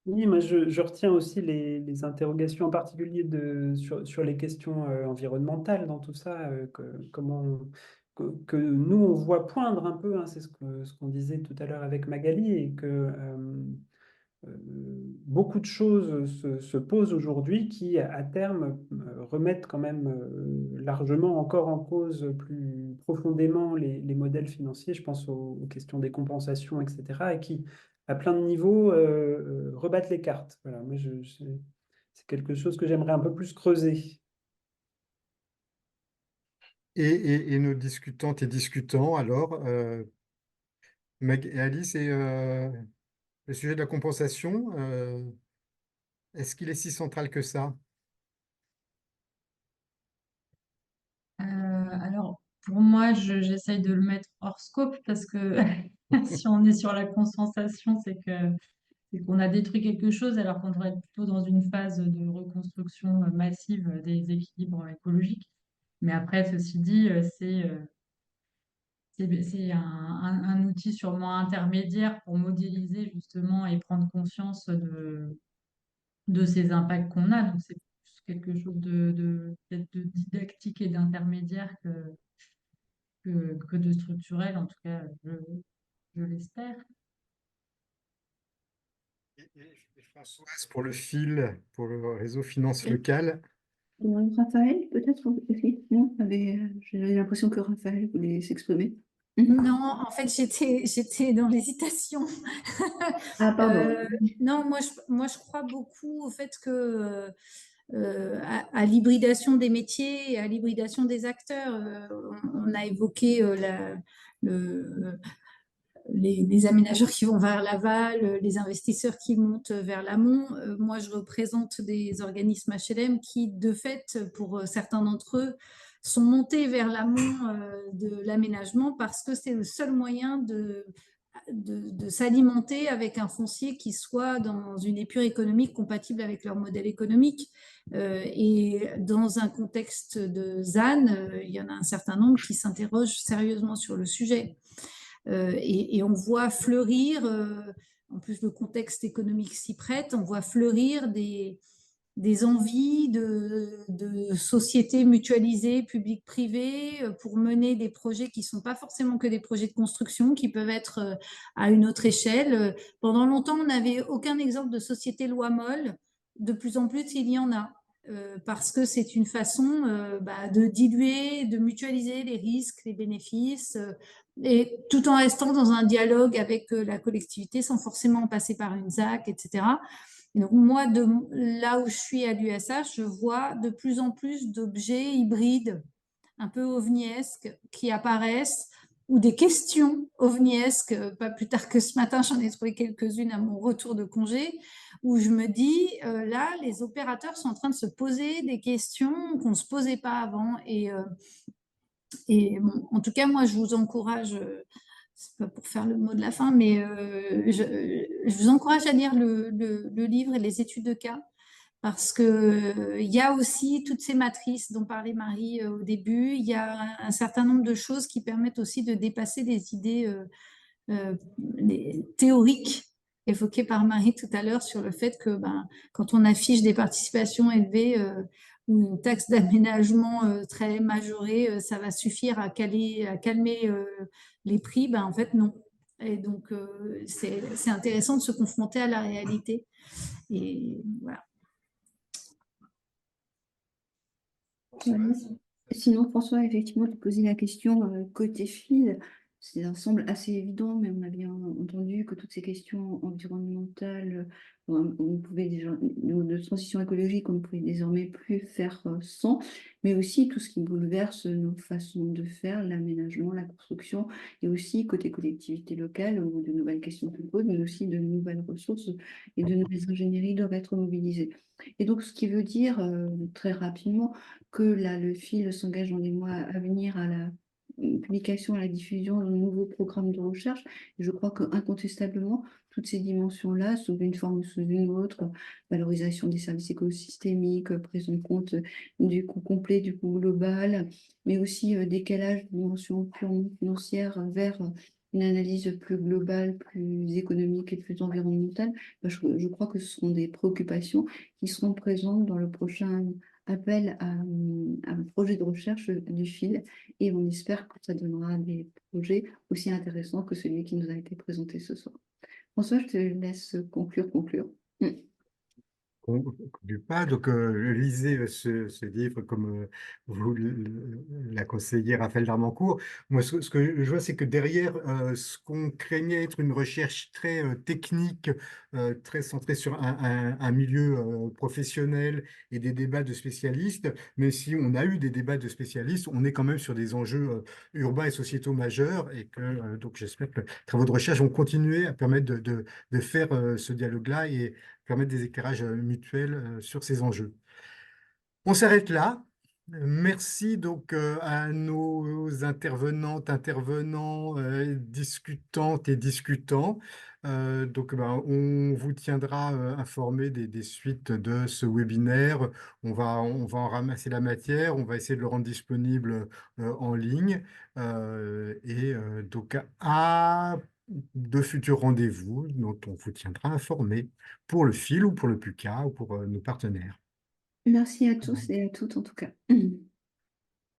Oui, moi je retiens aussi les interrogations en particulier sur les questions environnementales dans tout ça, que nous on voit poindre un peu, hein, c'est ce qu'on disait tout à l'heure avec Magali, et que beaucoup de choses se posent aujourd'hui qui, à terme, remettent quand même largement encore en cause plus profondément les modèles financiers. Je pense aux questions des compensations, etc., et qui, à plein de niveaux, rebattent les cartes. Voilà, moi, c'est quelque chose que j'aimerais un peu plus creuser. Et nos discutantes et discutants, alors, Meg et Alice, et le sujet de la compensation, est-ce qu'il est si central que ça? Alors, pour moi, j'essaye de le mettre hors scope parce que si on est sur la compensation, c'est qu'on a détruit quelque chose alors qu'on devrait être plutôt dans une phase de reconstruction massive des équilibres écologiques. Mais après, ceci dit, c'est un outil sûrement intermédiaire pour modéliser justement et prendre conscience de ces impacts qu'on a. Donc, c'est plus quelque chose peut-être de didactique et d'intermédiaire que de structurel, en tout cas, je l'espère. Et Françoise, pour le fil, pour le réseau finance locale, Raphaël, peut-être aussi? Non, j'ai l'impression que Raphaël voulait s'exprimer. Non, en fait, j'étais dans l'hésitation. Ah, pardon. Non, moi, je crois beaucoup au fait que à l'hybridation des métiers et à l'hybridation des acteurs. On a évoqué les aménageurs qui vont vers l'aval, les investisseurs qui montent vers l'amont. Moi, je représente des organismes HLM qui, de fait, pour certains d'entre eux, sont montés vers l'amont de l'aménagement parce que c'est le seul moyen de s'alimenter avec un foncier qui soit dans une épure économique compatible avec leur modèle économique. Et dans un contexte de ZAN, il y en a un certain nombre qui s'interrogent sérieusement sur le sujet. Et on voit fleurir, en plus le contexte économique s'y prête, on voit fleurir des envies de sociétés mutualisées, publiques-privées, pour mener des projets qui ne sont pas forcément que des projets de construction, qui peuvent être à une autre échelle. Pendant longtemps, on n'avait aucun exemple de société loi molle. De plus en plus, il y en a. Parce que c'est une façon de diluer, de mutualiser les risques, les bénéfices, et tout en restant dans un dialogue avec la collectivité sans forcément passer par une ZAC, etc. Et donc moi, de là où je suis à l'USH, je vois de plus en plus d'objets hybrides, un peu ovniesques, qui apparaissent, ou des questions ovniesques. Pas plus tard que ce matin, j'en ai trouvé quelques-unes à mon retour de congé, où je me dis, là, les opérateurs sont en train de se poser des questions qu'on ne se posait pas avant. Et bon, en tout cas, moi, je vous encourage, c'est pas pour faire le mot de la fin, mais je vous encourage à lire le livre et les études de cas, parce que il y a aussi toutes ces matrices dont parlait Marie au début. Il y a un certain nombre de choses qui permettent aussi de dépasser des idées théoriques évoquées par Marie tout à l'heure sur le fait que quand on affiche des participations élevées ou une taxe d'aménagement très majorée, ça va suffire à calmer les prix. En fait, non. Et donc, c'est intéressant de se confronter à la réalité. Et voilà. Sinon, François, effectivement, tu posais la question côté fil. ça semble assez évident, mais on a bien entendu que toutes ces questions environnementales, on pouvait déjà, de transition écologique, on ne pouvait désormais plus faire sans, mais aussi tout ce qui bouleverse nos façons de faire, l'aménagement, la construction, et aussi côté collectivité locale, où de nouvelles questions se posent, mais aussi de nouvelles ressources et de nouvelles ingénieries doivent être mobilisées. Et donc, ce qui veut dire très rapidement que là, le fil s'engage dans les mois à venir à la publication, à la diffusion de nouveaux programmes de recherche. Et je crois qu'incontestablement, toutes ces dimensions-là, sous une forme ou sous une autre, valorisation des services écosystémiques, prise en compte du coût complet, du coût global, mais aussi décalage de dimensions purement financières vers une analyse plus globale, plus économique et plus environnementale, je crois que ce seront des préoccupations qui seront présentes dans le prochain appel à un projet de recherche du fil, et on espère que ça donnera des projets aussi intéressants que celui qui nous a été présenté ce soir. François, je te laisse conclure. Conclut pas. Donc, lisez ce livre comme vous l'a conseillé Raphaël Darmancourt. Moi, ce que je vois, c'est que derrière ce qu'on craignait être une recherche très technique, très centrée sur un milieu professionnel et des débats de spécialistes, mais si on a eu des débats de spécialistes, on est quand même sur des enjeux urbains et sociétaux majeurs, et que donc j'espère que les travaux de recherche vont continuer à permettre de faire ce dialogue-là et permettre des éclairages mutuels sur ces enjeux. On s'arrête là. Merci donc à nos intervenantes, intervenants, discutantes et discutants. Donc, on vous tiendra informé des suites de ce webinaire. On va en ramasser la matière, on va essayer de le rendre disponible en ligne. Donc, à de futurs rendez-vous dont on vous tiendra informé pour le fil ou pour le PUCA ou pour nos partenaires. Merci à tous et à toutes en tout cas.